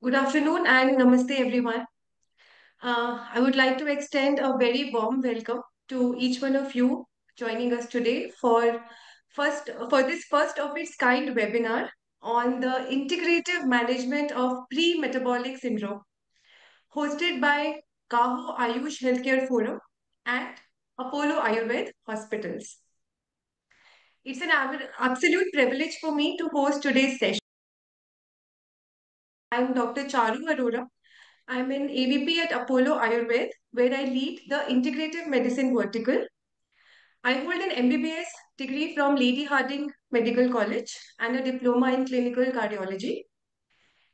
Good afternoon and namaste, everyone. I would like to extend a very warm welcome to each one of you joining us today for this first of its kind webinar on the integrative management of pre-metabolic syndrome, hosted by Kaho Ayush Healthcare Forum and Apollo Ayurved Hospitals. It's an absolute privilege for me to host today's session. I'm Dr. Charu Arora. I'm an AVP at Apollo Ayurved, where I lead the integrative medicine vertical. I hold an MBBS degree from Lady Hardinge Medical College and a diploma in clinical cardiology.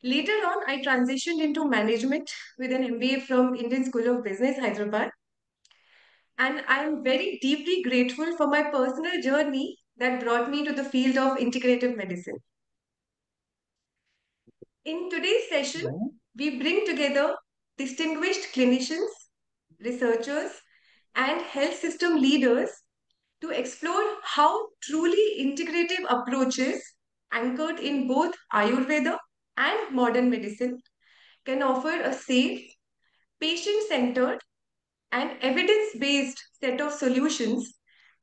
Later on, I transitioned into management with an MBA from Indian School of Business, Hyderabad. And I'm very deeply grateful for my personal journey that brought me to the field of integrative medicine. In today's session, we bring together distinguished clinicians, researchers, and health system leaders to explore how truly integrative approaches anchored in both Ayurveda and modern medicine can offer a safe, patient-centered, and evidence-based set of solutions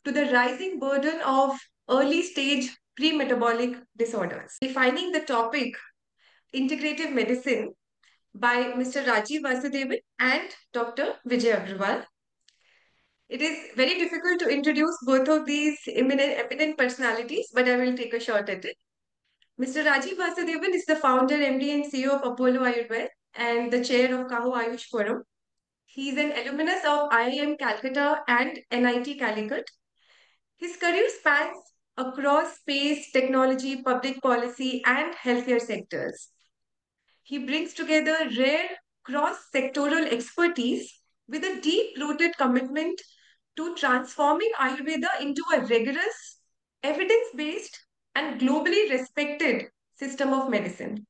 to the rising burden of early-stage pre-metabolic disorders. Defining the topic integrative medicine by Mr. Rajiv Vasudevan and Dr. Vijay Agarwal. It is very difficult to introduce both of these eminent personalities, but I will take a shot at it. Mr. Rajiv Vasudevan is the founder, MD, and CEO of Apollo Ayurved and the chair of Kaho Ayush Forum. He is an alumnus of IIM Calcutta and NIT Calicut. His career spans across space, technology, public policy, and healthcare sectors. He brings together rare cross-sectoral expertise with a deep-rooted commitment to transforming Ayurveda into a rigorous, evidence-based, and globally respected system of medicine.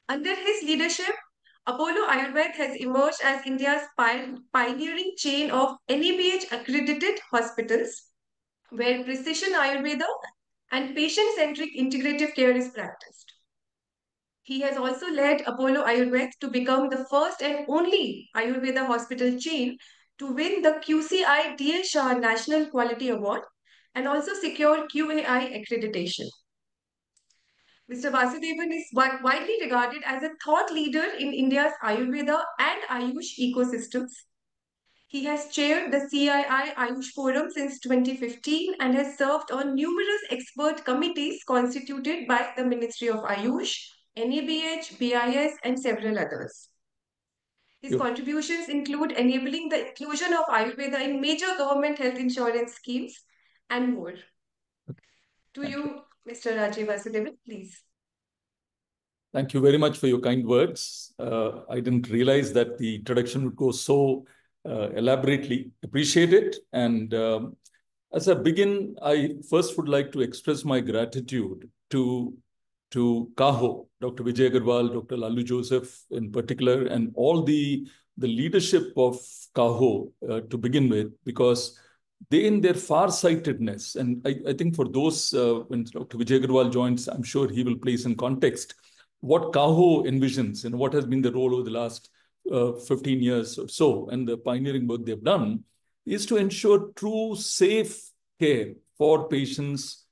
Under his leadership, Apollo Ayurved has emerged as India's pioneering chain of NABH-accredited hospitals where precision Ayurveda and patient-centric integrative care is practiced. He has also led Apollo Ayurved to become the first and only Ayurveda hospital chain to win the QCI DL Shah National Quality Award and also secure QAI accreditation. Mr. Vasudevan is widely regarded as a thought leader in India's Ayurveda and Ayush ecosystems. He has chaired the CII Ayush Forum since 2015 and has served on numerous expert committees constituted by the Ministry of Ayush, NABH, BIS, and several others. His contributions include enabling the inclusion of Ayurveda in major government health insurance schemes and more. To you, Mr. Rajiv Vasudevan, please. Thank you very much for your kind words. I didn't realize that the introduction would go so elaborately. Appreciate it. And as I begin, I first would like to express my gratitude to Kaho, Dr. Vijay Agarwal, Dr. Lalu Joseph in particular, and all the leadership of Kaho to begin with, because they, in their far-sightedness, and I think for those, when Dr. Vijay Agarwal joins, I'm sure he will place in context what Kaho envisions and what has been the role over the last 15 years or so, and the pioneering work they've done, is to ensure true, safe care for patients,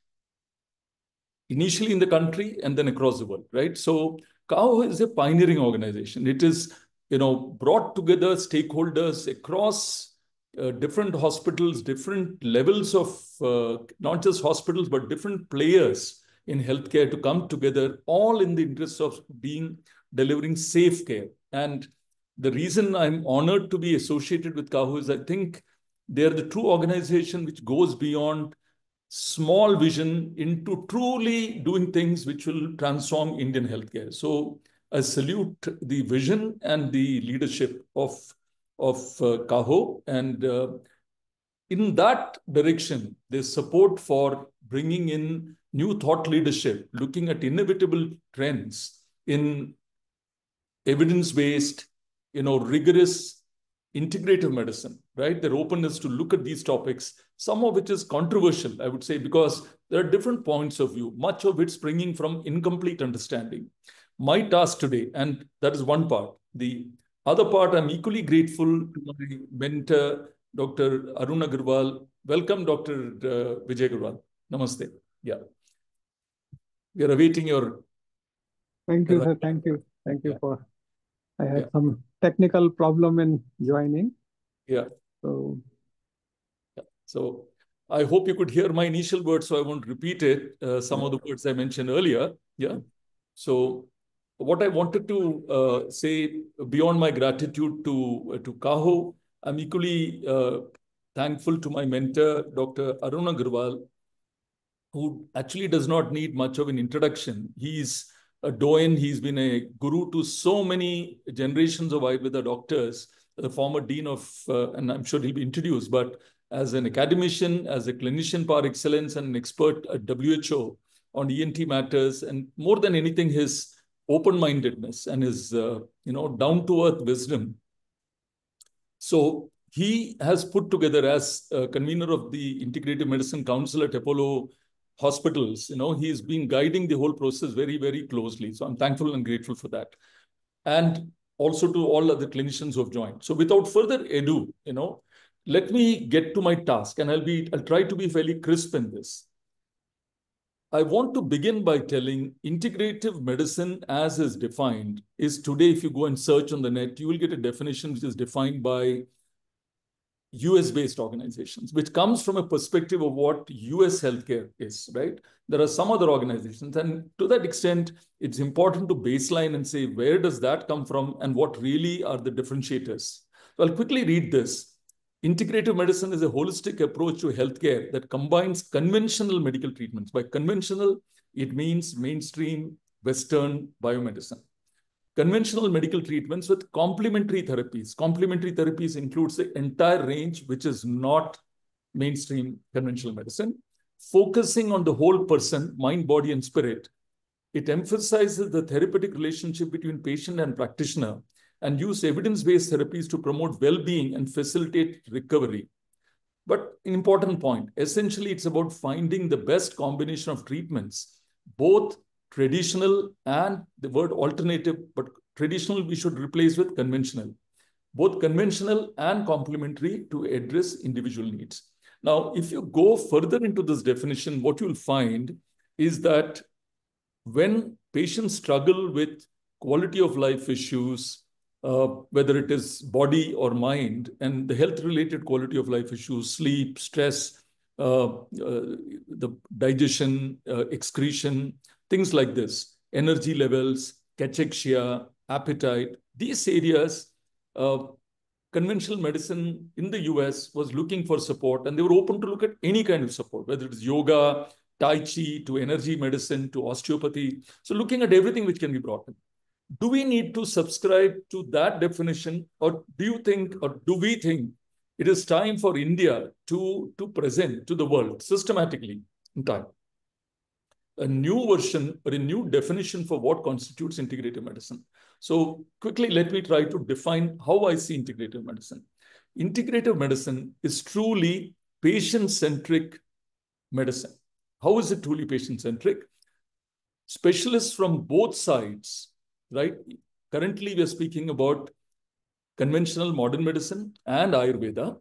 initially in the country and then across the world, right? So Kaho is a pioneering organization. It is, brought together stakeholders across different hospitals, different levels of not just hospitals, but different players in healthcare to come together, all in the interest of delivering safe care. And the reason I'm honored to be associated with Kaho is I think they're the true organization which goes beyond small vision into truly doing things which will transform Indian healthcare. So I salute the vision and the leadership of Kaho. And in that direction, there's support for bringing in new thought leadership, looking at inevitable trends in evidence-based, rigorous integrative medicine, right? Their openness to look at these topics, some of which is controversial, I would say, because there are different points of view, much of it springing from incomplete understanding. my task today, and that is one part. The other part, I'm equally grateful to my mentor, Dr. Arun Agarwal. Welcome, Dr. Vijay Agarwal. Namaste. Yeah. We are awaiting your... Thank you, sir. Thank you. Thank you Yeah. for... I had some technical problem in joining. Yeah. So I hope you could hear my initial words, so I won't repeat it. Some of the words I mentioned earlier. Yeah. So what I wanted to say beyond my gratitude to Kaho, I'm equally thankful to my mentor, Dr. Arun Agarwal, who actually does not need much of an introduction. He's a doyen. He's been a guru to so many generations of Ayurveda doctors, the former dean of, and I'm sure he'll be introduced, but as an academician, as a clinician par excellence, and an expert at WHO on ENT matters, and more than anything, his open-mindedness and his down-to-earth wisdom. So he has put together, as convener of the Integrative Medicine Council at Apollo Hospitals, he's been guiding the whole process very, very closely. So I'm thankful and grateful for that. And also to all other clinicians who have joined. So without further ado, let me get to my task, and I'll try to be fairly crisp in this. I want to begin by telling integrative medicine as is defined is today, if you go and search on the net, you will get a definition which is defined by US-based organizations, which comes from a perspective of what US healthcare is, right? There are some other organizations, and to that extent, it's important to baseline and say, where does that come from and what really are the differentiators? So I'll quickly read this. Integrative medicine is a holistic approach to healthcare that combines conventional medical treatments. By conventional, it means mainstream Western biomedicine. Conventional medical treatments with complementary therapies. Complementary therapies includes the entire range, which is not mainstream conventional medicine, focusing on the whole person, mind, body, and spirit. It emphasizes the therapeutic relationship between patient and practitioner and use evidence-based therapies to promote well-being and facilitate recovery. But an important point, essentially, it's about finding the best combination of treatments, both traditional and the word alternative, but traditional we should replace with conventional, both conventional and complementary to address individual needs. Now, if you go further into this definition, what you'll find is that when patients struggle with quality of life issues, whether it is body or mind, and the health-related quality of life issues, sleep, stress, the digestion, excretion, things like this, energy levels, cachexia, appetite, these areas, conventional medicine in the US was looking for support, and they were open to look at any kind of support, whether it's yoga, Tai Chi, to energy medicine, to osteopathy. So looking at everything which can be brought in. Do we need to subscribe to that definition, or do we think it is time for India to present to the world systematically in time a new version or a new definition for what constitutes integrative medicine? So quickly, let me try to define how I see integrative medicine. Integrative medicine is truly patient-centric medicine. How is it truly patient-centric? Specialists from both sides, right? Currently, we are speaking about conventional modern medicine and Ayurveda.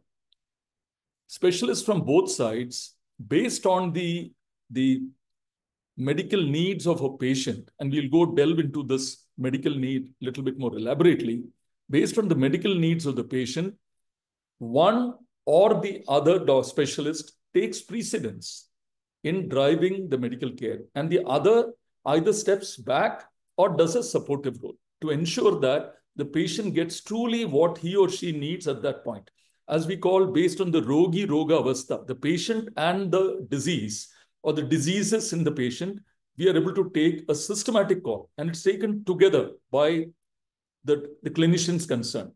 Specialists from both sides, based on the medical needs of a patient, and we'll go delve into this medical need a little bit more elaborately, based on the medical needs of the patient, one or the other specialist takes precedence in driving the medical care, and the other either steps back or does a supportive role to ensure that the patient gets truly what he or she needs at that point. As we call, based on the rogi roga avastha, the patient and the disease, or the diseases in the patient, we are able to take a systematic call, and it's taken together by the clinicians concerned.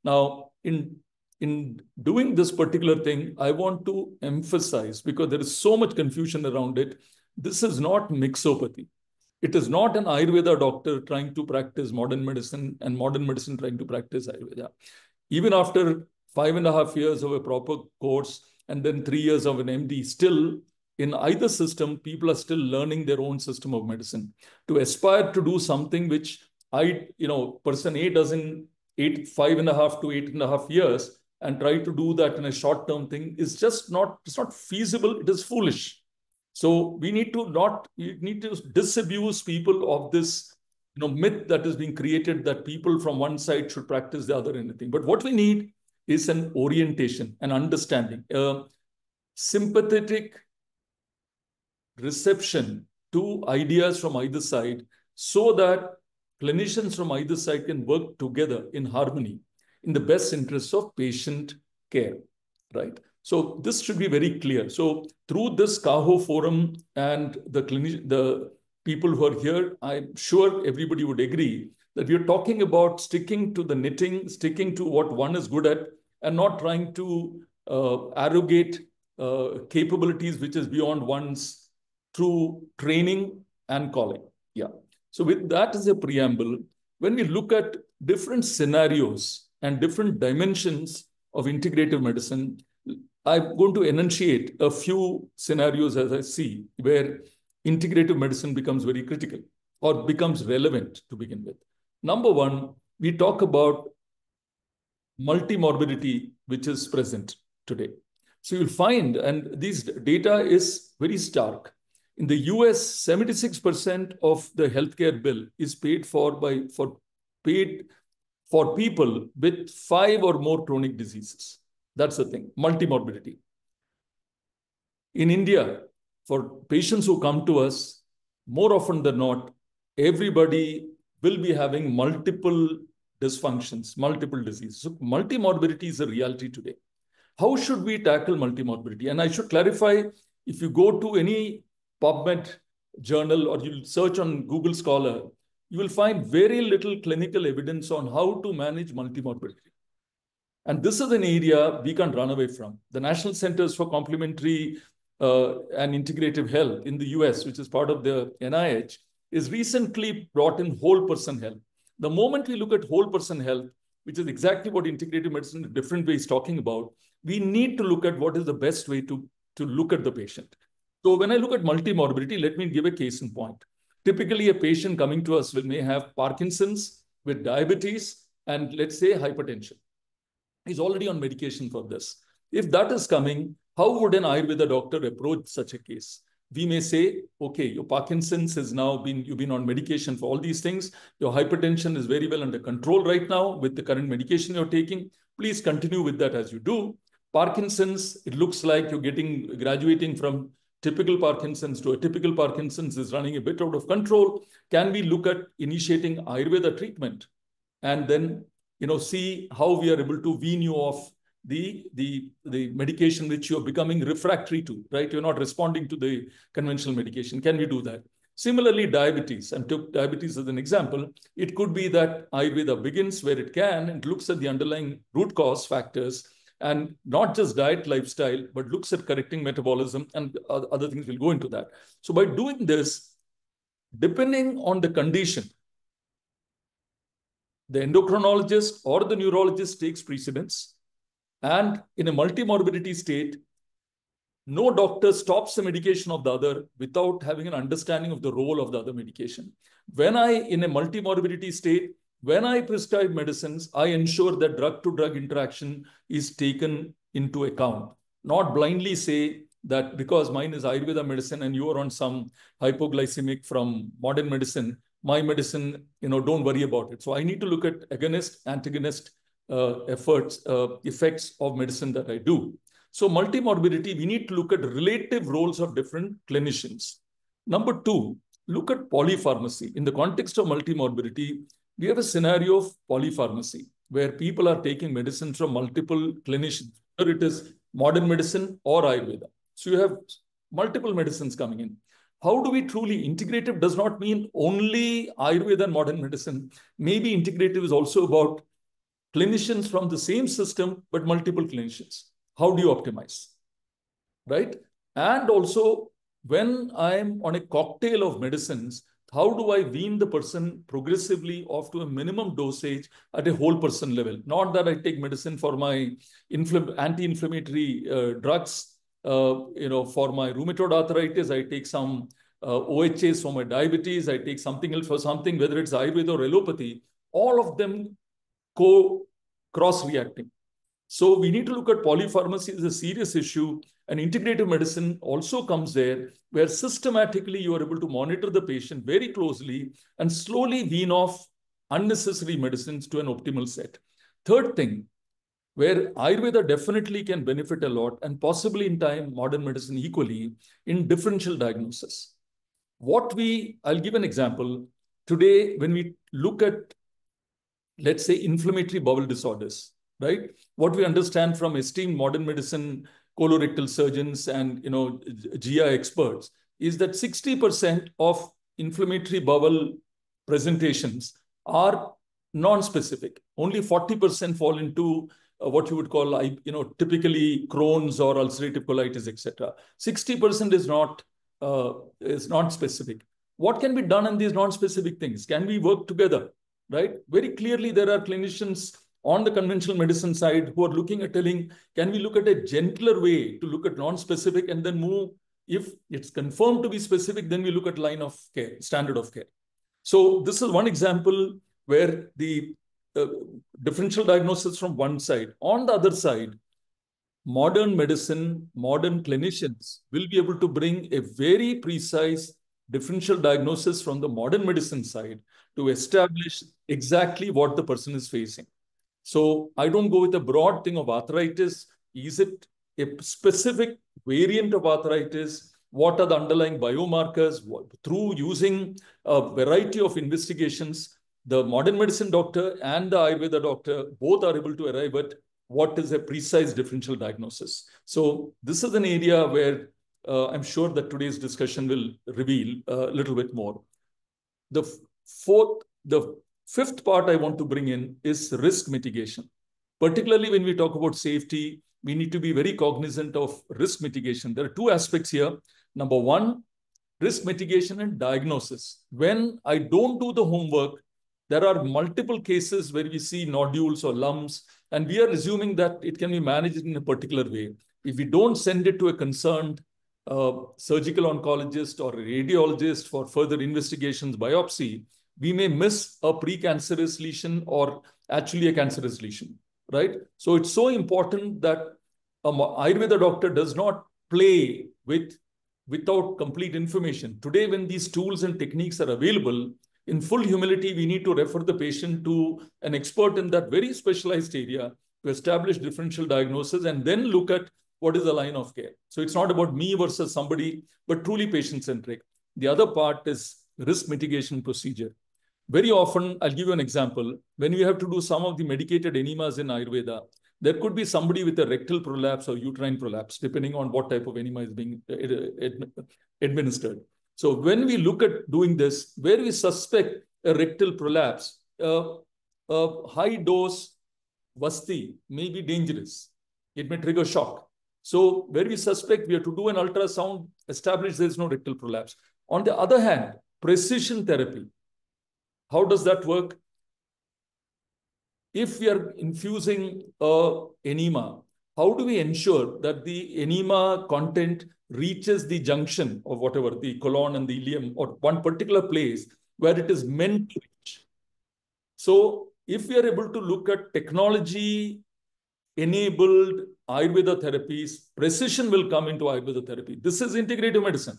Now, in doing this particular thing, I want to emphasize, because there is so much confusion around it, this is not mixopathy. It is not an Ayurveda doctor trying to practice modern medicine and modern medicine trying to practice Ayurveda. Even after 5.5 years of a proper course and then 3 years of an MD, still in either system, people are still learning their own system of medicine. To aspire to do something which person A does in 5.5 to 8.5 years and try to do that in a short-term thing is just not, it's not feasible, it is foolish. So we need to disabuse people of this myth that is being created that people from one side should practice the other anything. But what we need is an orientation, an understanding, a sympathetic reception to ideas from either side so that clinicians from either side can work together in harmony in the best interests of patient care, right? So this should be very clear. So through this CAHO forum and the people who are here, I'm sure everybody would agree that we are talking about sticking to the knitting, sticking to what one is good at, and not trying to arrogate capabilities which is beyond one's through training and calling. Yeah. So with that as a preamble, when we look at different scenarios and different dimensions of integrative medicine, I'm going to enunciate a few scenarios as I see where integrative medicine becomes very critical or becomes relevant to begin with. Number one, we talk about multimorbidity, which is present today. So you'll find, and this data is very stark. In the US, 76% of the healthcare bill is paid for people with 5 or more chronic diseases. That's the thing, multimorbidity. In India, for patients who come to us, more often than not, everybody will be having multiple dysfunctions, multiple diseases. So multimorbidity is a reality today. How should we tackle multimorbidity? And I should clarify, if you go to any PubMed journal or you search on Google Scholar, you will find very little clinical evidence on how to manage multimorbidity. And this is an area we can't run away from. The National Centers for Complementary and Integrative Health in the US, which is part of the NIH, is recently brought in whole person health. The moment we look at whole person health, which is exactly what integrative medicine in different ways is talking about, we need to look at what is the best way to look at the patient. So when I look at multimorbidity, let me give a case in point. Typically, a patient coming to us may have Parkinson's with diabetes and let's say hypertension. He's already on medication for this. If that is coming, how would an Ayurveda doctor approach such a case? We may say, okay, your Parkinson's has now you've been on medication for all these things. Your hypertension is very well under control right now with the current medication you're taking. Please continue with that as you do. Parkinson's, it looks like you're graduating from typical Parkinson's to atypical Parkinson's is running a bit out of control. Can we look at initiating Ayurveda treatment and then see how we are able to wean you off the medication which you're becoming refractory to, right? You're not responding to the conventional medication. Can we do that? Similarly, diabetes, and took diabetes as an example, it could be that Ayurveda begins where it can and looks at the underlying root cause factors and not just diet, lifestyle, but looks at correcting metabolism and other things. Will go into that. So by doing this, depending on the condition, the endocrinologist or the neurologist takes precedence. And in a multimorbidity state, no doctor stops the medication of the other without having an understanding of the role of the other medication. In a multimorbidity state, when I prescribe medicines, I ensure that drug-to-drug interaction is taken into account. Not blindly say that because mine is Ayurveda medicine and you are on some hypoglycemic from modern medicine, my medicine, don't worry about it. So I need to look at agonist, antagonist effects of medicine that I do. So multimorbidity, we need to look at relative roles of different clinicians. Number two, look at polypharmacy. In the context of multimorbidity, we have a scenario of polypharmacy where people are taking medicine from multiple clinicians, whether it is modern medicine or Ayurveda. So you have multiple medicines coming in. How do we truly integrative does not mean only Ayurveda and modern medicine. Maybe integrative is also about clinicians from the same system, but multiple clinicians. How do you optimize, right? And also, when I'm on a cocktail of medicines, how do I wean the person progressively off to a minimum dosage at a whole person level? Not that I take medicine for my anti-inflammatory drugs For my rheumatoid arthritis, I take some OHAs for my diabetes, I take something else for something, whether it's Ayurveda or allopathy, all of them cross-reacting. So we need to look at polypharmacy as a serious issue, and integrative medicine also comes there, where systematically you are able to monitor the patient very closely and slowly wean off unnecessary medicines to an optimal set. Third thing, where Ayurveda definitely can benefit a lot, and possibly in time, modern medicine equally, in differential diagnosis. I'll give an example. Today, when we look at, let's say, inflammatory bowel disorders, right? What we understand from esteemed modern medicine, colorectal surgeons and GI experts is that 60% of inflammatory bowel presentations are non-specific. Only 40% fall into what you would call, typically Crohn's or ulcerative colitis, etc. 60% is not specific. What can be done on these non-specific things? Can we work together? Right? Very clearly, there are clinicians on the conventional medicine side who are looking at telling, can we look at a gentler way to look at non-specific and then move? If it's confirmed to be specific, then we look at line of care, standard of care. So this is one example where the differential diagnosis from one side. On the other side, modern medicine, modern clinicians will be able to bring a very precise differential diagnosis from the modern medicine side to establish exactly what the person is facing. So I don't go with a broad thing of arthritis. Is it a specific variant of arthritis? What are the underlying biomarkers? Through using a variety of investigations, the modern medicine doctor and the Ayurveda doctor both are able to arrive at what is a precise differential diagnosis. So this is an area where I'm sure that today's discussion will reveal a little bit more. The fifth part I want to bring in is risk mitigation. Particularly when we talk about safety, we need to be very cognizant of risk mitigation. There are two aspects here. Number one, risk mitigation and diagnosis. When I don't do the homework, there are multiple cases where we see nodules or lumps, and we are assuming that it can be managed in a particular way. If we don't send it to a concerned surgical oncologist or a radiologist for further investigations, biopsy, we may miss a precancerous lesion or actually a cancerous lesion, right? So it's so important that an Ayurveda doctor does not play without complete information. Today, when these tools and techniques are available, in full humility, we need to refer the patient to an expert in that very specialized area to establish differential diagnosis and then look at what is the line of care. So it's not about me versus somebody, but truly patient-centric. The other part is risk mitigation procedure. Very often, I'll give you an example. When we have to do some of the medicated enemas in Ayurveda, there could be somebody with a rectal prolapse or uterine prolapse, depending on what type of enema is being administered. So when we look at doing this, where we suspect a rectal prolapse, a high dose Vasti may be dangerous. It may trigger shock. So where we suspect, we have to do an ultrasound, establish there is no rectal prolapse. On the other hand, precision therapy. How does that work? If we are infusing enema, how do we ensure that the enema content reaches the junction of whatever, the colon and the ileum, or one particular place where it is meant to reach? So if we are able to look at technology-enabled Ayurveda therapies, precision will come into Ayurveda therapy. This is integrative medicine,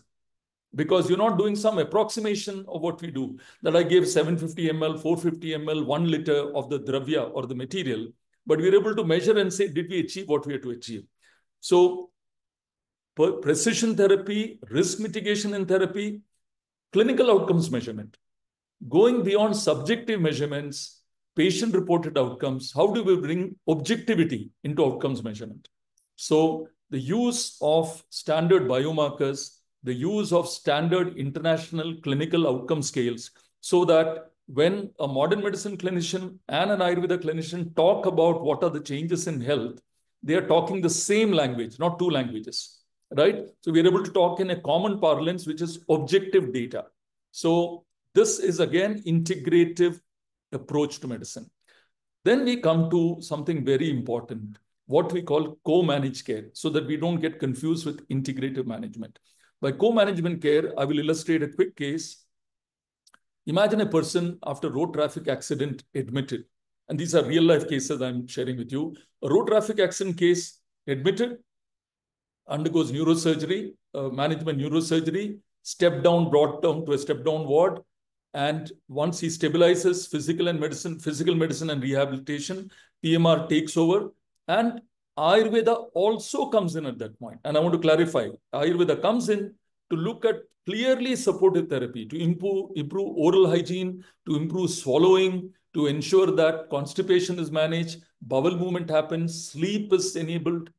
because you're not doing some approximation of what we do, that I gave 750 ml, 450 ml, 1 liter of the dravya or the material, but we're able to measure and say, did we achieve what we had to achieve? So precision therapy, risk mitigation in therapy, clinical outcomes measurement. Going beyond subjective measurements, patient-reported outcomes, how do we bring objectivity into outcomes measurement? So the use of standard biomarkers, the use of standard international clinical outcome scales, so that when a modern medicine clinician and an Ayurveda clinician talk about what are the changes in health, they are talking the same language, not two languages, right? So we're able to talk in a common parlance, which is objective data. So this is, again, integrative approach to medicine. Then we come to something very important. what we call co-managed care, so that we don't get confused with integrative management. By co-management care, I will illustrate a quick case. Imagine a person after road traffic accident admitted, and these are real life cases I'm sharing with you. A road traffic accident case admitted, undergoes neurosurgery, management neurosurgery, step down, brought down to a step down ward. And once he stabilizes, physical medicine and rehabilitation, PMR takes over. And Ayurveda also comes in at that point. And I want to clarify, Ayurveda comes in to look at clearly supportive therapy, to improve oral hygiene, to improve swallowing, to ensure that constipation is managed, bowel movement happens, sleep is enabled,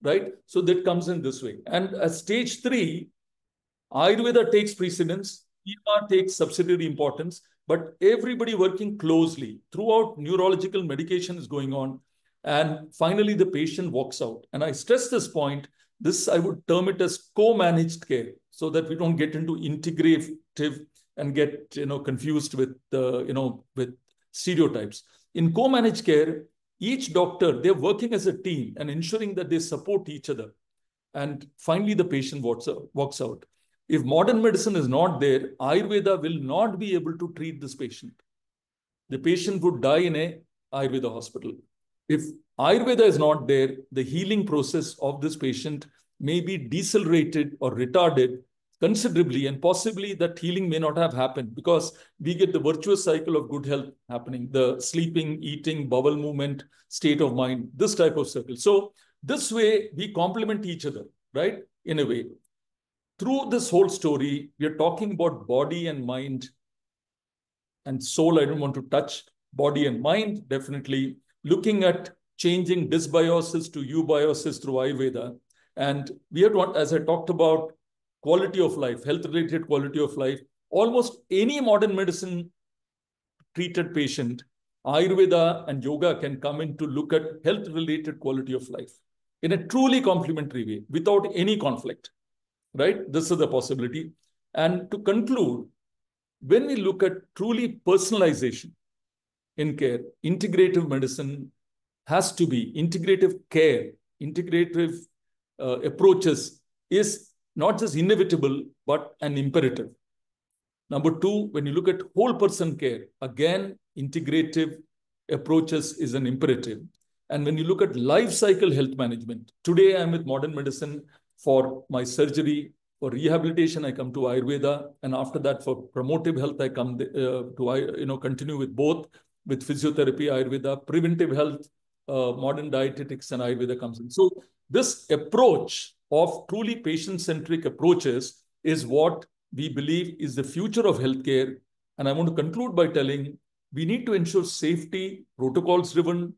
right? So that comes in this way. And at stage 3, Ayurveda takes precedence, PMR takes subsidiary importance, but everybody working closely throughout, neurological medication is going on. And finally, the patient walks out. And I stress this point, this I would term it as co-managed care, so that we don't get into integrative and get confused with with stereotypes. In co-managed care, each doctor, they're working as a team and ensuring that they support each other. And finally, the patient walks out. If modern medicine is not there, Ayurveda will not be able to treat this patient. The patient would die in a Ayurveda hospital. If Ayurveda is not there, the healing process of this patient may be decelerated or retarded considerably, and possibly that healing may not have happened, because we get the virtuous cycle of good health happening, the sleeping, eating, bowel movement, state of mind, this type of circle. So this way we complement each other, right? In a way. Through this whole story, we are talking about body and mind and soul. I don't want to touch body and mind, definitely. Looking at changing dysbiosis to eubiosis through Ayurveda. And we have, as I talked about, quality of life, health-related quality of life. Almost any modern medicine treated patient, Ayurveda and yoga can come in to look at health-related quality of life in a truly complementary way, without any conflict, right? This is the possibility. And to conclude, when we look at truly personalization in care, integrative medicine has to be integrative care, integrative approaches is not just inevitable, but an imperative. Number 2, when you look at whole person care, again, integrative approaches is an imperative. And when you look at life cycle health management, today I'm with modern medicine. For my surgery, for rehabilitation, I come to Ayurveda. And after that, for promotive health, I come to continue with both, with physiotherapy, Ayurveda, preventive health, modern dietetics, and Ayurveda comes in. So this approach of truly patient-centric approaches is what we believe is the future of healthcare. And I want to conclude by telling we need to ensure safety, protocols-driven,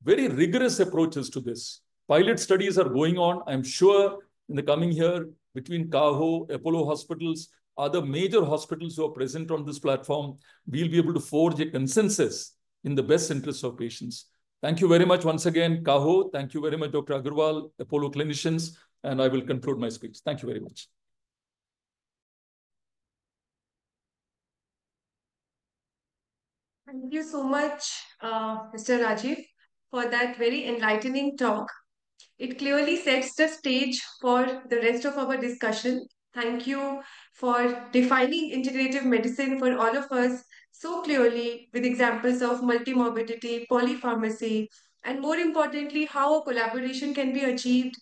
very rigorous approaches to this. Pilot studies are going on. I'm sure in the coming year, between Kaho, Apollo hospitals, other major hospitals who are present on this platform, we'll be able to forge a consensus in the best interest of patients. Thank you very much once again, Kaho. Thank you very much, Dr. Agarwal, Apollo clinicians, and I will conclude my speech. Thank you very much. Thank you so much, Mr. Rajiv, for that very enlightening talk. It clearly sets the stage for the rest of our discussion. Thank you for defining integrative medicine for all of us so clearly, with examples of multimorbidity, polypharmacy, and more importantly, how a collaboration can be achieved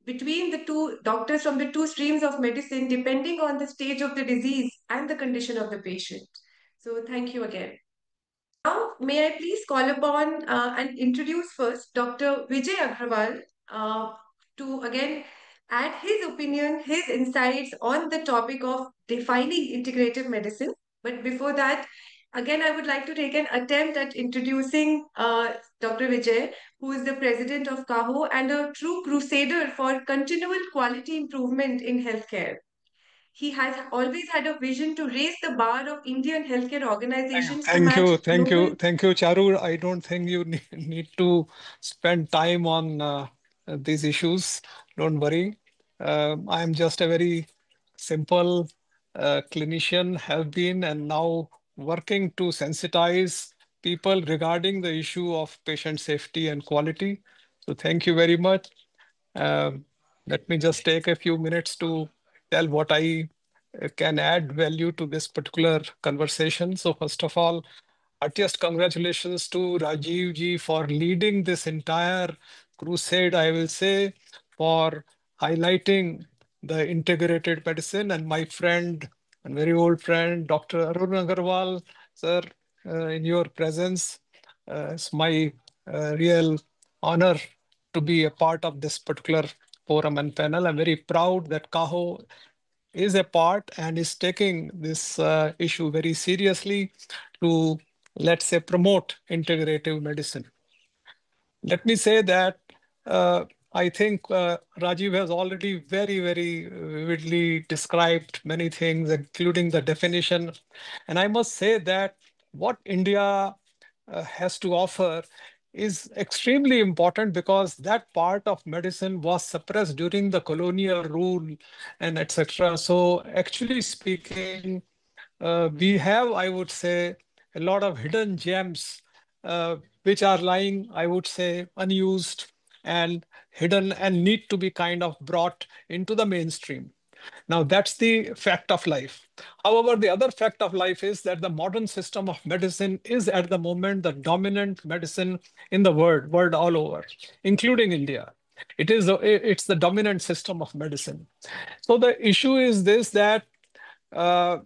between the two doctors from the two streams of medicine, depending on the stage of the disease and the condition of the patient. So, thank you again. Now, may I please call upon and introduce first Dr. Vijay Agarwal to again add his opinion, his insights on the topic of defining integrative medicine. But before that, again, I would like to take an attempt at introducing Dr. Vijay, who is the president of KAHO and a true crusader for continual quality improvement in healthcare. He has always had a vision to raise the bar of Indian healthcare organizations to match global. Thank you, Charu. I don't think you need to spend time on these issues. Don't worry. I'm just a very simple clinician, have been and now working to sensitize people regarding the issue of patient safety and quality. So thank you very much. Um, Let me just take a few minutes to tell what I can add value to this particular conversation. So first of all, heartiest congratulations to Rajiv ji for leading this entire crusade, I will say, for highlighting the integrated medicine, and my friend and very old friend, Dr. Arun Agarwal, sir, in your presence. It's my real honor to be a part of this particular forum and panel. I'm very proud that Kaho is a part and is taking this issue very seriously to, let's say, promote integrative medicine. Let me say that I think Rajiv has already very vividly described many things, including the definition. And I must say that what India has to offer is extremely important, because that part of medicine was suppressed during the colonial rule and etc. So actually speaking, we have, I would say, a lot of hidden gems which are lying, I would say, unused and hidden and need to be kind of brought into the mainstream. Now, that's the fact of life. However, the other fact of life is that the modern system of medicine is at the moment the dominant medicine in the world all over, including India. It's the dominant system of medicine. So the issue is this, that uh,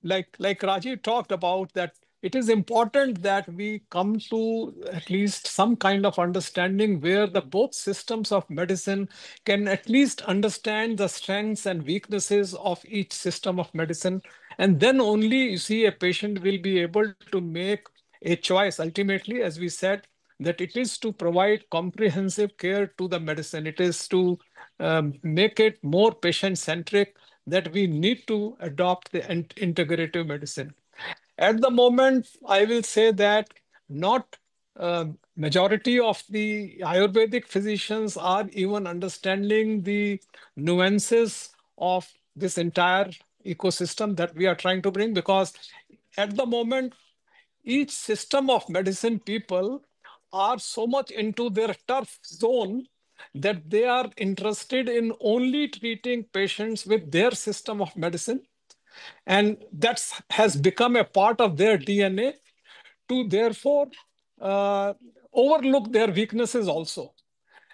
like Rajiv talked about, that it is important that we come to at least some kind of understanding where the both systems of medicine can at least understand the strengths and weaknesses of each system of medicine. And then only, you see, a patient will be able to make a choice ultimately, as we said, that it is to provide comprehensive care to the medicine. It is to make it more patient-centric, that we need to adopt the integrative medicine. At the moment, I will say that not majority of the Ayurvedic physicians are even understanding the nuances of this entire ecosystem that we are trying to bring, because at the moment, each system of medicine people are so much into their turf zone that they are interested in only treating patients with their system of medicine. And that has become a part of their DNA, to therefore uh, overlook their weaknesses also.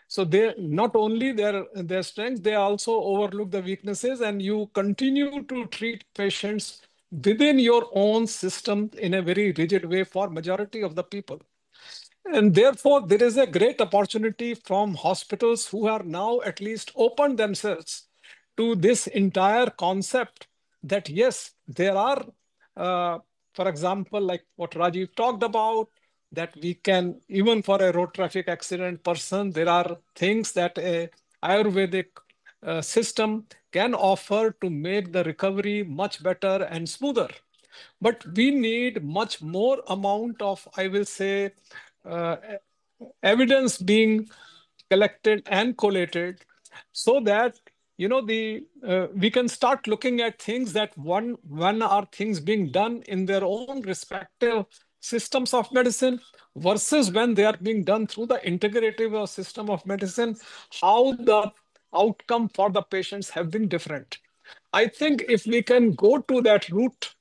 So they not only their strengths, they also overlook the weaknesses, and you continue to treat patients within your own system in a very rigid way for majority of the people. And therefore, there is a great opportunity from hospitals who are now at least open themselves to this entire concept, that yes, there are, uh, for example, like what Rajiv talked about, that we can, even for a road traffic accident person, there are things that a Ayurvedic system can offer to make the recovery much better and smoother. But we need much more amount of, I will say, uh, evidence being collected and collated, so that the we can start looking at things, that when are things being done in their own respective systems of medicine versus when they are being done through the integrative system of medicine, how the outcome for the patients have been different. I think if we can go to that route,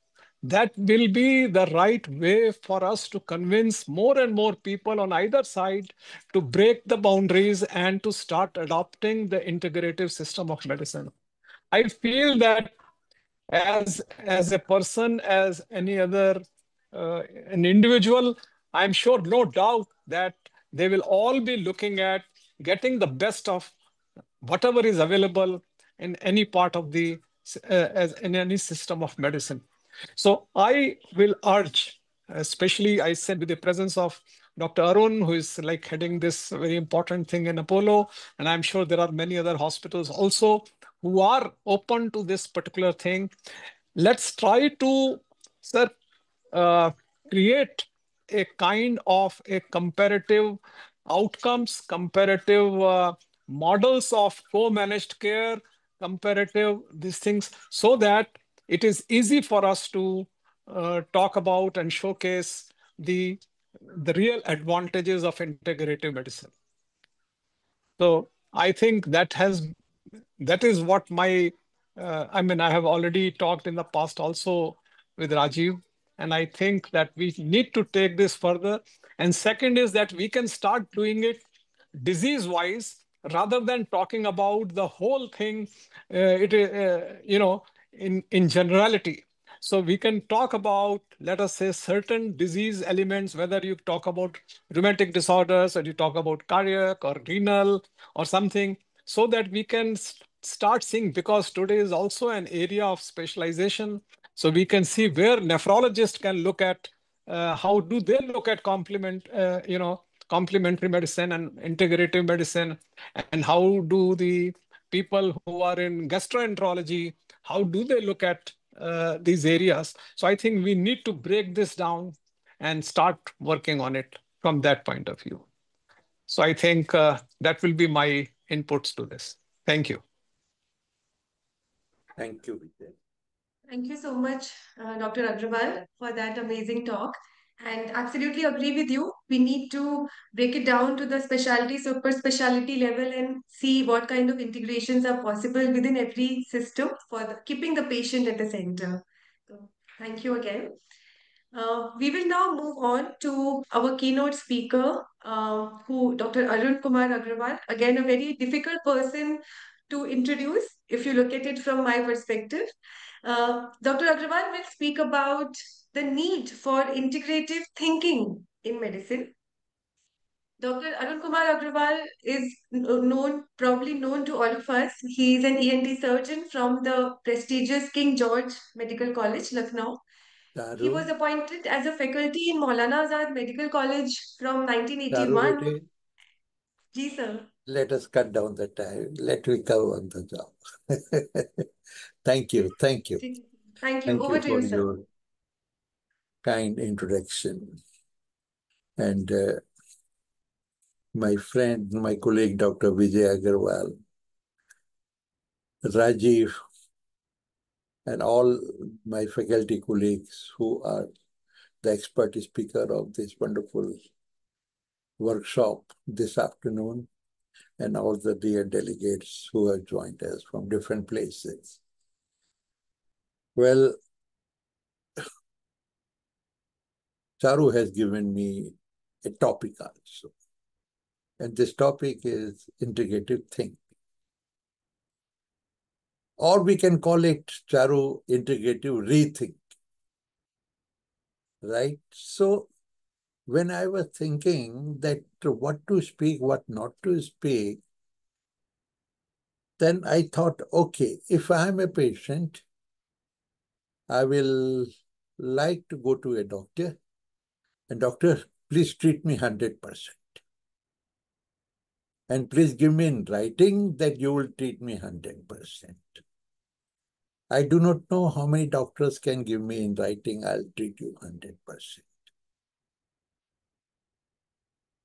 that will be the right way for us to convince more and more people on either side to break the boundaries and to start adopting the integrative system of medicine. I feel that as a person, as any other an individual, I'm sure, no doubt, that they will all be looking at getting the best of whatever is available in any part of the as in any system of medicine. So I will urge, especially I said with the presence of Dr. Arun, who is like heading this very important thing in Apollo, and I'm sure there are many other hospitals also who are open to this particular thing. Let's try to, sir, uh, create a kind of a comparative outcomes, comparative models of co-managed care, comparative these things, so that it is easy for us to talk about and showcase the real advantages of integrative medicine. So I think that is what I mean, I have already talked in the past also with Rajiv, and I think that we need to take this further. And second is that we can start doing it disease-wise rather than talking about the whole thing, in generality. So we can talk about, let us say, certain disease elements, whether you talk about rheumatic disorders or you talk about cardiac or renal or something, so that we can start seeing, because today is also an area of specialization. So we can see where nephrologists can look at how do they look at complementary medicine and integrative medicine, and how do the people who are in gastroenterology, how do they look at these areas. So I think we need to break this down and start working on it from that point of view. So I think that will be my inputs to this. Thank you. Thank you, Vijay. Thank you so much, Dr. Agarwal, for that amazing talk. And absolutely agree with you. We need to break it down to the specialty, super specialty level and see what kind of integrations are possible within every system for keeping the patient at the center. So, thank you again. We will now move on to our keynote speaker, who Dr. Arun Kumar Agarwal. Again, a very difficult person to introduce if you look at it from my perspective. Dr. Agarwal will speak about the need for integrative thinking in medicine. Dr. Arun Kumar Agarwal is probably known to all of us. He is an ENT surgeon from the prestigious King George Medical College, Lucknow. He was Charu, appointed as a faculty in Maulana Azad Medical College from Charu 1981. bete, Ji, sir. let us cut down the time. Let me cover on the job. Thank you. Thank you. Thank you. Thank Over you to for you, sir. your kind introduction. And my friend, my colleague, Dr. Vijay Agarwal, Rajiv, and all my faculty colleagues who are the expert speaker of this wonderful workshop this afternoon, and all the dear delegates who have joined us from different places. Well, Charu has given me a topic also. And this topic is integrative thinking. Or we can call it, Charu, integrative rethink. Right? So when I was thinking that what to speak, what not to speak, then I thought, okay, if I'm a patient, I will like to go to a doctor, and doctor, please treat me 100%. And please give me in writing that you will treat me 100%. I do not know how many doctors can give me in writing, I'll treat you 100%.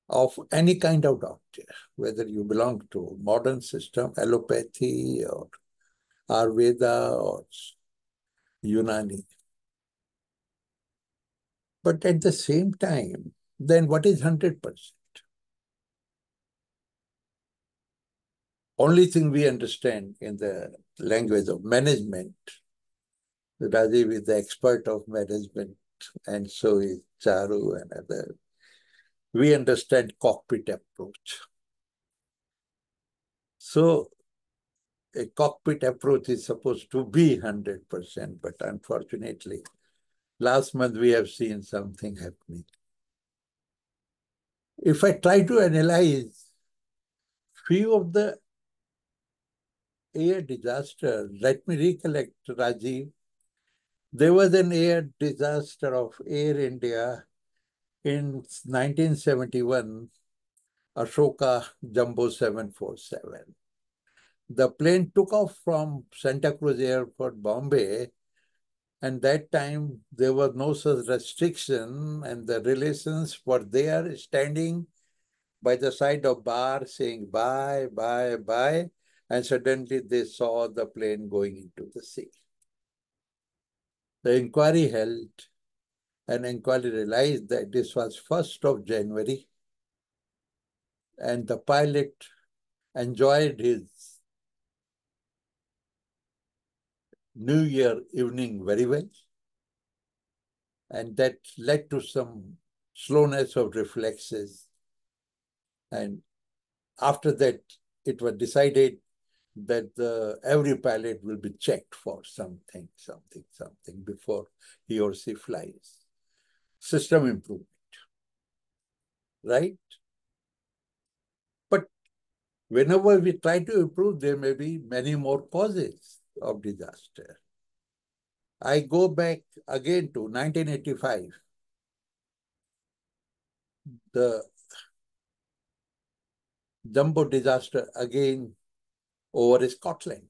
Of any kind of doctor, whether you belong to modern system, allopathy or Ayurveda or Unani. But at the same time, then what is 100%? Only thing we understand in the language of management, Rajiv is the expert of management, and so is Charu and others. We understand cockpit approach. So a cockpit approach is supposed to be 100%, but unfortunately, last month we have seen something happening. If I try to analyze few of the air disasters, let me recollect, Rajiv. There was an air disaster of Air India in 1971, Ashoka Jumbo 747. The plane took off from Santa Cruz Airport, Bombay, and that time there was no such restriction, and the relations were there standing by the side of bar saying bye, bye, bye, and suddenly they saw the plane going into the sea. The inquiry held, And inquiry realized that this was 1st of January, and the pilot enjoyed his New Year evening very well. And that led to some slowness of reflexes. And after that, it was decided that every pilot will be checked for something before he or she flies. System improvement, right? But whenever we try to improve, there may be many more causes of disaster. I go back again to 1985. The jumbo disaster again over Scotland,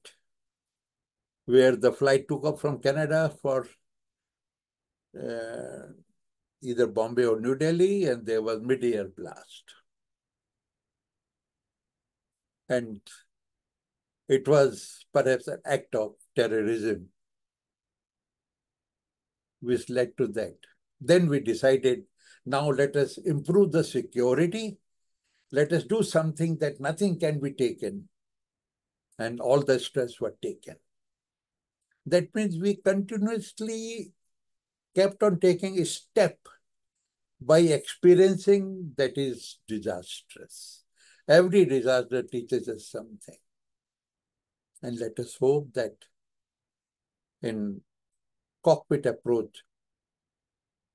where the flight took off from Canada for either Bombay or New Delhi, and there was mid-air blast. And it was perhaps an act of terrorism which led to that. Then we decided, now let us improve the security. Let us do something that nothing can be taken. And all the stress were taken. That means we continuously kept on taking a step by experiencing that is disastrous. Every disaster teaches us something. And let us hope that in cockpit approach,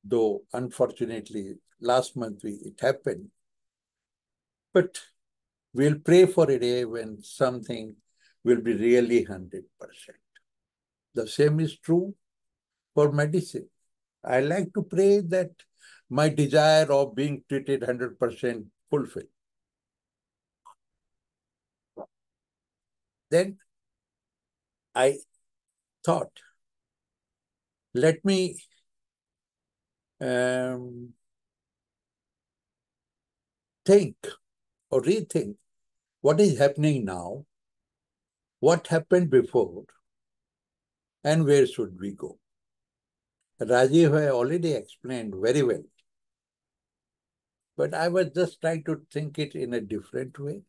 though unfortunately last month it happened, but we'll pray for a day when something will be really 100%. The same is true for medicine. I like to pray that my desire of being treated 100% fulfilled. Then I thought, let me think or rethink what is happening now, what happened before, and where should we go. Rajiv has already explained very well, but I was just trying to think it in a different way.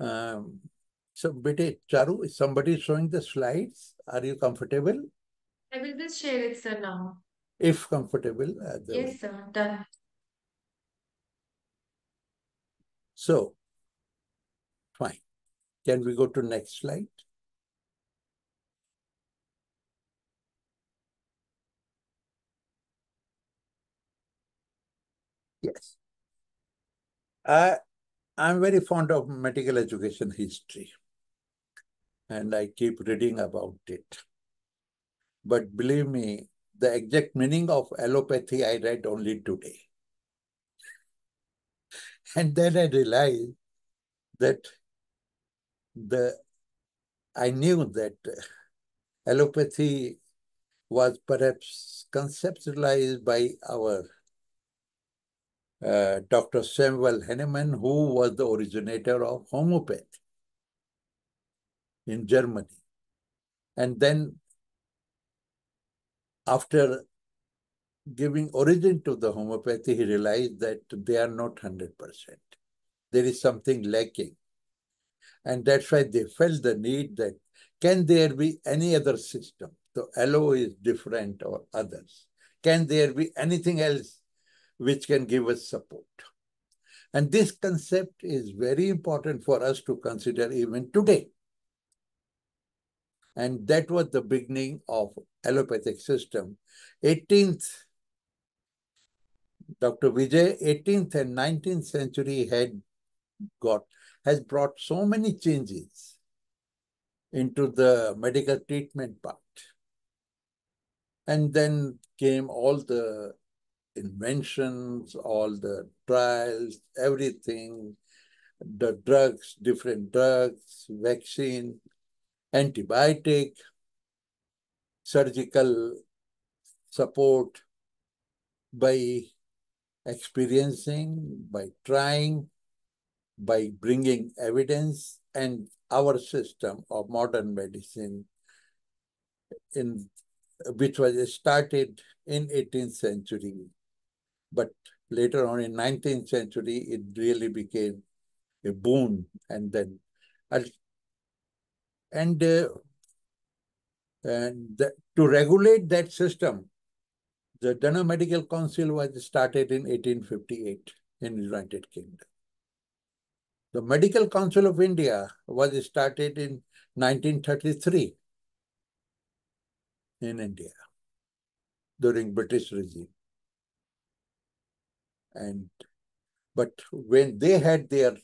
So, Bete, Charu, is somebody showing the slides? Are you comfortable? I will just share it, sir, now. If comfortable. Yes, sir. Done. So, fine. Can we go to next slide? Yes. I'm very fond of medical education history, and I keep reading about it. But believe me, the exact meaning of allopathy I read only today. And then I realized that I knew that allopathy was perhaps conceptualized by our Dr. Samuel Hahnemann, who was the originator of homeopathy in Germany. And then after giving origin to the homeopathy, he realized that they are not 100%. There is something lacking. And that's why they felt the need that, can there be any other system? So allo is different or others. Can there be anything else which can give us support? And this concept is very important for us to consider even today. And that was the beginning of allopathic system. Dr. Vijay, 18th and 19th century has brought so many changes into the medical treatment part. And then came all the inventions, all the trials, everything, the drugs, different drugs, vaccine, antibiotic, surgical support by experiencing, by trying, by bringing evidence, and our system of modern medicine in which was started in 18th century, but later on in 19th century, it really became a boon. And then, to regulate that system, the General Medical Council was started in 1858 in the United Kingdom. The Medical Council of India was started in 1933 in India during British regime. But when they had their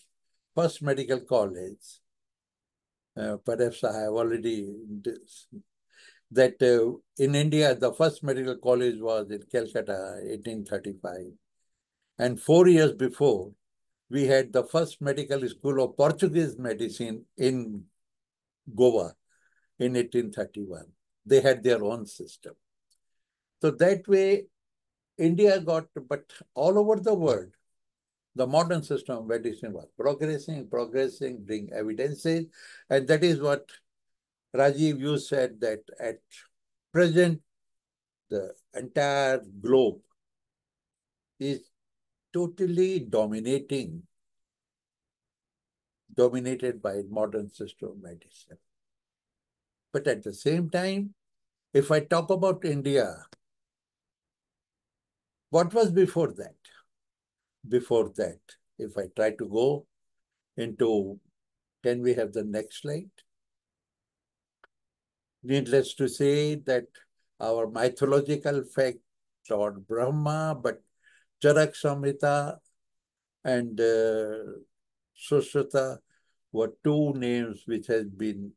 first medical college, perhaps I have already that in India, the first medical college was in Calcutta, 1835. And 4 years before, we had the first medical school of Portuguese medicine in Goa in 1831. They had their own system. So that way, India got, but all over the world, the modern system of medicine was progressing, bring evidences. And that is what, Rajiv, you said that at present, the entire globe is totally dominated by modern system of medicine. But at the same time, if I talk about India, what was before that? Before that, if I try to go into, can we have the next slide? Needless to say that our mythological fact, Lord Brahma, but Charak Samhita and Susmitha were two names which has been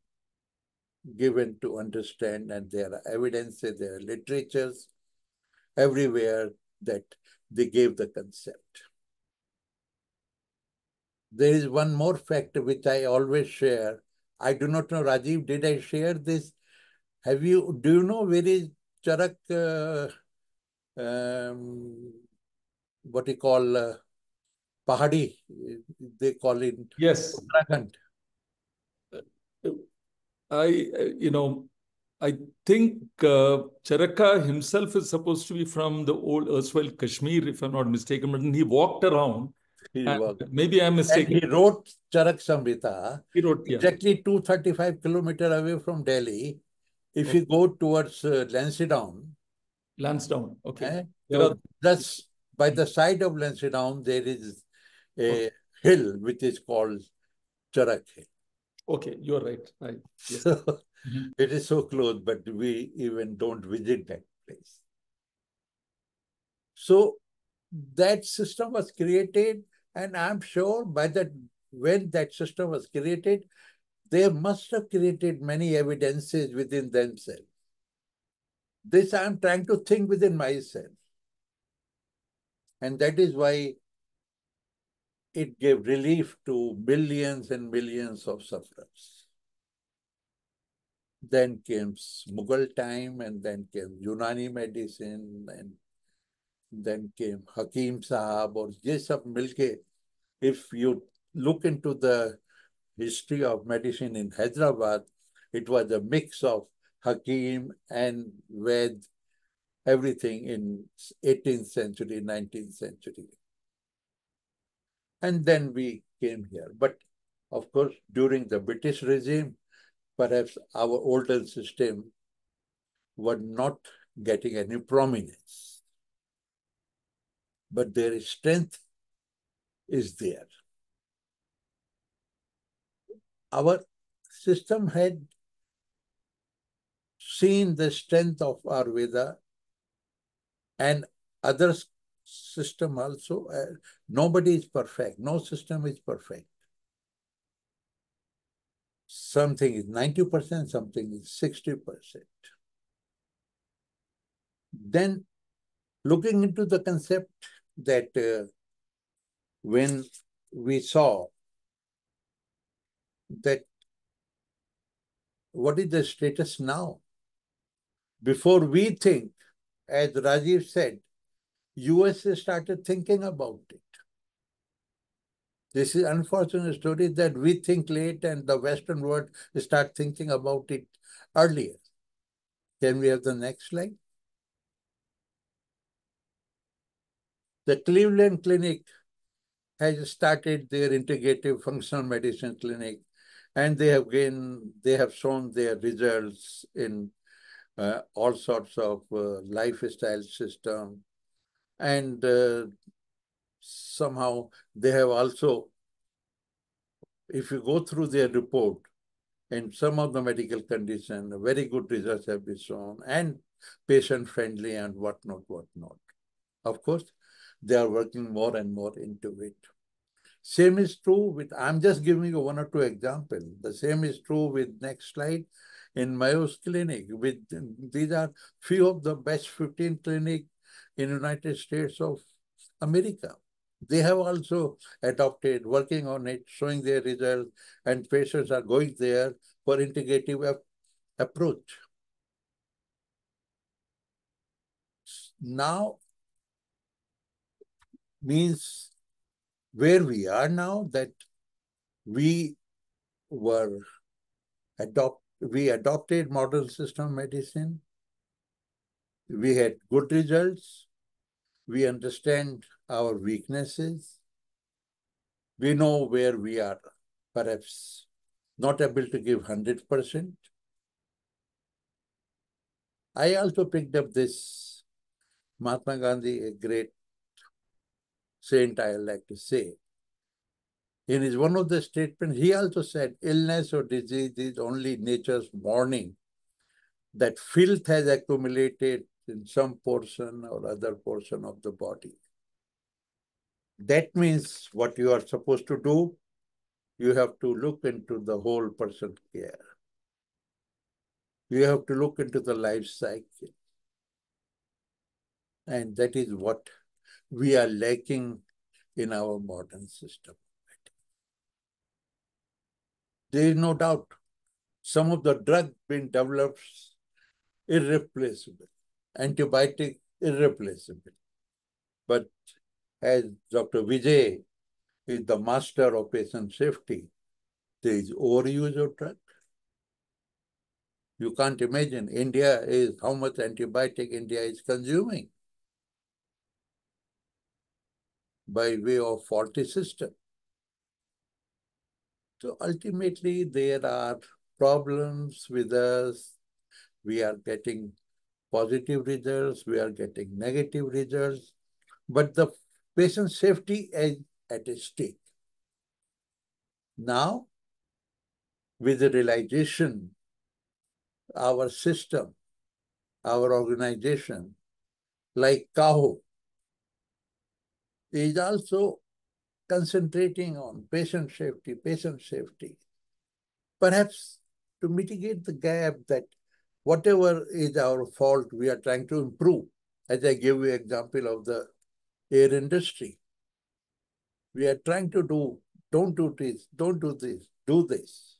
given to understand, and there are evidences, there are literatures everywhere that they gave the concept. There is one more fact which I always share. I do not know, Rajiv, did I share this? Do you know where is Charak, what you call, Pahadi, they call it Yes. Uttarakhand. I think Charaka himself is supposed to be from the old erstwhile Kashmir, if I'm not mistaken, but he walked around. Maybe I'm mistaken. And he wrote Charak Samhita, He wrote, yeah. exactly 235 kilometers away from Delhi. If you go towards Lansdowne. Lansdowne, okay. So just by the side of Lansdowne, there is a hill which is called Charak Hill. Okay, you're right. Yes. So it is so close, but we even don't visit that place. So that system was created, and I'm sure when that system was created, they must have created many evidences within themselves. This I'm trying to think within myself. And that is why it gave relief to millions and millions of sufferers. Then came Mughal time, and then came Unani medicine, and then came Hakim Sahab, or ye sab milke. If you look into the history of medicine in Hyderabad, it was a mix of Hakim and Ved, everything in 18th century, 19th century. And then we came here. But of course, during the British regime, perhaps our older system were not getting any prominence. But their strength is there. Our system had seen the strength of Ayurveda and other system also. Nobody is perfect. No system is perfect. Something is 90%, something is 60%. Then looking into the concept that when we saw that what is the status now? Before we think, as Rajiv said, US started thinking about it. This is an unfortunate story that we think late and the Western world start thinking about it earlier. Can we have the next slide? The Cleveland Clinic has started their integrative functional medicine clinic, and they have shown their results in all sorts of lifestyle system, and somehow they have also, if you go through their report, in some of the medical conditions, very good results have been shown, and patient-friendly and whatnot. Of course, they are working more and more into it. Same is true with, I'm just giving you one or two examples. The same is true with, next slide, in Mayo's clinic. These are few of the best 15 clinics in United States of America. They have also adopted, working on it, showing their results, and patients are going there for integrative approach. Now means where we are now, that we adopted modern system medicine. We had good results. We understand our weaknesses. We know where we are perhaps not able to give 100%. I also picked up this Mahatma Gandhi, a great saint, I like to say. In his one of the statements, he also said, illness or disease is only nature's warning that filth has accumulated in some portion or other portion of the body. That means what you are supposed to do, you have to look into the whole person care. You have to look into the life cycle. And that is what we are lacking in our modern system. There is no doubt some of the drugs being developed irreplaceable, antibiotic irreplaceable. But as Dr. Vijay is the master of patient safety, there is overuse of drug. You can't imagine India is how much antibiotic India is consuming by way of faulty system. So ultimately, there are problems with us. We are getting positive results, we are getting negative results, but the patient safety is at stake. Now, with the realization, our system, our organization, like CAHO, is also concentrating on patient safety, perhaps to mitigate the gap that whatever is our fault, we are trying to improve. As I gave you example of the air industry. We are trying to do, don't do this, don't do this, do this.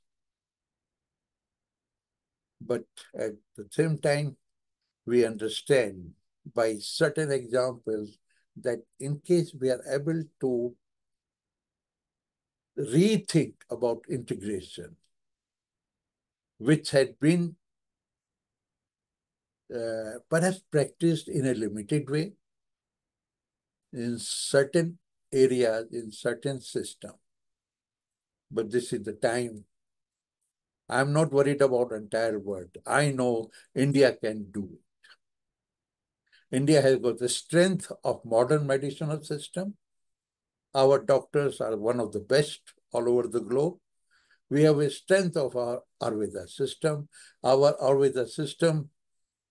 But at the same time, we understand by certain examples that in case we are able to rethink about integration, which had been perhaps practiced in a limited way in certain areas, in certain systems. But this is the time. I'm not worried about entire world. I know India can do it. India has got the strength of modern medicinal system. Our doctors are one of the best all over the globe. We have a strength of our Ayurveda system. Our Ayurveda system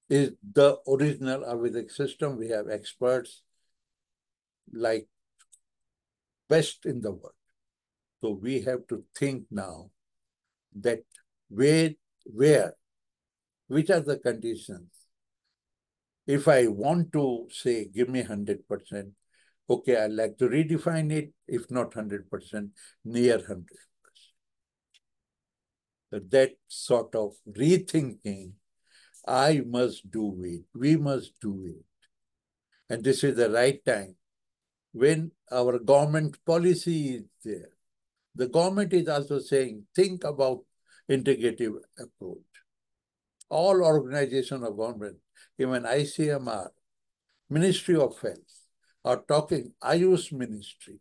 is the original Ayurvedic system. We have experts like best in the world. So we have to think now that which are the conditions? If I want to say, give me 100%, okay, I'd like to redefine it, if not 100%, near 100%. So that sort of rethinking, I must do it, we must do it. And this is the right time when our government policy is there. The government is also saying, think about integrative approach. all organizations of government, even ICMR, Ministry of Health, are talking, Ayush Ministry,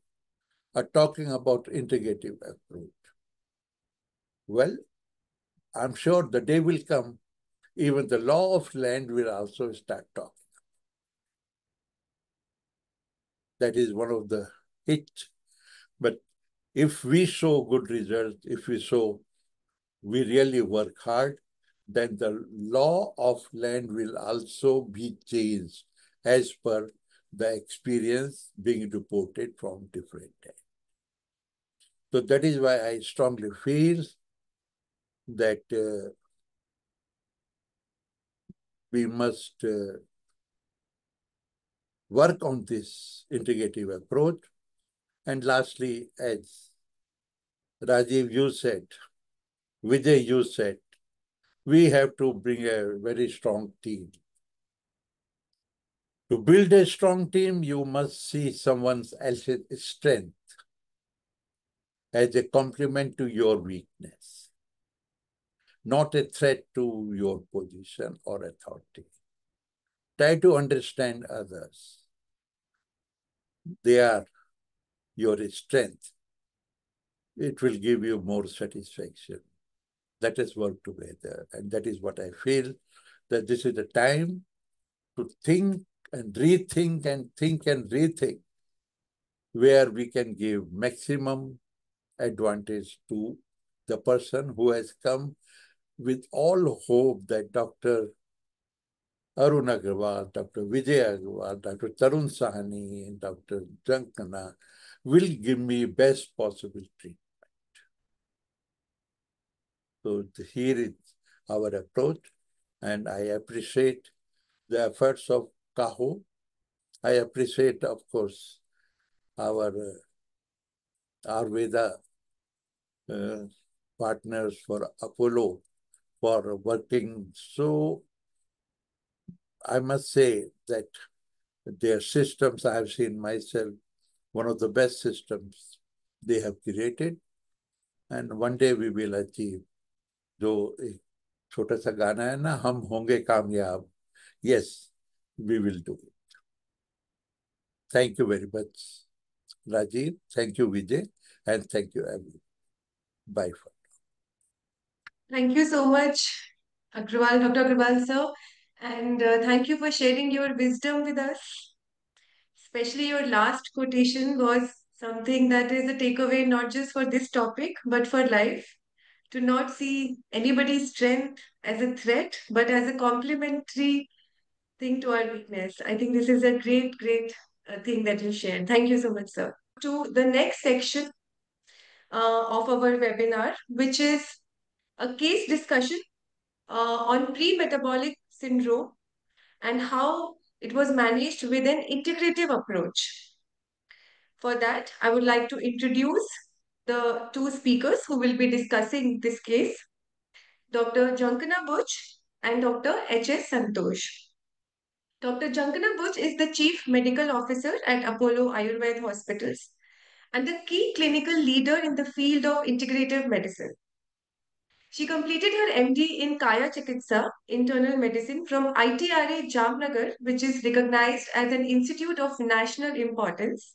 are talking about integrative approach. Well, I'm sure the day will come, even the law of land will also start talking. That is one of the hits. But if we show good results, if we show we really work hard, then the law of land will also be changed as per the experience being reported from different times. So that is why I strongly feel that we must work on this integrative approach. And lastly, as Rajiv, you said, Vijay, you said, we have to bring a very strong team. To build a strong team, you must see someone else's strength as a complement to your weakness, not a threat to your position or authority. Try to understand others. They are your strength. It will give you more satisfaction. Let us work together. And that is what I feel, that this is the time to think and rethink and think and rethink, where we can give maximum advantage to the person who has come with all hope that Dr. Arun Agarwal, Dr. Vijay Agarwal, Dr. Tarun Sahni, and Dr. Zankhana will give me best possible treatment. So here is our approach, and I appreciate the efforts of Kaho. I appreciate, of course, our Ayurveda partners for Apollo for working. So I must say that their systems, I have seen myself, one of the best systems they have created. And one day we will achieve. जो एक छोटा सा गाना है ना, हम होंगे कामयाब. Yes, we will do it. Thank you very much, Rajiv. Thank you, Vijay. And thank you, everyone. Bye for now. Thank you so much, Agarwal, Dr. Agarwal, sir. And thank you for sharing your wisdom with us. Especially your last quotation was something that is a takeaway not just for this topic, but for life. To not see anybody's strength as a threat, but as a complementary thing to our weakness. I think this is a great, great thing that you shared. Thank you so much, sir. To the next section of our webinar, which is a case discussion on pre-metabolic syndrome and how it was managed with an integrative approach. For that, I would like to introduce the two speakers who will be discussing this case, Dr. Zankhana Buch and Dr. H.S. Santosh. Dr. Zankhana Buch is the Chief Medical Officer at Apollo Ayurveda Hospitals and the key clinical leader in the field of integrative medicine. She completed her MD in Kaya Chikitsa, internal medicine from ITRA Jamnagar, which is recognized as an institute of national importance.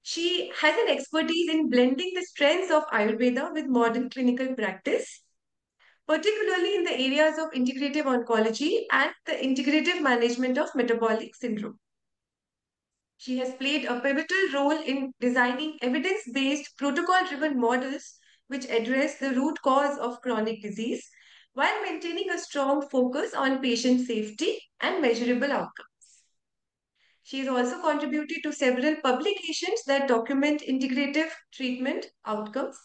She has an expertise in blending the strengths of Ayurveda with modern clinical practice, particularly in the areas of integrative oncology and the integrative management of metabolic syndrome. She has played a pivotal role in designing evidence-based, protocol-driven models which address the root cause of chronic disease while maintaining a strong focus on patient safety and measurable outcomes. She has also contributed to several publications that document integrative treatment outcomes,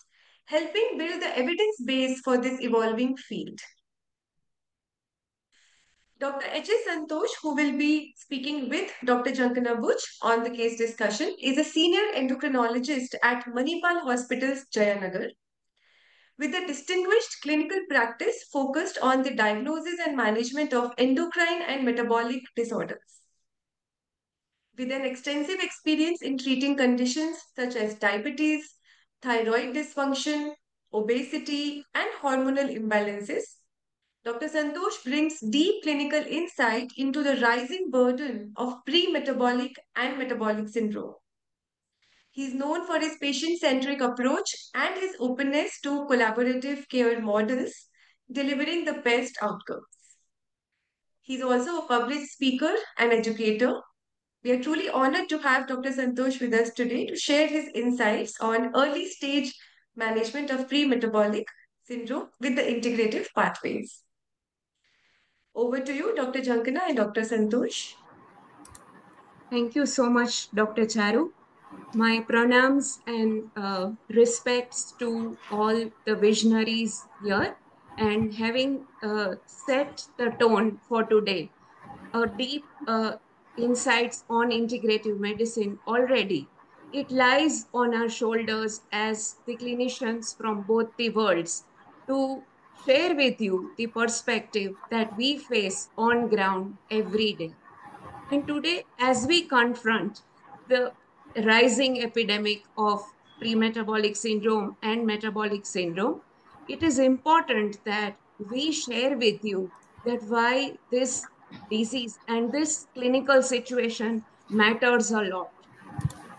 helping build the evidence base for this evolving field. Dr. H.S. Santosh, who will be speaking with Dr. Zankhana Buch on the case discussion, is a senior endocrinologist at Manipal Hospitals, Jayanagar, with a distinguished clinical practice focused on the diagnosis and management of endocrine and metabolic disorders. With an extensive experience in treating conditions such as diabetes, thyroid dysfunction, obesity, and hormonal imbalances, Dr. Santosh brings deep clinical insight into the rising burden of pre-metabolic and metabolic syndrome. He is known for his patient-centric approach and his openness to collaborative care models, delivering the best outcomes. He's also a published speaker and educator. We are truly honored to have Dr. Santosh with us today to share his insights on early stage management of pre-metabolic syndrome with the integrative pathways. Over to you, Dr. Zankhana and Dr. Santosh. Thank you so much, Dr. Charu. My pronouns and respects to all the visionaries here, and having set the tone for today, a deep insights on integrative medicine already. It lies on our shoulders as the clinicians from both the worlds to share with you the perspective that we face on ground every day. And today, as we confront the rising epidemic of pre-metabolic syndrome and metabolic syndrome, it is important that we share with you that why this disease and this clinical situation matters a lot.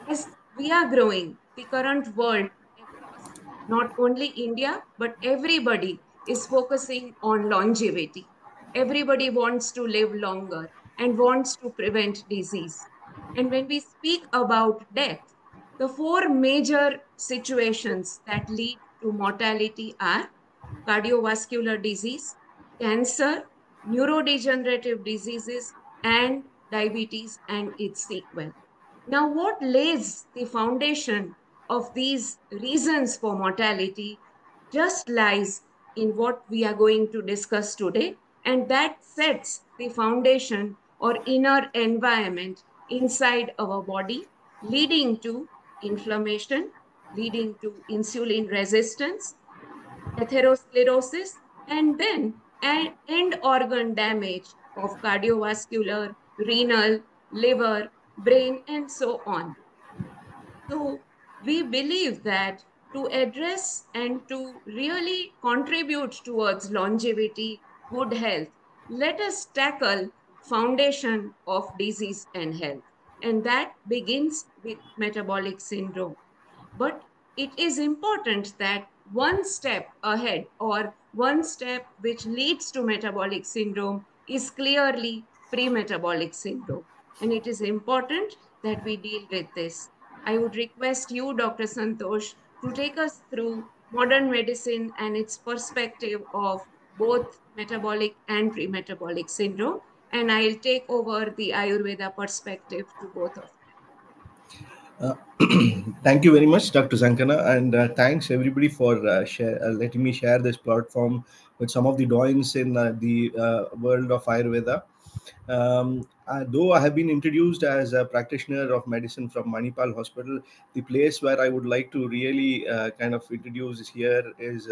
As we are growing, the current world across not only India, but everybody is focusing on longevity. Everybody wants to live longer and wants to prevent disease. And when we speak about death, the four major situations that lead to mortality are cardiovascular disease, cancer, neurodegenerative diseases, and diabetes and its sequel. Now, what lays the foundation of these reasons for mortality just lies in what we are going to discuss today, and that sets the foundation or inner environment inside our body, leading to inflammation, leading to insulin resistance, atherosclerosis, and then an end organ damage of cardiovascular, renal, liver, brain, and so on. So we believe that to address and to really contribute towards longevity, good health, let us tackle foundation of disease and health. And that begins with metabolic syndrome. But it is important that one step ahead or one step which leads to metabolic syndrome is clearly pre-metabolic syndrome. And it is important that we deal with this. I would request you, Dr. Santosh, to take us through modern medicine and its perspective of both metabolic and pre-metabolic syndrome. And I'll take over the Ayurveda perspective to both of them. Thank you very much, Dr. Zankhana, and thanks everybody for letting me share this platform with some of the doyens in the world of Ayurveda. Though I have been introduced as a practitioner of medicine from Manipal Hospital, the place where I would like to really kind of introduce here is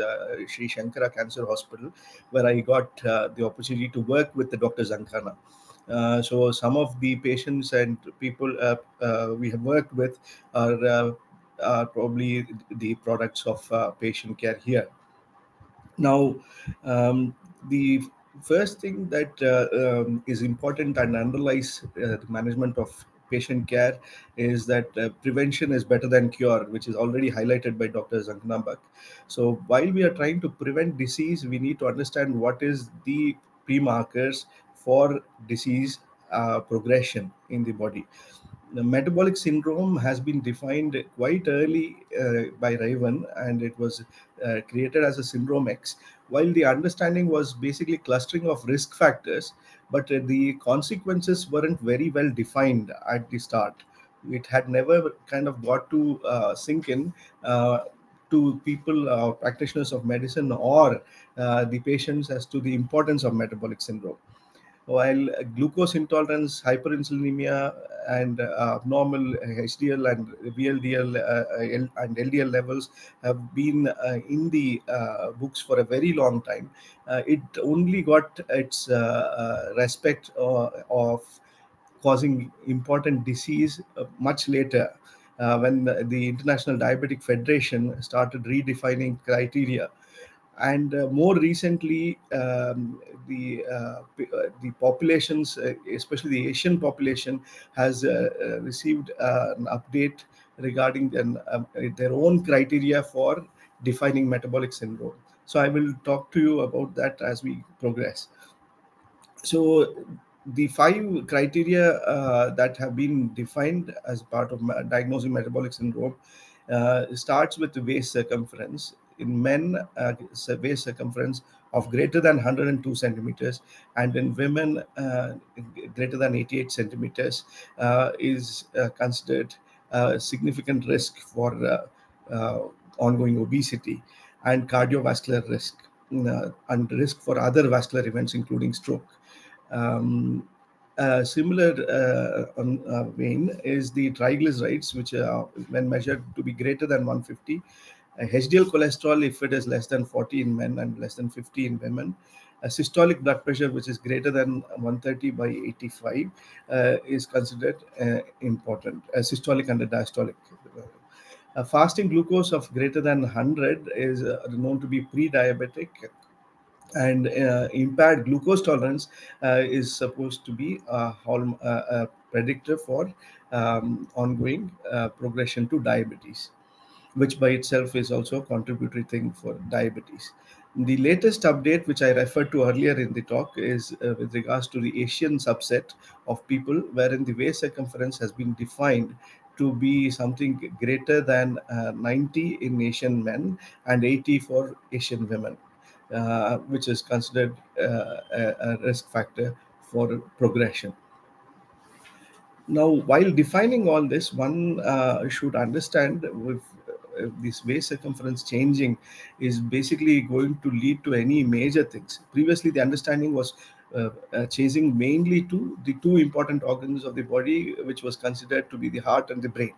Sri Shankara Cancer Hospital, where I got the opportunity to work with the Dr. Zankhana. So some of the patients and people we have worked with are probably the products of patient care here. Now, the first thing that is important and underlies the management of patient care is that prevention is better than cure, which is already highlighted by Dr. Zankhana. So while we are trying to prevent disease, we need to understand what is the pre-markers for disease progression in the body. The metabolic syndrome has been defined quite early by Raven, and it was created as a syndrome X. While the understanding was basically clustering of risk factors, but the consequences weren't very well defined at the start. It had never kind of got to sink in to people, practitioners of medicine, or the patients as to the importance of metabolic syndrome. While glucose intolerance, hyperinsulinemia, and abnormal HDL and VLDL and LDL levels have been in the books for a very long time, it only got its respect of causing important disease much later, when the International Diabetic Federation started redefining criteria. And more recently, the populations, especially the Asian population, has received an update regarding their own criteria for defining metabolic syndrome. So I will talk to you about that as we progress. So the five criteria that have been defined as part of diagnosing metabolic syndrome starts with the waist circumference. In men, waist circumference of greater than 102 centimeters, and in women, greater than 88 centimeters, is considered a significant risk for ongoing obesity and cardiovascular risk, and risk for other vascular events, including stroke. Similar vein is the triglycerides, which when measured to be greater than 150. HDL cholesterol, if it is less than 40 in men and less than 50 in women. Systolic blood pressure, which is greater than 130 by 85, is considered important. Systolic and diastolic. Fasting glucose of greater than 100 is known to be pre-diabetic, and impaired glucose tolerance is supposed to be a predictor for ongoing progression to diabetes, which by itself is also a contributory thing for diabetes. The latest update, which I referred to earlier in the talk, is with regards to the Asian subset of people, wherein the waist circumference has been defined to be something greater than 90 in Asian men and 80 for Asian women, which is considered a risk factor for progression. Now, while defining all this, one should understand with this waist circumference changing is basically going to lead to any major things. Previously, the understanding was chasing mainly to the two important organs of the body, which was considered to be the heart and the brain.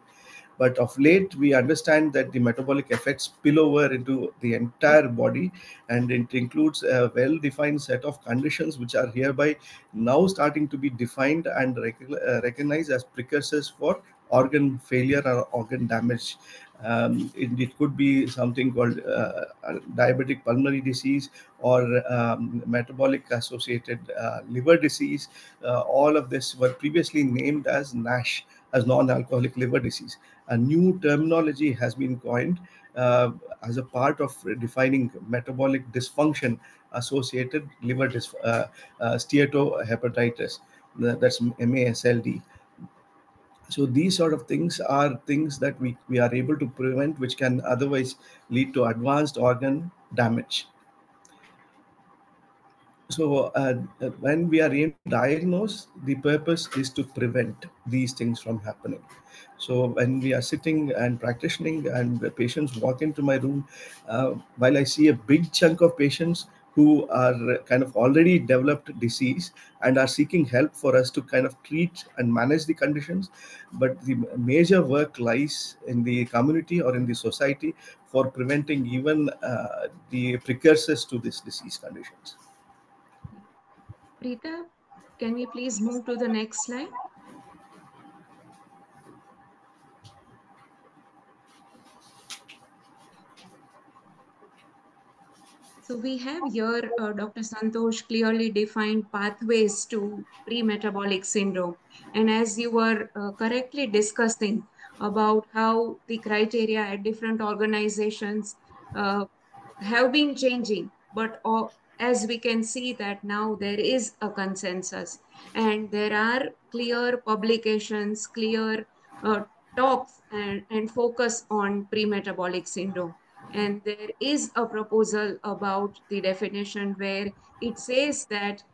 But of late, we understand that the metabolic effects spill over into the entire body, and it includes a well defined set of conditions which are hereby now starting to be defined and recognized as precursors for organ failure or organ damage. It could be something called diabetic pulmonary disease or metabolic associated liver disease. All of this were previously named as NASH, as non-alcoholic liver disease. A new terminology has been coined as a part of defining metabolic dysfunction associated liver steatohepatitis. That's MASLD. So these sort of things are things that we are able to prevent, which can otherwise lead to advanced organ damage. So when we are aiming to diagnose, the purpose is to prevent these things from happening. So when we are sitting and practicing and the patients walk into my room, while I see a big chunk of patients who are kind of already developed disease and are seeking help for us to kind of treat and manage the conditions, but the major work lies in the community or in the society for preventing even the precursors to these disease conditions. Preeta, can we please move to the next slide? So we have here Dr. Santosh clearly defined pathways to pre-metabolic syndrome. And as you were correctly discussing about how the criteria at different organizations uh, have been changing, but as we can see that now there is a consensus and there are clear publications, clear talks and focus on pre-metabolic syndrome. And there is a proposal about the definition where it says that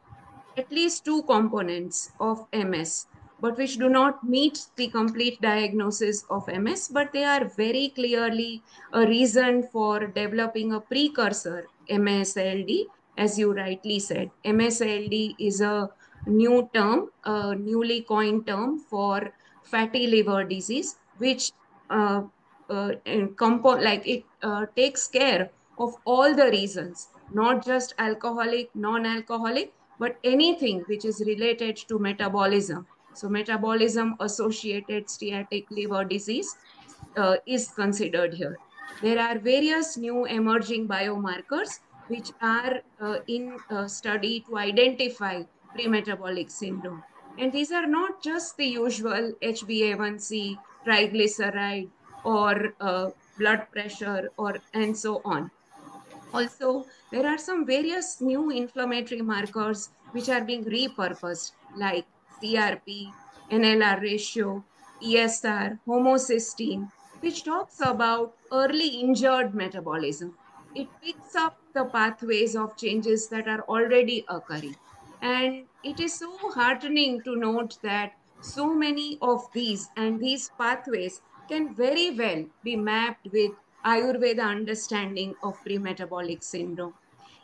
at least two components of MS, but which do not meet the complete diagnosis of MS, but they are very clearly a reason for developing a precursor, MSLD, as you rightly said. MSLD is a new term, a newly coined term for fatty liver disease, which like it takes care of all the reasons, not just alcoholic, non-alcoholic, but anything which is related to metabolism. So metabolism associated steatic liver disease is considered here. There are various new emerging biomarkers which are in study to identify pre-metabolic syndrome. And these are not just the usual HbA1c, triglyceride, or blood pressure, or and so on. Also, there are some various new inflammatory markers which are being repurposed, like CRP, NLR ratio, ESR, homocysteine, which talks about early injured metabolism. It picks up the pathways of changes that are already occurring. And it is so heartening to note that so many of these and these pathways can very well be mapped with Ayurveda understanding of pre-metabolic syndrome.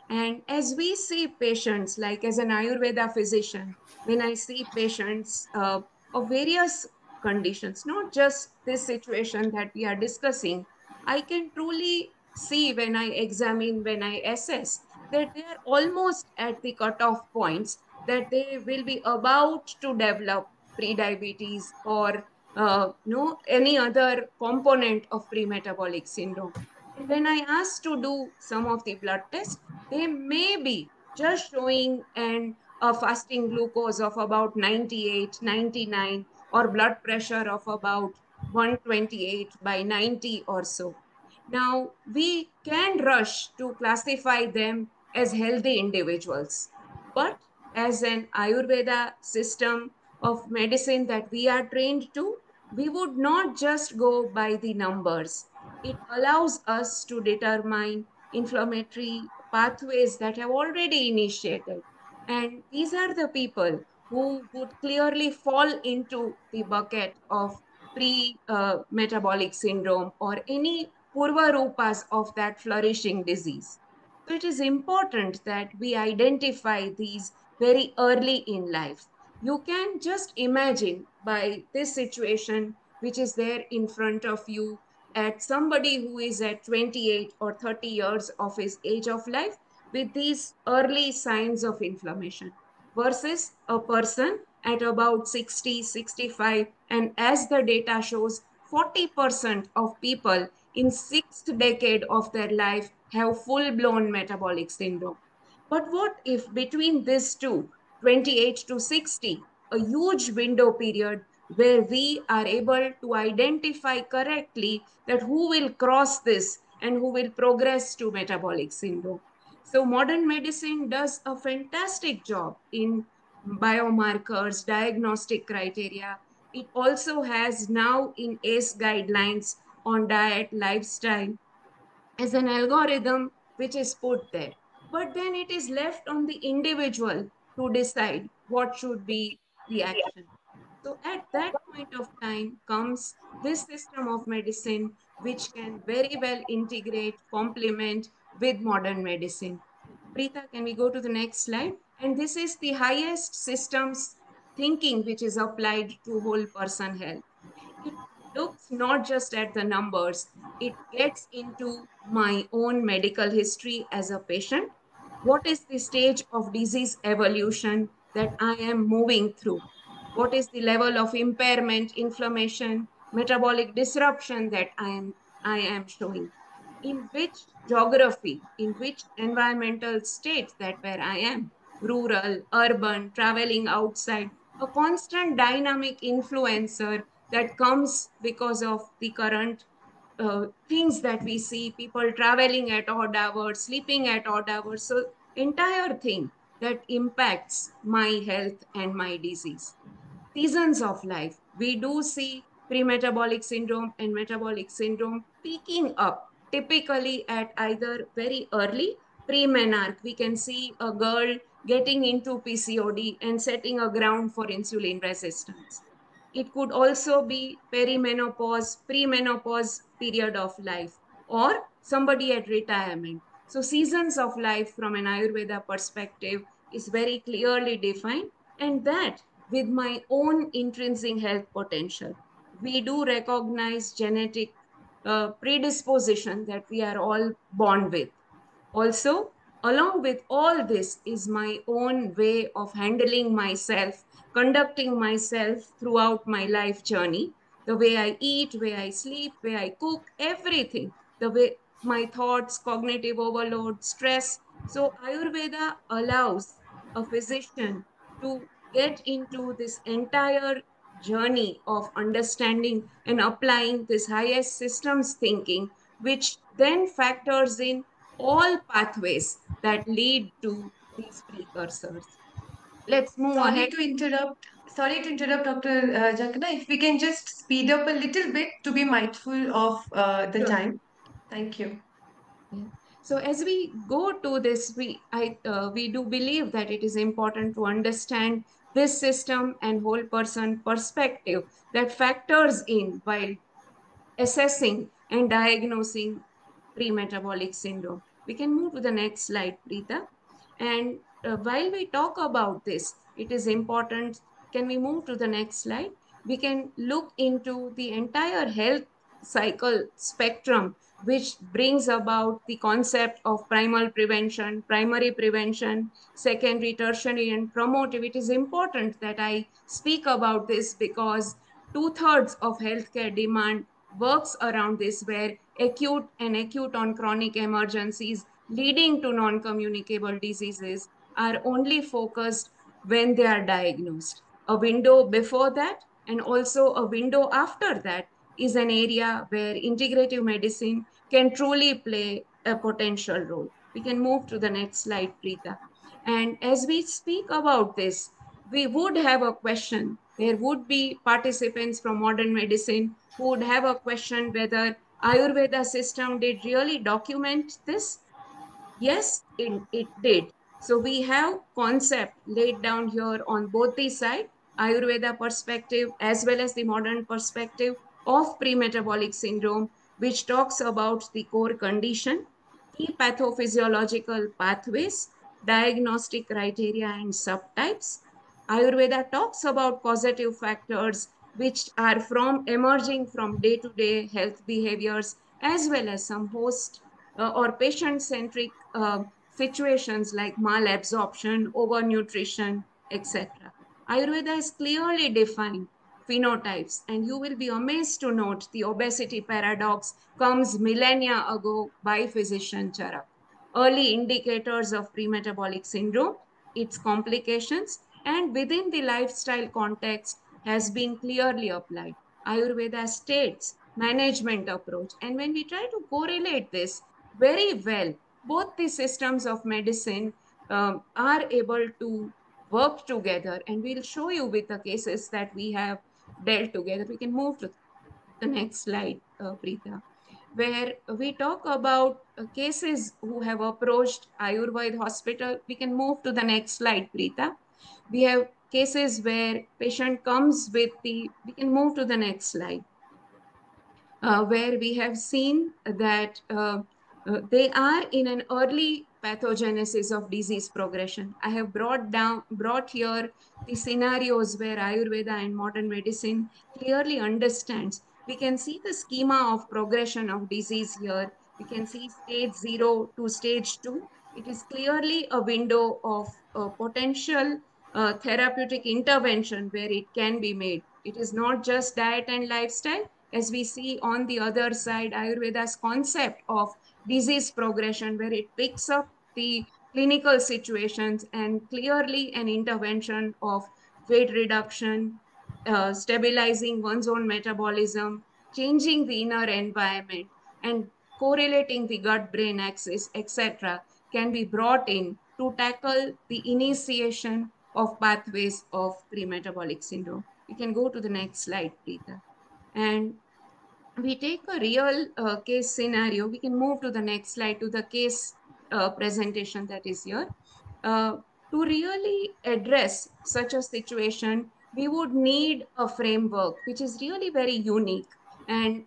And as we see patients, like as an Ayurveda physician, when I see patients of various conditions, not just this situation that we are discussing, I can truly see when I examine, when I assess, that they are almost at the cutoff points that they will be about to develop prediabetes or no any other component of pre-metabolic syndrome. And when I ask to do some of the blood tests, they may be just showing a fasting glucose of about 98, 99, or blood pressure of about 128 by 90 or so. Now, we can rush to classify them as healthy individuals, but as an Ayurveda system of medicine that we are trained to, we would not just go by the numbers. It allows us to determine inflammatory pathways that have already initiated. And these are the people who would clearly fall into the bucket of pre-metabolic syndrome or any purva rupas of that flourishing disease. So it is important that we identify these very early in life. You can just imagine by this situation, which is there in front of you, at somebody who is at 28 or 30 years of his age of life with these early signs of inflammation versus a person at about 60, 65, and as the data shows, 40% of people in sixth decade of their life have full-blown metabolic syndrome. But what if between these two, 28 to 60, a huge window period where we are able to identify correctly that who will cross this and who will progress to metabolic syndrome. So modern medicine does a fantastic job in biomarkers, diagnostic criteria. It also has now in ACE guidelines on diet, lifestyle, as an algorithm which is put there. But then it is left on the individual to decide what should be the action. So at that point of time comes this system of medicine, which can very well integrate, complement with modern medicine. Preeta, can we go to the next slide? And this is the highest systems thinking which is applied to whole person health. It looks not just at the numbers, it gets into my own medical history as a patient. What is the stage of disease evolution that I am moving through? What is the level of impairment, inflammation, metabolic disruption that I am showing? In which geography, in which environmental state that where I am, rural, urban, traveling outside, a constant dynamic influencer that comes because of the current things that we see, people traveling at odd hours, sleeping at odd hours. So entire thing that impacts my health and my disease. Seasons of life. We do see pre-metabolic syndrome and metabolic syndrome peaking up typically at either very early pre-menarche. We can see a girl getting into PCOD and setting a ground for insulin resistance. It could also be perimenopause, premenopause period of life, or somebody at retirement. So seasons of life from an Ayurveda perspective is very clearly defined, and that with my own intrinsic health potential. We do recognize genetic predisposition that we are all born with. Also, along with all this is my own way of handling myself, conducting myself throughout my life journey. The way I eat, way I sleep, way I cook, everything. The way my thoughts, cognitive overload, stress, So Ayurveda allows a physician to get into this entire journey of understanding and applying this highest systems thinking, which then factors in all pathways that lead to these precursors. Let's move Sorry ahead. to interrupt. Sorry to interrupt, Dr. Zankhana. If we can just speed up a little bit to be mindful of the Sure. time. Thank you. Yeah. So as we go to this, we do believe that it is important to understand this system and whole person perspective that factors in while assessing and diagnosing pre-metabolic syndrome. We can move to the next slide, Preeta. And while we talk about this, it is important. Can we move to the next slide? We can look into the entire health cycle spectrum, which brings about the concept of primal prevention, primary prevention, secondary, tertiary, and promotive. It is important that I speak about this because two-thirds of healthcare demand works around this, where acute and acute on chronic emergencies leading to non-communicable diseases are only focused when they are diagnosed. A window before that and also a window after that is an area where integrative medicine can truly play a potential role. We can move to the next slide, Preeta. And as we speak about this, we would have a question. There would be participants from modern medicine who would have a question whether Ayurveda system did really document this. Yes, it did. So we have concept laid down here on both the side, Ayurveda perspective as well as the modern perspective of pre-metabolic syndrome, which talks about the core condition, key pathophysiological pathways, diagnostic criteria and subtypes. Ayurveda talks about causative factors which are from emerging from day-to-day health behaviors as well as some host or patient-centric situations like malabsorption, overnutrition, etc. Ayurveda is clearly defined phenotypes, and you will be amazed to note the obesity paradox comes millennia ago by physician Charu. Early indicators of premetabolic syndrome, its complications, and within the lifestyle context has been clearly applied. Ayurveda states management approach, and when we try to correlate this very well, both the systems of medicine are able to work together, and we'll show you with the cases that we have dealt together. We can move to the next slide, Preeta, where we talk about cases who have approached Ayurveda hospital. We can move to the next slide, Preeta. We have cases where patient comes with we can move to the next slide, where we have seen that they are in an early pathogenesis of disease progression. I have brought here the scenarios where Ayurveda and modern medicine clearly understands. We can see the schema of progression of disease here. We can see stage 0 to stage 2. It is clearly a window of potential therapeutic intervention where it can be made. It is not just diet and lifestyle, as we see on the other side, Ayurveda's concept of disease progression, where it picks up the clinical situations and clearly an intervention of weight reduction, stabilizing one's own metabolism, changing the inner environment, and correlating the gut-brain axis, etc., can be brought in to tackle the initiation of pathways of pre-metabolic syndrome. We can go to the next slide, Preeta. And we take a real case scenario. We can move to the next slide to the case presentation that is here. Uh, to really address such a situation, we would need a framework which is really very unique. And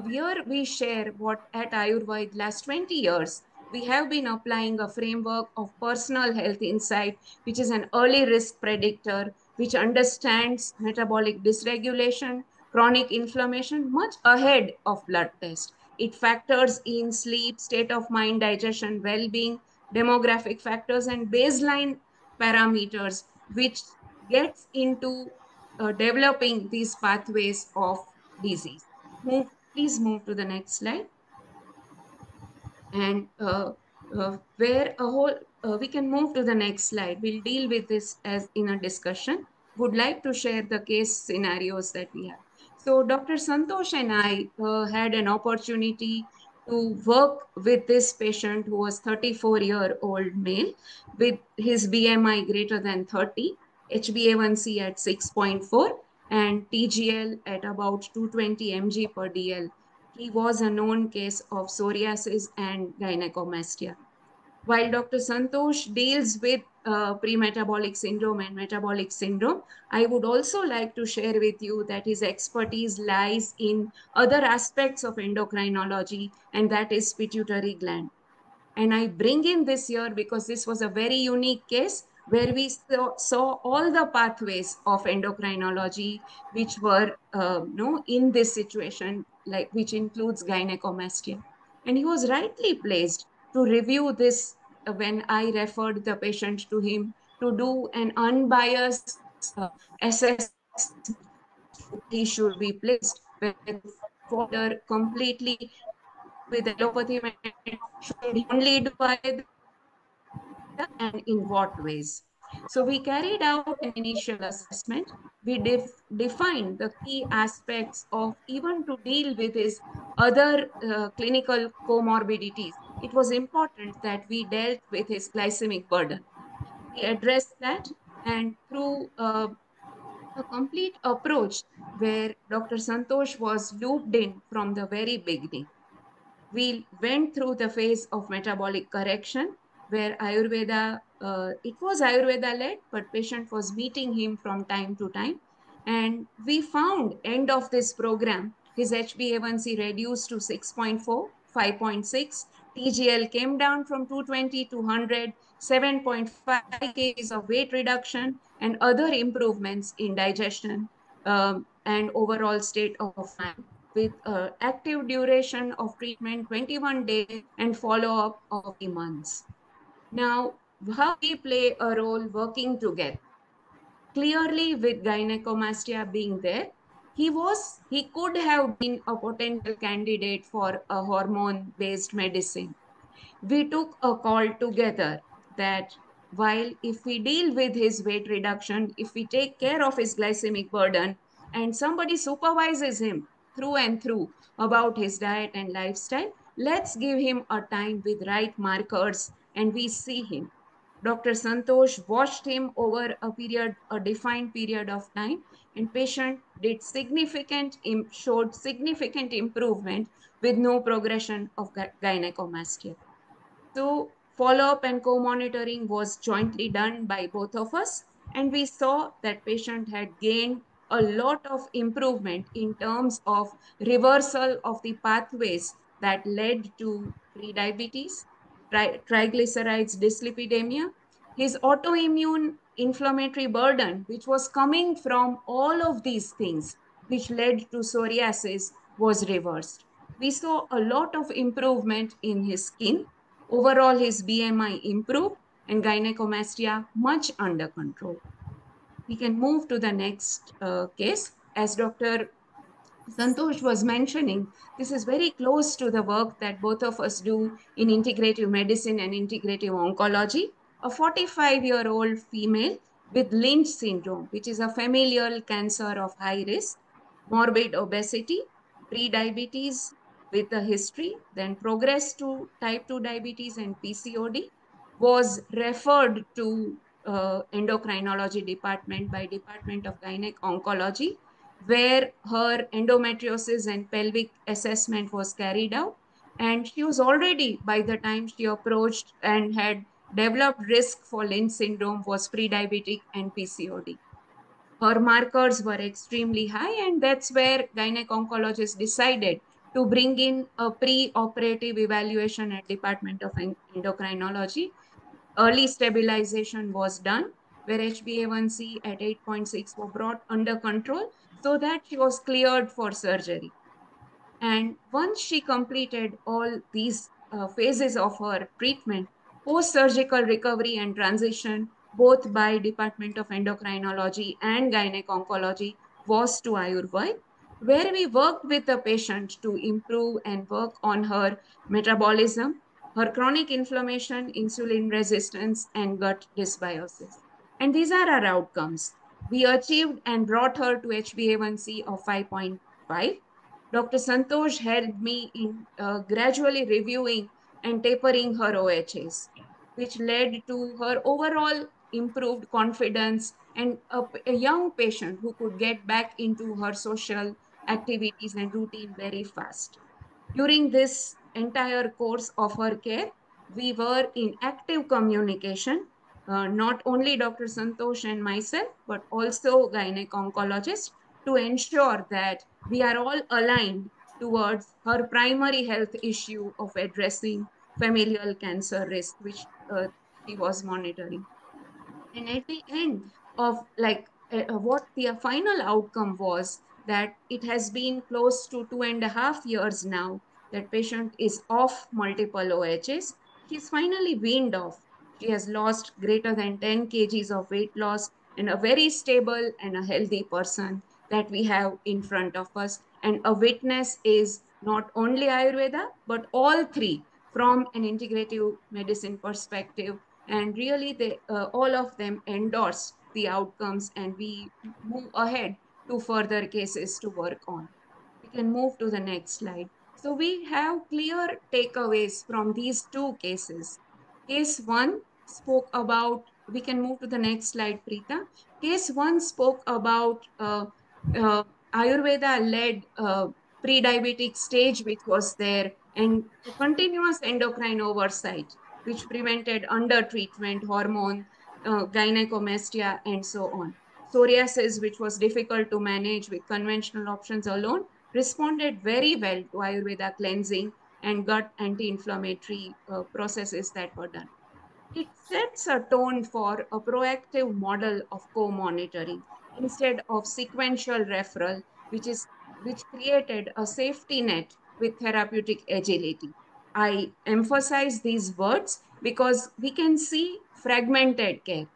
here we share what at Ayurveda last 20 years, we have been applying a framework of personal health insight, which is an early risk predictor, which understands metabolic dysregulation, chronic inflammation much ahead of blood test. It factors in sleep, state of mind, digestion, well-being, demographic factors, and baseline parameters, which gets into developing these pathways of disease. Please move to the next slide. And where a whole, we can move to the next slide. We'll deal with this as in a discussion. Would like to share the case scenarios that we have. So Dr. Santosh and I had an opportunity to work with this patient who was 34-year-old male with his BMI greater than 30, HbA1c at 6.4, and TGL at about 220 mg per dl. He was a known case of psoriasis and gynecomastia. While Dr. Santosh deals with pre-metabolic syndrome and metabolic syndrome, I would also like to share with you that his expertise lies in other aspects of endocrinology, and that is pituitary gland. And I bring in this here because this was a very unique case where we saw all the pathways of endocrinology which were in this situation, like which includes gynecomastia. And he was rightly placed to review this when I referred the patient to him to do an unbiased assessment as to where he should be placed, whether to follow completely with allopathy method, should he only do Ayurveda, and in what ways. So we carried out an initial assessment. We defined the key aspects of even to deal with his other clinical comorbidities. It was important that we dealt with his glycemic burden. We addressed that, and through a complete approach where Dr. Santosh was looped in from the very beginning. We went through the phase of metabolic correction where Ayurveda, it was Ayurveda led, but patient was meeting him from time to time. And we found end of this program, his HbA1c reduced to 6.4, 5.6. TGL came down from 220 to 100, 7.5 kgs of weight reduction, and other improvements in digestion and overall state of mind with active duration of treatment 21 days and follow-up of 3 months. Now, how we play a role working together. Clearly, with gynecomastia being there, he could have been a potential candidate for a hormone-based medicine. We took a call together that while if we deal with his weight reduction, if we take care of his glycemic burden, and somebody supervises him through and through about his diet and lifestyle, let's give him a time with right markers and we see him. Dr. Santosh watched him over a defined period of time, and patient showed significant improvement with no progression of gynecomastia. So follow-up and co-monitoring was jointly done by both of us, and we saw that patient had gained a lot of improvement in terms of reversal of the pathways that led to prediabetes, triglycerides, dyslipidemia, his autoimmune inflammatory burden, which was coming from all of these things, which led to psoriasis, was reversed. We saw a lot of improvement in his skin. Overall, his BMI improved and gynecomastia much under control. We can move to the next case. As Dr. Santosh was mentioning, this is very close to the work that both of us do in integrative medicine and integrative oncology. A 45-year-old female with Lynch syndrome, which is a familial cancer of high risk, morbid obesity, pre-diabetes with a history, then progressed to type 2 diabetes and PCOD, was referred to endocrinology department by Department of Gynec Oncology, where her endometriosis and pelvic assessment was carried out. And she was already, by the time she approached and had developed risk for Lynch syndrome, was pre-diabetic and PCOD. Her markers were extremely high, and that's where gynec oncologists decided to bring in a pre-operative evaluation at Department of Endocrinology. Early stabilization was done, where HbA1c at 8.6 was brought under control so that she was cleared for surgery. And once she completed all these phases of her treatment, post-surgical recovery and transition, both by Department of Endocrinology and Gynec Oncology, was to Ayurveda, where we worked with the patient to improve and work on her metabolism, her chronic inflammation, insulin resistance, and gut dysbiosis. And these are our outcomes. We achieved and brought her to HbA1c of 5.5. Dr. Santosh helped me in gradually reviewing and tapering her OHs, which led to her overall improved confidence and a young patient who could get back into her social activities and routine very fast. During this entire course of her care, we were in active communication, not only Dr. Santosh and myself, but also gynec oncologist, to ensure that we are all aligned towards her primary health issue of addressing familial cancer risk, which she was monitoring. And at the end of what the final outcome was, that it has been close to 2.5 years now that patient is off multiple OHs. She's finally weaned off. She has lost greater than 10 kgs of weight loss and a very stable and a healthy person that we have in front of us. And a witness is not only Ayurveda, but all three from an integrative medicine perspective, and really they all of them endorse the outcomes, and we move ahead to further cases to work on. We can move to the next slide. So we have clear takeaways from these two cases. Case 1 spoke about, we can move to the next slide, Preeta. Case 1 spoke about uh, Ayurveda led pre-diabetic stage which was there, and continuous endocrine oversight which prevented under-treatment, hormone, gynecomastia, and so on. Psoriasis, which was difficult to manage with conventional options alone, responded very well to Ayurveda cleansing and gut anti-inflammatory processes that were done. It sets a tone for a proactive model of co-monitoring instead of sequential referral, which created a safety net with therapeutic agility. I emphasize these words because we can see fragmented care.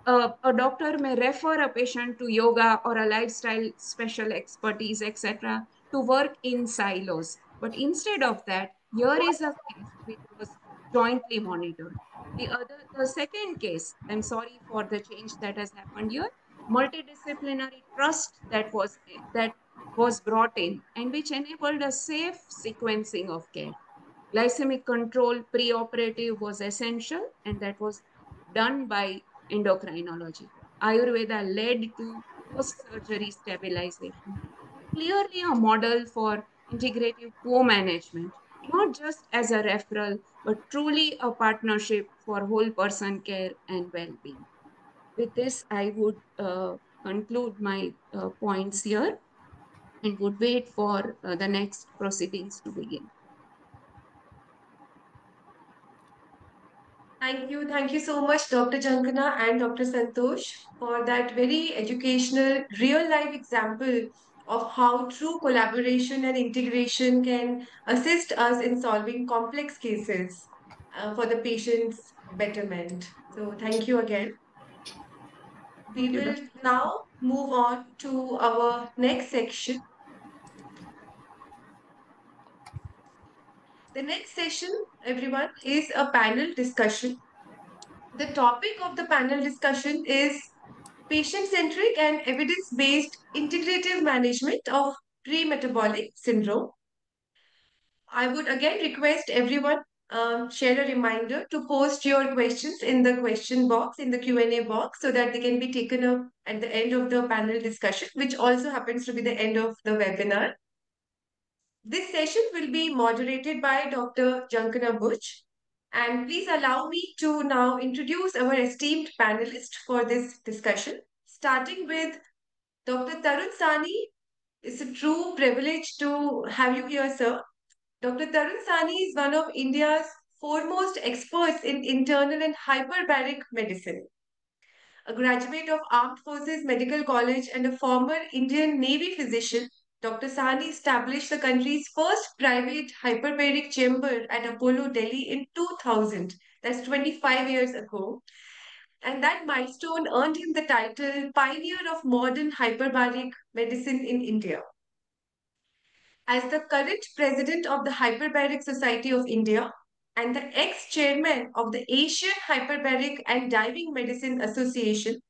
A doctor may refer a patient to yoga or a lifestyle special expertise, etc., to work in silos. But instead of that, here is a case which was jointly monitored. The second case, I'm sorry for the change that has happened here, multidisciplinary trust that was brought in and which enabled a safe sequencing of care. Glycemic control preoperative was essential, and that was done by endocrinology. Ayurveda led to post-surgery stabilization. Clearly a model for integrative co-management, not just as a referral, but truly a partnership for whole person care and well-being. With this, I would conclude my points here and would wait for the next proceedings to begin. Thank you so much, Dr. Zankhana and Dr. Santosh, for that very educational, real life example of how true collaboration and integration can assist us in solving complex cases for the patient's betterment. So, thank you again. We Thank you, will Dr. now move on to our next section. The next session, everyone, is a panel discussion. The topic of the panel discussion is patient-centric and evidence-based integrative management of pre-metabolic syndrome. I would again request everyone share a reminder to post your questions in the question box, in the Q&A box, so that they can be taken up at the end of the panel discussion, which also happens to be the end of the webinar. This session will be moderated by Dr. Zankhana Buch. And please allow me to now introduce our esteemed panelists for this discussion, starting with Dr. Tarun Sahni. It's a true privilege to have you here, sir. Dr. Tarun Sahni is one of India's foremost experts in internal and hyperbaric medicine. A graduate of Armed Forces Medical College and a former Indian Navy physician, Dr. Sahni established the country's first private hyperbaric chamber at Apollo, Delhi in 2000. That's 25 years ago. And that milestone earned him the title Pioneer of Modern Hyperbaric Medicine in India. As the current president of the Hyperbaric Society of India, and the ex-chairman of the Asian Hyperbaric and Diving Medicine Association,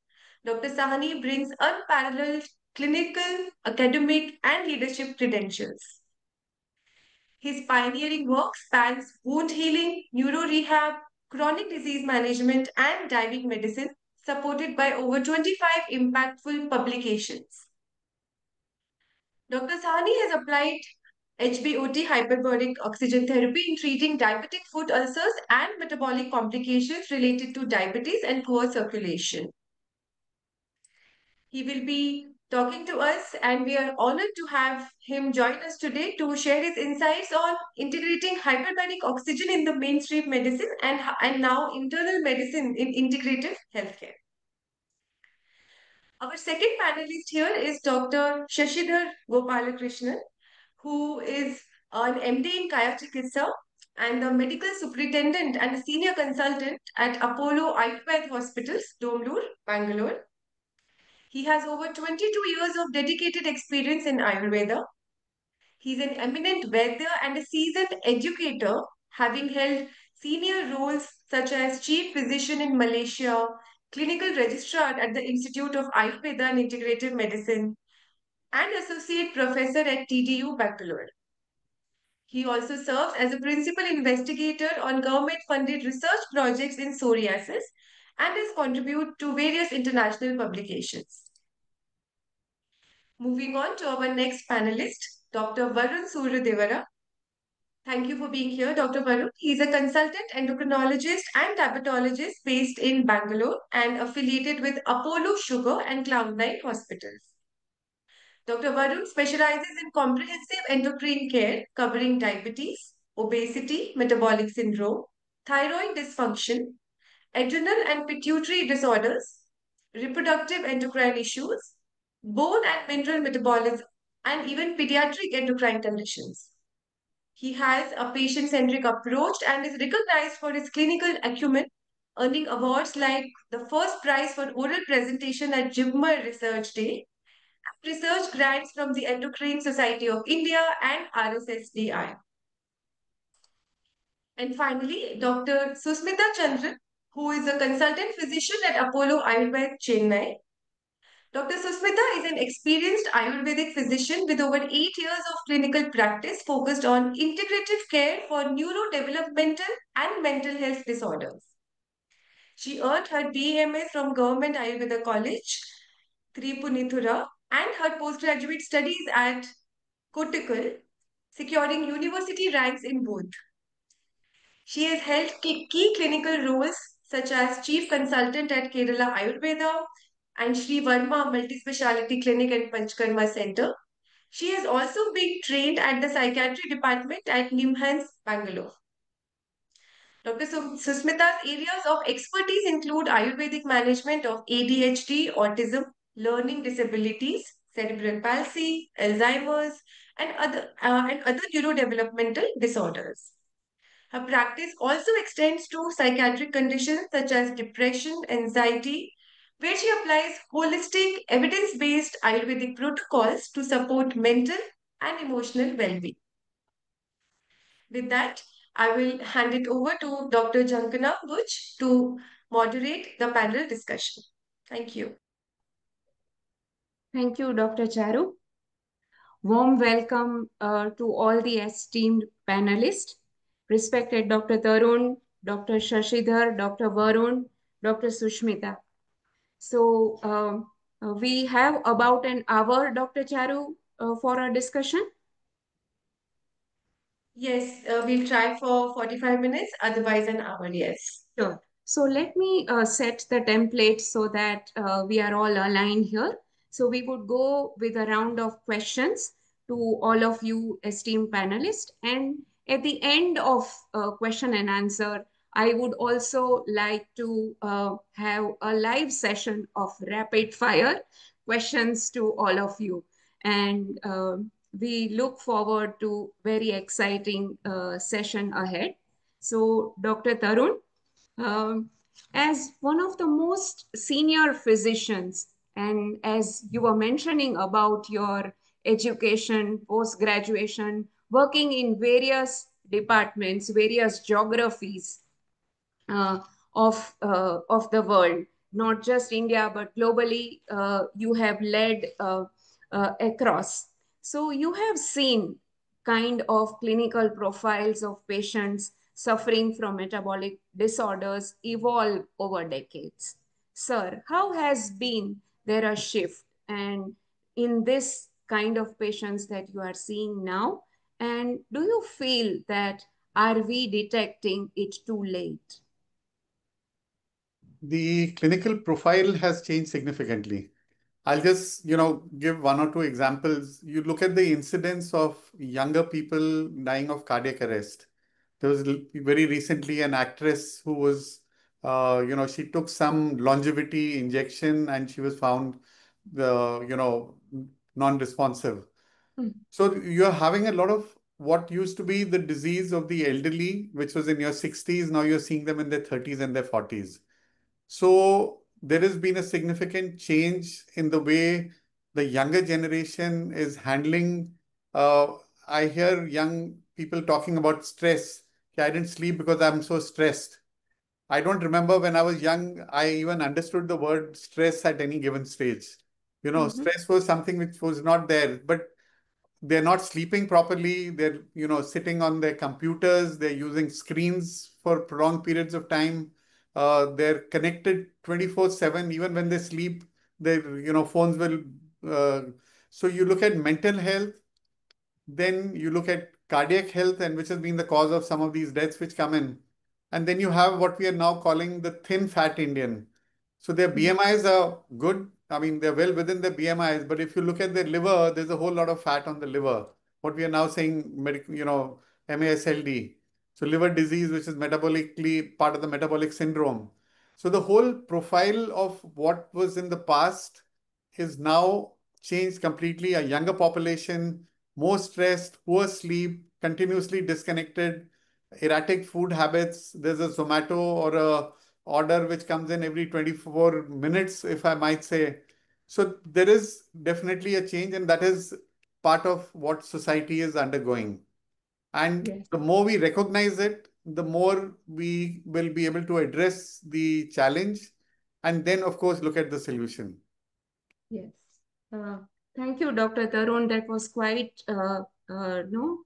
Dr. Sahni brings unparalleled clinical, academic, and leadership credentials. His pioneering work spans wound healing, neuro rehab, chronic disease management, and diving medicine, supported by over 25 impactful publications. Dr. Sahni has applied HBOT hyperbaric oxygen therapy in treating diabetic foot ulcers and metabolic complications related to diabetes and poor circulation. He will be talking to us, and we are honored to have him join us today to share his insights on integrating hyperbaric oxygen in the mainstream medicine and now internal medicine in integrative healthcare. Our second panelist here is Dr. Shashidhara Gopalakrishna, who is an MD in Kaya Chikitsa and the medical superintendent and a senior consultant at Apollo Ayurved Hospitals, Domlur, Bangalore. He has over 22 years of dedicated experience in Ayurveda. He's an eminent Vaidya and a seasoned educator, having held senior roles such as Chief Physician in Malaysia, Clinical Registrar at the Institute of Ayurveda and Integrative Medicine, and Associate Professor at TDU Bangalore. He also serves as a principal investigator on government-funded research projects in psoriasis and has contributed to various international publications. Moving on to our next panelist, Dr. Varun Suryadevara. Thank you for being here, Dr. Varun. He's a consultant endocrinologist and diabetologist based in Bangalore and affiliated with Apollo Sugar and Cloud9 hospitals. Dr. Varun specializes in comprehensive endocrine care covering diabetes, obesity, metabolic syndrome, thyroid dysfunction, adrenal and pituitary disorders, reproductive endocrine issues, bone and mineral metabolism, and even pediatric endocrine conditions. He has a patient-centric approach and is recognized for his clinical acumen, earning awards like the first prize for oral presentation at Jibmer Research Day, research grants from the Endocrine Society of India and RSSDI. And finally, Dr. Susmitha Chandran, who is a consultant physician at Apollo Ayurved, Chennai. Dr. Susmitha is an experienced Ayurvedic physician with over 8 years of clinical practice focused on integrative care for neurodevelopmental and mental health disorders. She earned her BMA from Government Ayurveda College, Tripunithura, and her postgraduate studies at Kottakkal, securing university ranks in both. She has held key clinical roles such as Chief Consultant at Kerala Ayurveda and Sri Varma Multispeciality Clinic and Panchkarma Center. She has also been trained at the Psychiatry Department at NIMHANS, Bangalore. Dr. Susmitha's areas of expertise include Ayurvedic management of ADHD, autism, learning disabilities, cerebral palsy, Alzheimer's, and other neurodevelopmental disorders. Her practice also extends to psychiatric conditions such as depression, anxiety, where she applies holistic, evidence-based Ayurvedic protocols to support mental and emotional well-being. With that, I will hand it over to Dr. Zankhana Buch to moderate the panel discussion. Thank you. Thank you, Dr. Charu. Warm welcome to all the esteemed panelists. Respected Dr. Tarun, Dr. Shashidhara, Dr. Varun, Dr. Susmitha. So we have about an hour, Dr. Charu, for our discussion. Yes, we'll try for 45 minutes, otherwise an hour, yes. Sure. So let me set the template so that we are all aligned here. So we would go with a round of questions to all of you esteemed panelists. And at the end of question and answer, I would also like to have a live session of rapid fire questions to all of you. And we look forward to very exciting session ahead. So Dr. Tarun, as one of the most senior physicians, and as you were mentioning about your education, post-graduation, working in various departments, various geographies uh, of the world, not just India, but globally, you have led across. So you have seen kind of clinical profiles of patients suffering from metabolic disorders evolve over decades. Sir, how has been there a shift and in this kind of patients that you are seeing now? And do you feel that are we detecting it too late? The clinical profile has changed significantly. I'll just, give one or two examples. You look at the incidence of younger people dying of cardiac arrest. There was very recently an actress who was, she took some longevity injection and she was found, non-responsive. Mm. So you're having a lot of what used to be the disease of the elderly, which was in your 60s. Now you're seeing them in their 30s and their 40s. So there has been a significant change in the way the younger generation is handling. Uh, I hear young people talking about stress. "Okay, I didn't sleep because I'm so stressed." I don't remember when I was young, I even understood the word stress at any given stage. Stress was something which was not there, but they're not sleeping properly. They're, sitting on their computers. They're using screens for prolonged periods of time. They're connected 24/7. Even when they sleep, their, phones will. So you look at mental health, then you look at cardiac health, and which has been the cause of some of these deaths which come in. And then you have what we are now calling the thin fat Indian. So their BMIs are good. I mean, they're well within their BMIs, but if you look at their liver, there's a whole lot of fat on the liver. What we are now saying, MASLD. So liver disease, which is metabolically part of the metabolic syndrome. So the whole profile of what was in the past is now changed completely. A younger population, more stressed, poor sleep, continuously disconnected, erratic food habits. There's a Zomato or a order which comes in every 24 minutes, if I might say. So there is definitely a change, and that is part of what society is undergoing. And Yes. the more we recognize it, the more we will be able to address the challenge and then, of course, look at the solution. Yes. Uh, Thank you, Dr. Tarun. That was quite no,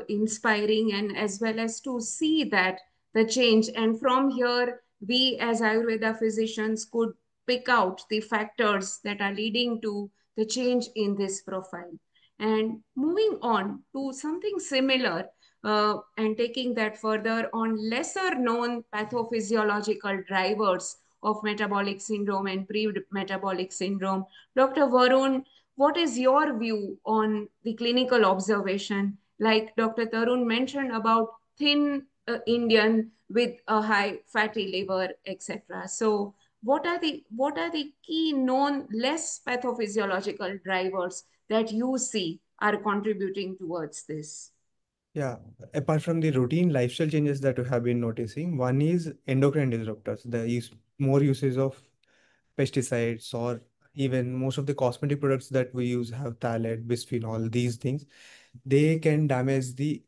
inspiring, and as well as to see that the change. And from here, we as Ayurveda physicians could pick out the factors that are leading to the change in this profile. And moving on to something similar, and taking that further on lesser known pathophysiological drivers of metabolic syndrome and pre-metabolic syndrome. Dr. Varun, what is your view on the clinical observation? Like Dr. Tarun mentioned about thin Indian with a high fatty liver, etc. So, what are the key known less pathophysiological drivers that you see are contributing towards this? Yeah, apart from the routine lifestyle changes that we have been noticing, one is endocrine disruptors. More usage of pesticides, or even most of the cosmetic products that we use have phthalate, bisphenol, these things. They can damage the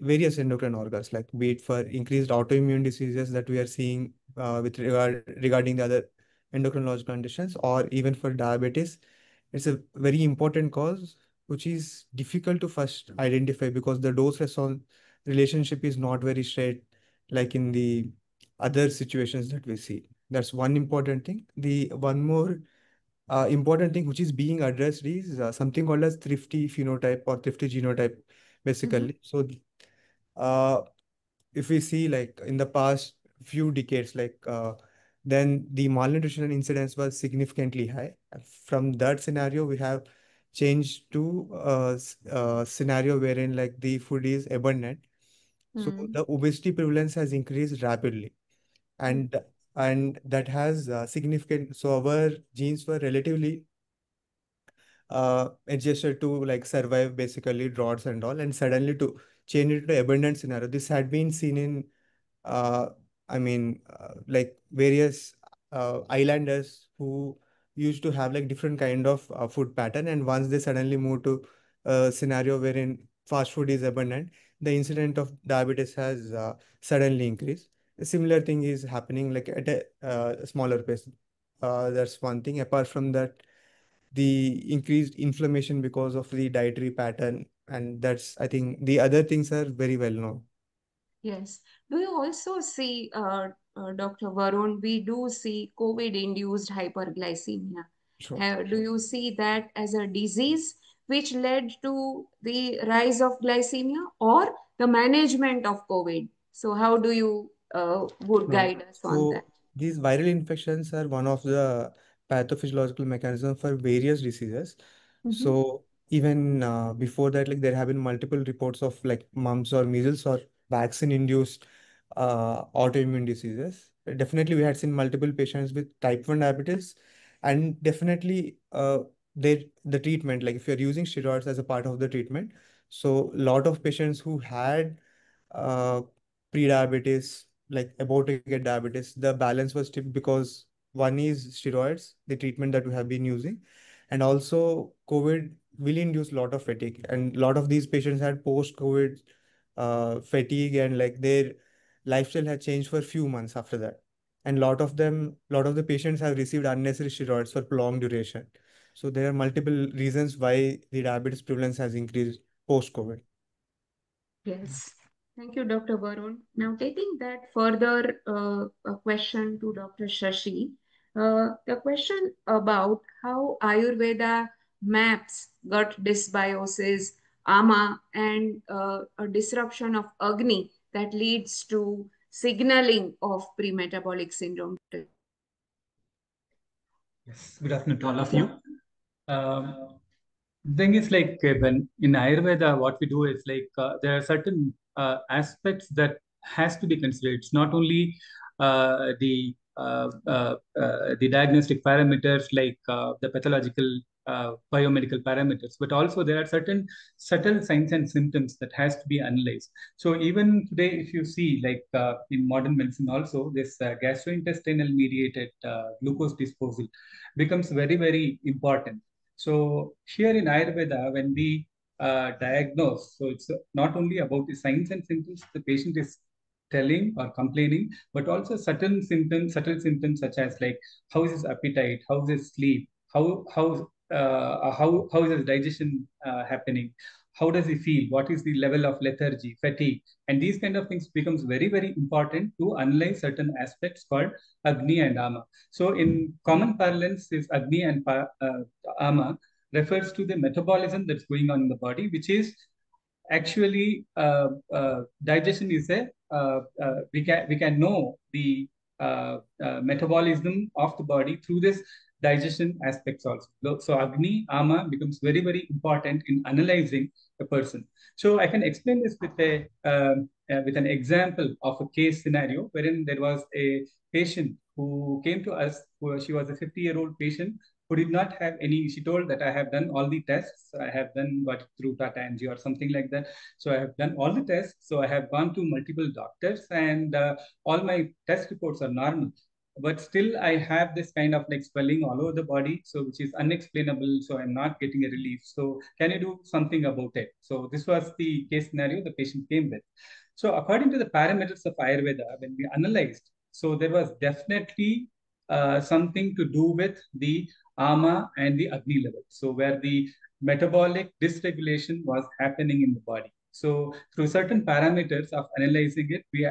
various endocrine organs, like be it for increased autoimmune diseases that we are seeing with regarding the other endocrinological conditions, or even for diabetes. It's a very important cause, which is difficult to first identify because the dose response relationship is not very straight, like in the other situations that we see. That's one important thing. The one more important thing which is being addressed is something called as thrifty phenotype or thrifty genotype, basically. So, uh, if we see like in the past few decades, then the malnutrition incidence was significantly high. From that scenario, we have changed to a scenario wherein like the food is abundant. So the obesity prevalence has increased rapidly, and that has significant. So our genes were relatively adjusted to like survive basically droughts and all, and suddenly to change it to abundant scenario. This had been seen in uh, like various islanders who used to have like different kind of food pattern, and once they suddenly move to a scenario wherein fast food is abundant, the incidence of diabetes has suddenly increased. A similar thing is happening like at a smaller pace. That's one thing. Apart from that, the increased inflammation because of the dietary pattern, and that's, I think, the other things are very well known. Yes. Do you also see, Dr. Varun, we do see COVID-induced hyperglycemia. Sure. Do you see that as a disease which led to the rise of glycemia or the management of COVID? So how do you would No. guide us on that? So these viral infections are one of the pathophysiological mechanisms for various diseases. So even before that, like there have been multiple reports of like mumps or measles or vaccine-induced autoimmune diseases. Definitely, we had seen multiple patients with type 1 diabetes, and definitely the treatment, like if you're using steroids as a part of the treatment, so a lot of patients who had uh, pre-diabetes, like about to get diabetes, the balance was tipped because one is steroids, the treatment that we have been using, and also COVID will induce a lot of fatigue, and a lot of these patients had post-COVID fatigue, and like their lifestyle had changed for a few months after that. And lot of the patients have received unnecessary steroids for prolonged duration. So there are multiple reasons why the diabetes prevalence has increased post-COVID. Yes. Thank you, Dr. Varun. Now, taking that further, a question to Dr. Shashi. The question about how Ayurveda maps gut dysbiosis, ama, and a disruption of Agni that leads to signaling of pre-metabolic syndrome. Yes, good afternoon to all of you. Thing is like when in Ayurveda, what we do is like there are certain aspects that has to be considered. It's not only the diagnostic parameters like the pathological biomedical parameters, but also there are certain subtle signs and symptoms that has to be analyzed. So even today, if you see like in modern medicine also, this gastrointestinal mediated glucose disposal becomes very, very important. So here in Ayurveda, when we diagnose, so it's not only about the signs and symptoms the patient is telling or complaining, but also subtle symptoms such as like how is his appetite, how is his sleep, how is his digestion happening, how does he feel, what is the level of lethargy, fatigue, and these kind of things becomes very, very important to analyze certain aspects called Agni and Ama. So in common parlance, this Agni and Ama refers to the metabolism that's going on in the body, which is actually digestion is a we can know the metabolism of the body through this digestion aspects also. So Agni Ama becomes very, very important in analyzing a person. So I can explain this with an example of a case scenario wherein there was a patient who came to us. She was a 50-year-old patient who did not have any. She told that I have done all the tests. I have done what through Tata MG or something like that. So I have done all the tests. So I have gone to multiple doctors, and all my test reports are normal. But still, I have this kind of like swelling all over the body, so which is unexplainable. So I'm not getting a relief. So can you do something about it? So this was the case scenario the patient came with. So according to the parameters of Ayurveda, when we analyzed, so there was definitely something to do with the Ama and the Agni level. So where the metabolic dysregulation was happening in the body. So through certain parameters of analyzing it, we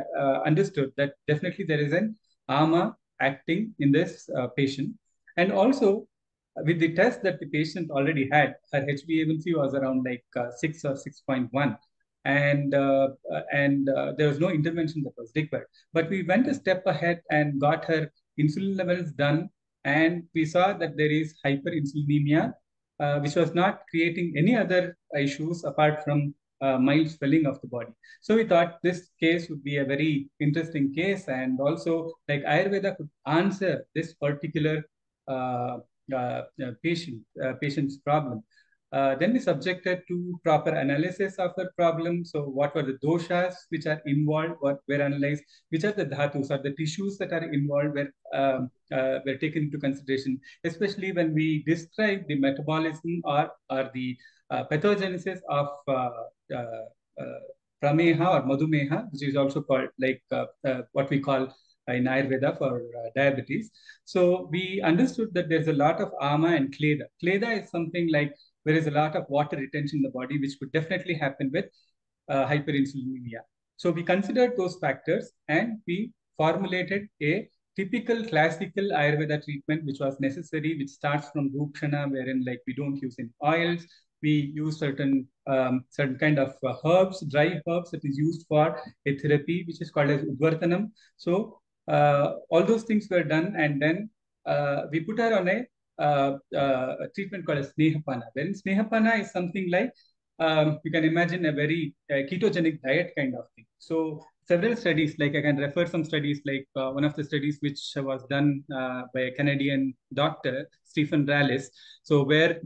understood that definitely there is an Ama acting in this patient. And also with the test that the patient already had, her HbA1c was around like 6 or 6.1. And there was no intervention that was required. But we went a step ahead and got her insulin levels done, and we saw that there is hyperinsulinemia, which was not creating any other issues apart from mild swelling of the body. So we thought this case would be a very interesting case, and also like Ayurveda could answer this particular patient's problem. Then we subjected to proper analysis of the problem. So what were the doshas which are involved, what were analyzed, which are the dhatus or the tissues that are involved were taken into consideration, especially when we describe the metabolism or the pathogenesis of uh, prameha or madhumeha, which is also called like what we call in Ayurveda for diabetes. So we understood that there's a lot of ama and kleda. Kleda is something like there is a lot of water retention in the body, which could definitely happen with hyperinsulinemia. So we considered those factors and we formulated a typical classical Ayurveda treatment, which was necessary, which starts from Rukshana, wherein like we don't use any oils. We use certain kind of herbs, dry herbs that is used for a therapy, which is called as Udvartanam. So all those things were done, and then we put her on a treatment called as Snehapana. Wherein Snehapana is something like you can imagine a very ketogenic diet kind of thing. So several studies, like I can refer some studies, like one of the studies which was done by a Canadian doctor, Stephen Rallis. So where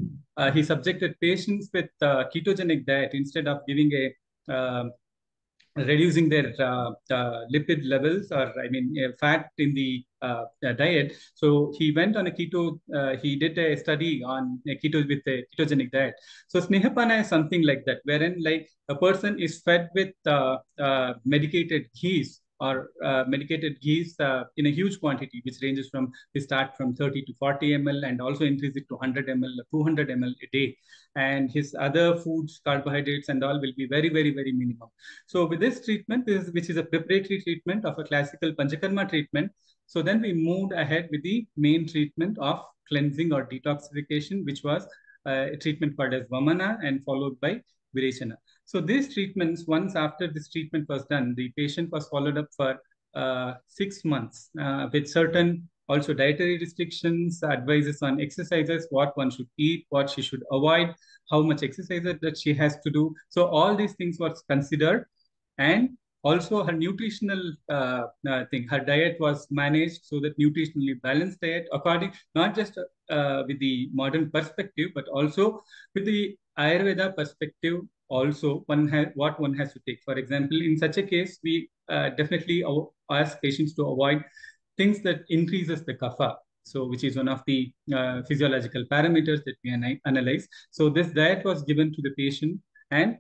he subjected patients with ketogenic diet instead of giving a reducing their lipid levels, or I mean fat in the diet. So he went on a keto, he did a study on a keto with a ketogenic diet. So Snehapana is something like that, wherein like a person is fed with medicated ghees or medicated ghees in a huge quantity, which ranges from, we start from 30 to 40 ml and also increase it to 100 ml, 200 ml a day. And his other foods, carbohydrates and all will be very, very, very minimum. So with this treatment, which is a preparatory treatment of a classical Panchakarma treatment, so then we moved ahead with the main treatment of cleansing or detoxification, which was a treatment called as Vamana and followed by Virechana. So these treatments, once after this treatment was done, the patient was followed up for 6 months with certain also dietary restrictions, advices on exercises, what one should eat, what she should avoid, how much exercise that she has to do. So all these things were considered, and also her nutritional thing, her diet was managed so that nutritionally balanced diet according, not just with the modern perspective, but also with the Ayurveda perspective. Also, one has what one has to take. For example, in such a case, we definitely ask patients to avoid things that increases the kapha, so which is one of the physiological parameters that we analyze. So this diet was given to the patient, and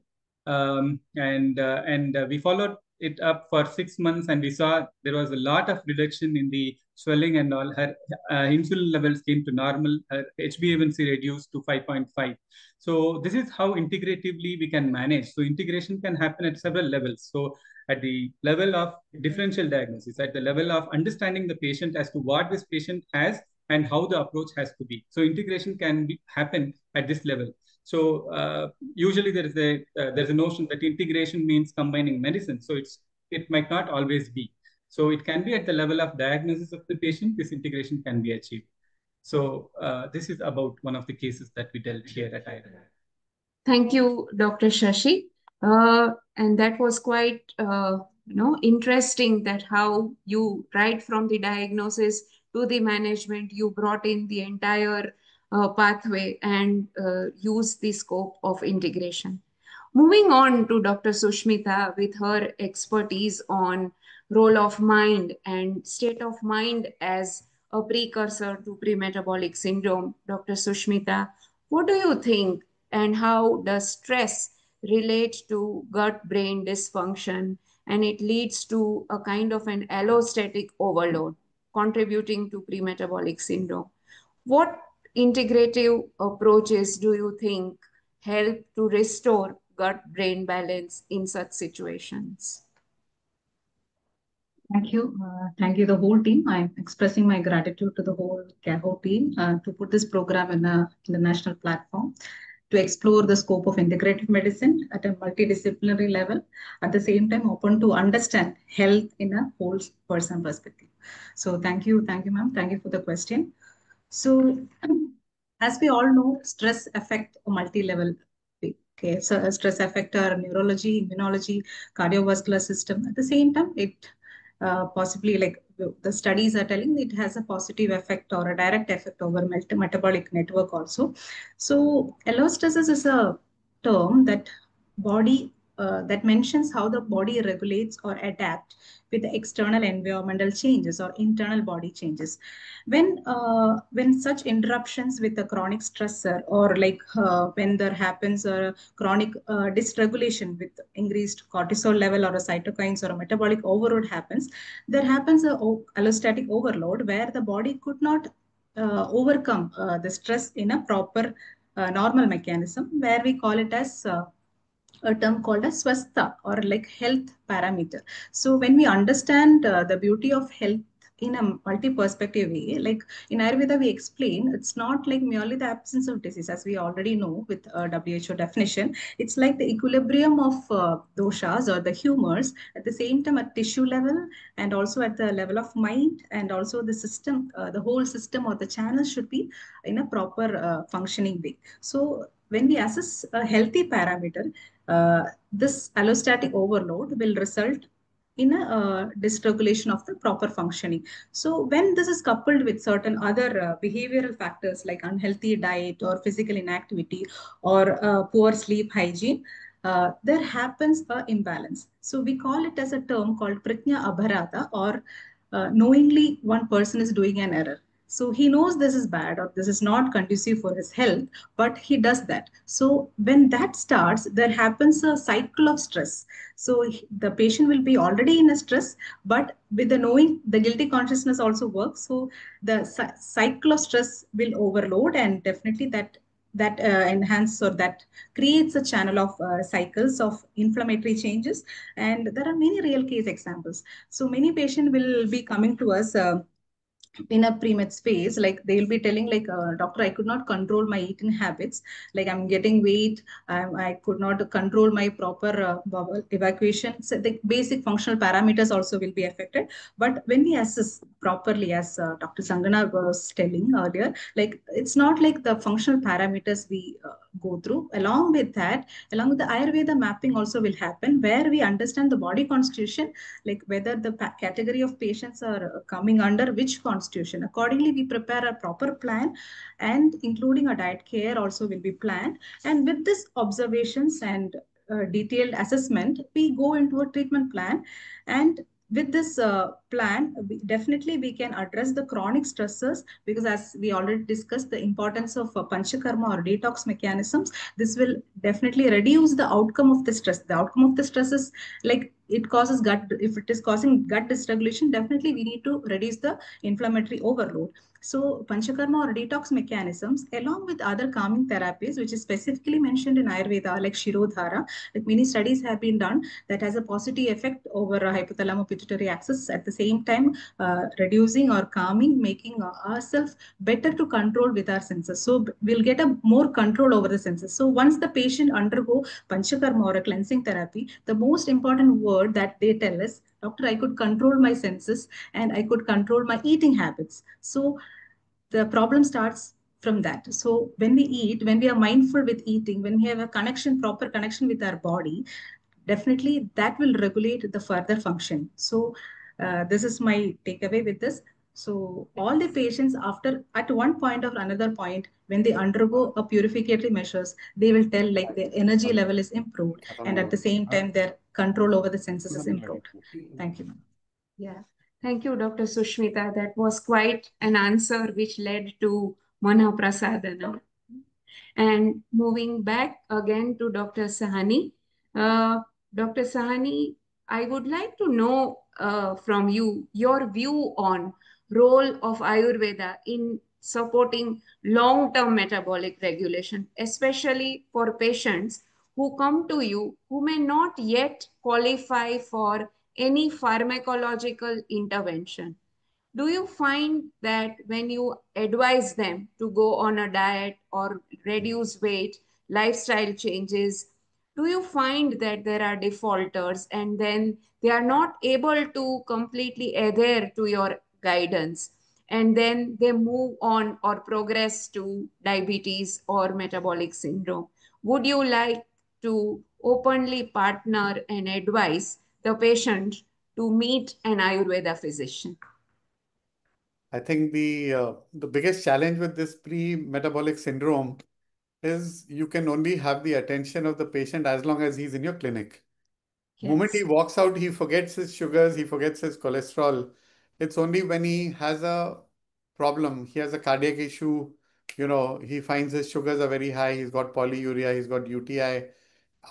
we followed it up for 6 months, and we saw there was a lot of reduction in the swelling and all. Her insulin levels came to normal. Her HbA1c reduced to 5.5. So this is how integratively we can manage. So integration can happen at several levels. So at the level of differential diagnosis, at the level of understanding the patient as to what this patient has and how the approach has to be. So integration can happen at this level. So usually there's a notion that integration means combining medicine. So it might not always be. So it can be at the level of diagnosis of the patient, this integration can be achieved. So this is about one of the cases that we dealt here at Arora. Thank you, Dr. Shashi. And that was quite interesting, that how you, right from the diagnosis to the management, you brought in the entire pathway and use the scope of integration. Moving on to Dr. Susmitha with her expertise on role of mind and state of mind as a precursor to pre-metabolic syndrome. Dr. Susmitha, what do you think, and how does stress relate to gut-brain dysfunction, and it leads to a kind of an allostatic overload contributing to pre-metabolic syndrome? What integrative approaches do you think help to restore gut-brain balance in such situations? Thank you. Thank you, the whole team. I'm expressing my gratitude to the whole CAHO team to put this program in the national platform to explore the scope of integrative medicine at a multidisciplinary level, at the same time open to understand health in a whole person perspective. So thank you, ma'am. Thank you for the question. So as we all know, stress affects a multi-level. Okay, so stress affects our neurology, immunology, cardiovascular system. At the same time, it possibly, like the studies are telling, it has a positive effect or a direct effect over metabolic network also. So allostasis is a term that body that mentions how the body regulates or adapt with the external environmental changes or internal body changes. When such interruptions with a chronic stressor, or like when there happens a chronic dysregulation with increased cortisol level or a cytokines or a metabolic overload happens, there happens a allostatic overload where the body could not overcome the stress in a proper normal mechanism, where we call it as a term called as Swetha, or like health parameter. So when we understand the beauty of health in a multi-perspective way, like in Ayurveda, we explain it's not like merely the absence of disease, as we already know with WHO definition. It's like the equilibrium of doshas or the humors at the same time at tissue level, and also at the level of mind, and also the system, the whole system or the channel should be in a proper functioning way. So when we assess a healthy parameter, this allostatic overload will result in a dysregulation of the proper functioning. So when this is coupled with certain other behavioral factors like unhealthy diet or physical inactivity or poor sleep hygiene, there happens a imbalance. So we call it as a term called pritnya abharata, or knowingly one person is doing an error. So he knows this is bad or this is not conducive for his health, but he does that. So when that starts, there happens a cycle of stress. So the patient will be already in a stress, but with the knowing, the guilty consciousness also works. So the cycle of stress will overload, and definitely that enhance or that creates a channel of cycles of inflammatory changes. And there are many real case examples. So many patients will be coming to us in a pre-med space, like they'll be telling like, doctor, I could not control my eating habits, like I'm getting weight, I could not control my proper bowel evacuation. So the basic functional parameters also will be affected. But when we assess properly, as Dr. Zankhana was telling earlier, like it's not like the functional parameters we go through. Along with that, along with the Ayurveda mapping also will happen, where we understand the body constitution, like whether the category of patients are coming under which constitution. Accordingly, we prepare a proper plan, and including a diet care also will be planned. And with this observations and detailed assessment, we go into a treatment plan. And with this plan, definitely we can address the chronic stressors, because as we already discussed, the importance of panchakarma or detox mechanisms, this will definitely reduce the outcome of the stress. The outcome of the stress is like it causes gut, if it is causing gut dysregulation, definitely we need to reduce the inflammatory overload. So panchakarma or detox mechanisms, along with other calming therapies, which is specifically mentioned in Ayurveda, like Shirodhara, like many studies have been done that has a positive effect over hypothalamo-pituitary axis, at the same time reducing or calming, making ourselves better to control with our senses. So we'll get a more control over the senses. So once the patient undergo panchakarma or a cleansing therapy, the most important word that they tell is, doctor, I could control my senses and I could control my eating habits. So the problem starts from that. So when we eat, when we are mindful with eating, when we have a connection, proper connection with our body, definitely that will regulate the further function. So this is my takeaway with this. So all the patients, after at one point or another point, when they undergo a purificatory measures, they will tell like their energy level is improved, and at the same time their control over the senses is improved. Thank you. Yeah. Thank you, Dr. Susmitha. That was quite an answer which led to Mana Prasadana. And moving back again to Dr. Sahni. Dr. Sahni, I would like to know from you your view on role of Ayurveda in supporting long-term metabolic regulation, especially for patients who come to you who may not yet qualify for any pharmacological intervention. Do you find that when you advise them to go on a diet or reduce weight, lifestyle changes, do you find that there are defaulters and then they are not able to completely adhere to your guidance, and then they move on or progress to diabetes or metabolic syndrome? Would you like to openly partner and advise the patient to meet an Ayurveda physician? I think the biggest challenge with this pre-metabolic syndrome is you can only have the attention of the patient as long as he's in your clinic. Moment he Yes. walks out, he forgets his sugars, he forgets his cholesterol. It's only when he has a problem, he has a cardiac issue, he finds his sugars are very high, he's got polyuria, he's got UTI,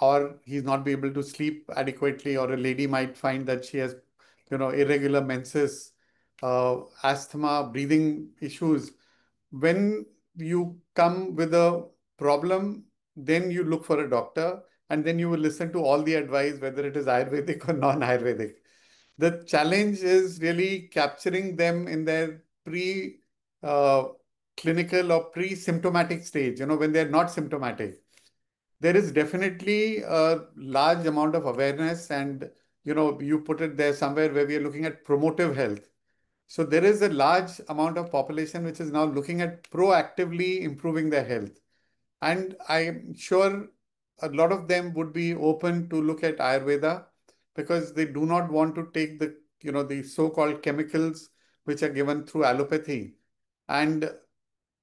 or he's not be able to sleep adequately, or a lady might find that she has, irregular menses, asthma, breathing issues. When you come with a problem, then you look for a doctor, and then you will listen to all the advice, whether it is Ayurvedic or non-Ayurvedic. The challenge is really capturing them in their uh, clinical or pre-symptomatic stage, when they're not symptomatic. There is definitely a large amount of awareness, and you put it there somewhere where we are looking at promotive health. So there is a large amount of population which is now looking at proactively improving their health. And I'm sure a lot of them would be open to look at Ayurveda, because they do not want to take the so-called chemicals which are given through allopathy. And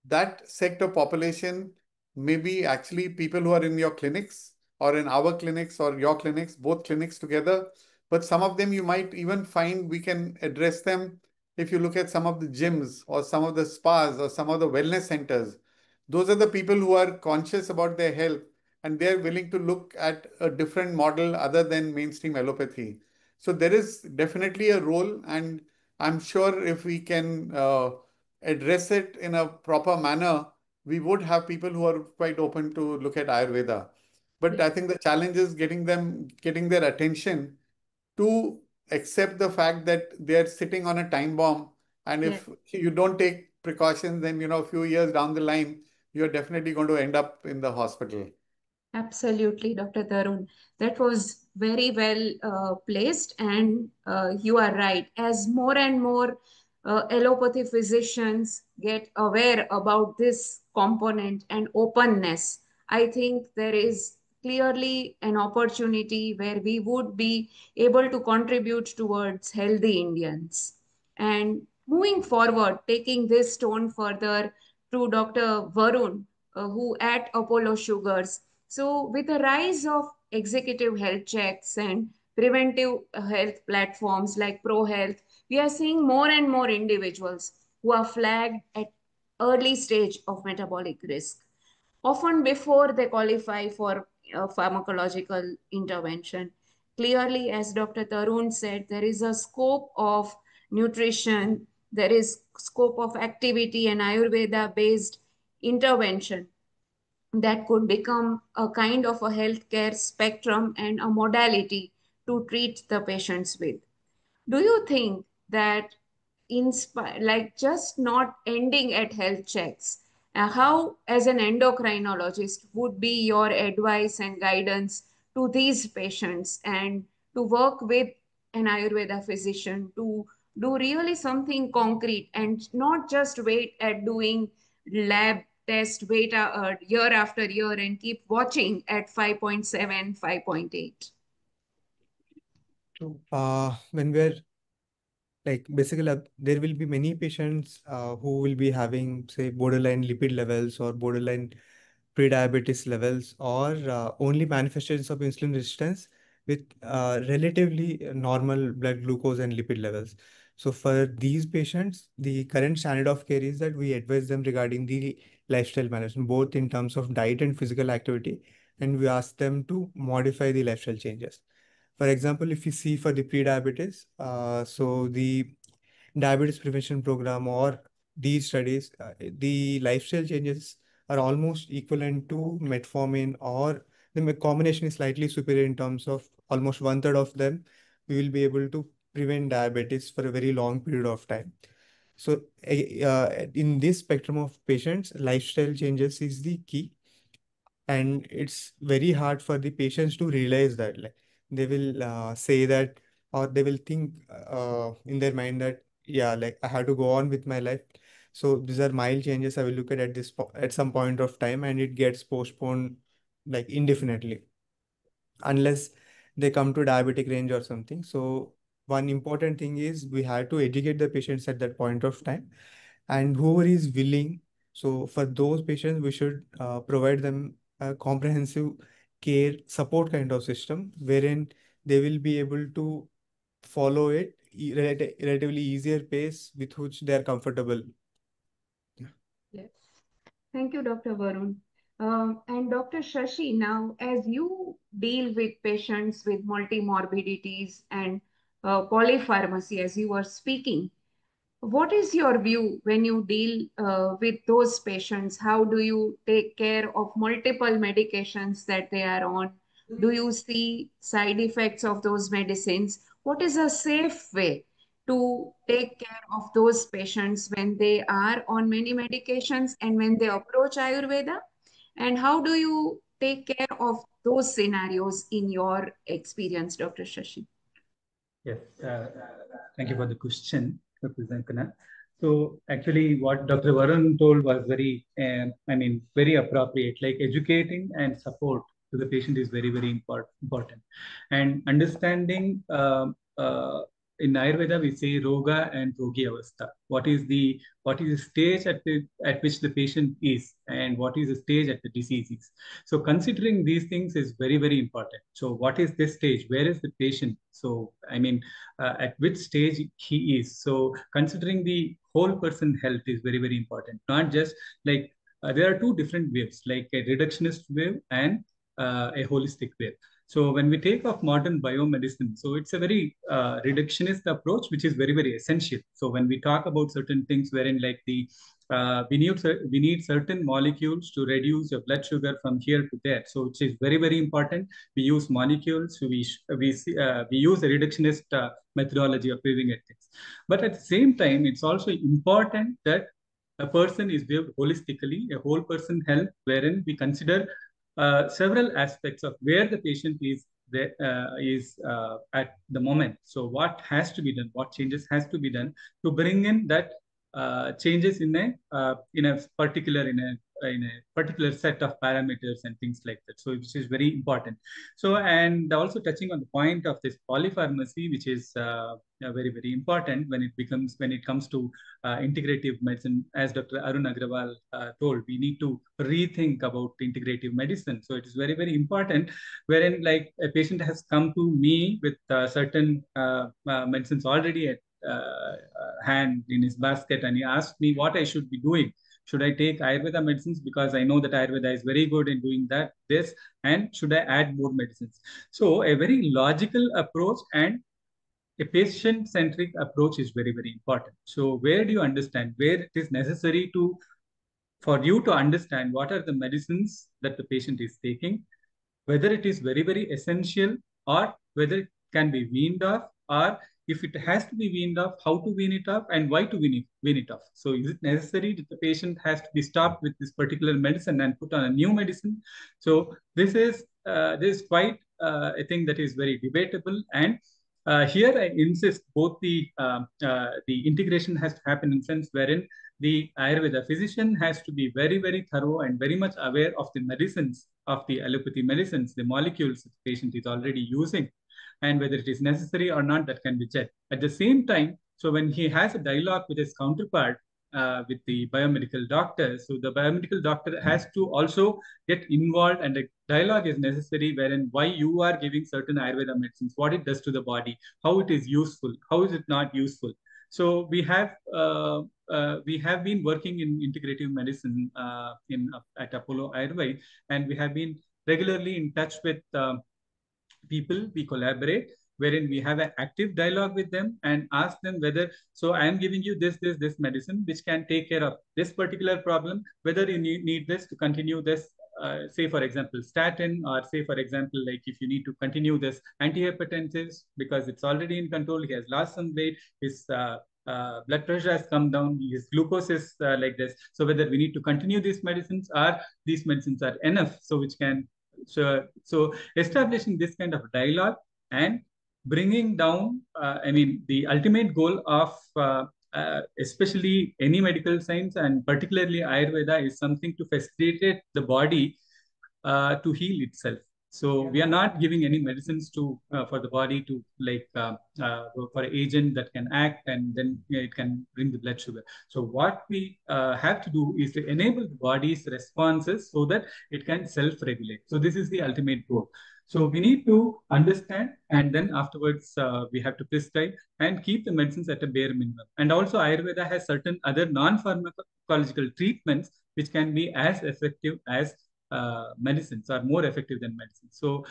that sector population may be actually people who are in your clinics, or in our clinics, or your clinics, both clinics together. But some of them you might even find we can address them if you look at some of the gyms, or some of the spas, or some of the wellness centers. Those are the people who are conscious about their health, and they're willing to look at a different model other than mainstream allopathy. So there is definitely a role, and I'm sure if we can address it in a proper manner, we would have people who are quite open to look at Ayurveda. But I Yes. think the challenge is getting their attention to accept the fact that they're sitting on a time bomb. And Yes. if you don't take precautions, then, a few years down the line, you're definitely going to end up in the hospital. Absolutely, Dr. Tarun. That was very well placed, and you are right. As more and more allopathy physicians get aware about this component and openness, I think there is clearly an opportunity where we would be able to contribute towards healthy Indians. And moving forward, taking this tone further to Dr. Varun, who at Apollo Sugars. So, with the rise of executive health checks and preventive health platforms like ProHealth, we are seeing more and more individuals who are flagged at early stage of metabolic risk, often before they qualify for pharmacological intervention. Clearly, as Dr. Tarun said, there is a scope of nutrition, there is scope of activity and Ayurveda based intervention that could become a kind of a healthcare spectrum and a modality to treat the patients with. Do you think that like just not ending at health checks, how as an endocrinologist would be your advice and guidance to these patients, and to work with an Ayurveda physician to do really something concrete and not just wait at doing lab test, wait year after year and keep watching at 5.7, 5.8? So, when we're like basically there will be many patients who will be having say borderline lipid levels or borderline pre-diabetes levels or only manifestations of insulin resistance with relatively normal blood glucose and lipid levels. So for these patients, the current standard of care is that we advise them regarding the lifestyle management, both in terms of diet and physical activity, and we ask them to modify the lifestyle changes. For example, if you see for the pre-diabetes, so the diabetes prevention program or these studies, the lifestyle changes are almost equivalent to metformin, or the combination is slightly superior in terms of almost one third of them. We will be able to prevent diabetes for a very long period of time. So, in this spectrum of patients, lifestyle changes is the key, and it's very hard for the patients to realize that. Like they will say that, or they will think in their mind that yeah, like I have to go on with my life, so these are mild changes, I will look at at some point of time, and it gets postponed like indefinitely unless they come to diabetic range or something. So one important thing is we have to educate the patients at that point of time, and whoever is willing So for those patients, we should provide them a comprehensive care support kind of system wherein they will be able to follow it relatively easier pace with which they are comfortable. Yes. Thank you, Dr. Varun. And Dr. Shashi, now as you deal with patients with multimorbidities and polypharmacy, as you were speaking, what is your view when you deal with those patients? How do you take care of multiple medications that they are on? Do you see side effects of those medicines? What is a safe way to take care of those patients when they are on many medications and when they approach Ayurveda? And how do you take care of those scenarios in your experience, Dr. Shashi? Yes, thank you for the question, Dr. Zankhana. So actually what Dr. Varun told was very, very appropriate, like educating and support to the patient is very, very important. And understanding, in Ayurveda, we say roga and rogi avastha. What is the stage at which the patient is and what is the stage at the disease is. So considering these things is very, very important. So what is this stage? Where is the patient? So, at which stage he is. So considering the whole person health is very, very important. Not just like, there are two different waves, like a reductionist wave and a holistic wave. So when we take off modern biomedicine, so it's a very reductionist approach, which is very, very essential. So when we talk about certain things wherein like we need certain molecules to reduce your blood sugar from here to there. So which is very, very important. We use molecules. We use a reductionist methodology of viewing at things. But at the same time, it's also important that a person is viewed holistically, a whole person health, wherein we consider several aspects of where the patient is there, at the moment. So what has to be done, what changes has to be done to bring in that changes in a particular set of parameters and things like that. So which is very important. So, and also touching on the point of this polypharmacy, which is very, very important when it comes to integrative medicine. As Dr. Arun Agarwal told, we need to rethink about integrative medicine. So it is very, very important, wherein like a patient has come to me with certain medicines already at hand in his basket, and he asked me what I should be doing. Should I take Ayurveda medicines because I know that Ayurveda is very good in doing this, and should I add more medicines? So a very logical approach and a patient-centric approach is very, very important. So where do you understand where it is necessary for you to understand what are the medicines that the patient is taking, whether it is very, very essential or whether it can be weaned off, or if it has to be weaned off, how to wean it off and why to wean it off. So is it necessary that the patient has to be stopped with this particular medicine and put on a new medicine? So this is quite a thing that is very debatable. And here I insist both the integration has to happen in sense wherein the Ayurveda physician has to be very, very thorough and very much aware of the medicines, of the allopathy medicines, the molecules the patient is already using, and whether it is necessary or not, that can be checked. At the same time, so when he has a dialogue with his counterpart, with the biomedical doctor, so the biomedical doctor has to also get involved, and a dialogue is necessary wherein why you are giving certain Ayurveda medicines, what it does to the body, how it is useful, how is it not useful. So we have been working in integrative medicine at Apollo Ayurveda, and we have been regularly in touch with people. We collaborate, wherein we have an active dialogue with them and ask them whether, so I am giving you this medicine, which can take care of this particular problem, whether you need this to continue this, say for example, statin, or say for example, like if you need to continue this antihypertensives because it's already in control, he has lost some weight, his blood pressure has come down, his glucose is like this. So whether we need to continue these medicines or these medicines are enough, so which can, so establishing this kind of dialogue and bringing down, the ultimate goal of especially any medical science and particularly Ayurveda is something to facilitate the body to heal itself. So we are not giving any medicines to for the body to for an agent that can act and then it can bring the blood sugar. So what we have to do is to enable the body's responses so that it can self-regulate. So this is the ultimate goal. So we need to understand, and then afterwards we have to prescribe and keep the medicines at a bare minimum. And also Ayurveda has certain other non-pharmacological treatments which can be as effective as medicines, are more effective than medicines. So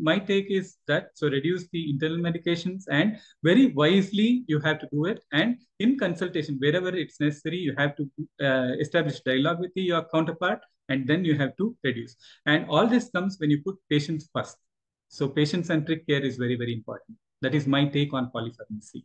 my take is that, so reduce the internal medications and very wisely you have to do it. And in consultation, wherever it's necessary, you have to establish dialogue with your counterpart, and then you have to reduce. And all this comes when you put patients first. So patient-centric care is very, very important. That is my take on polypharmacy.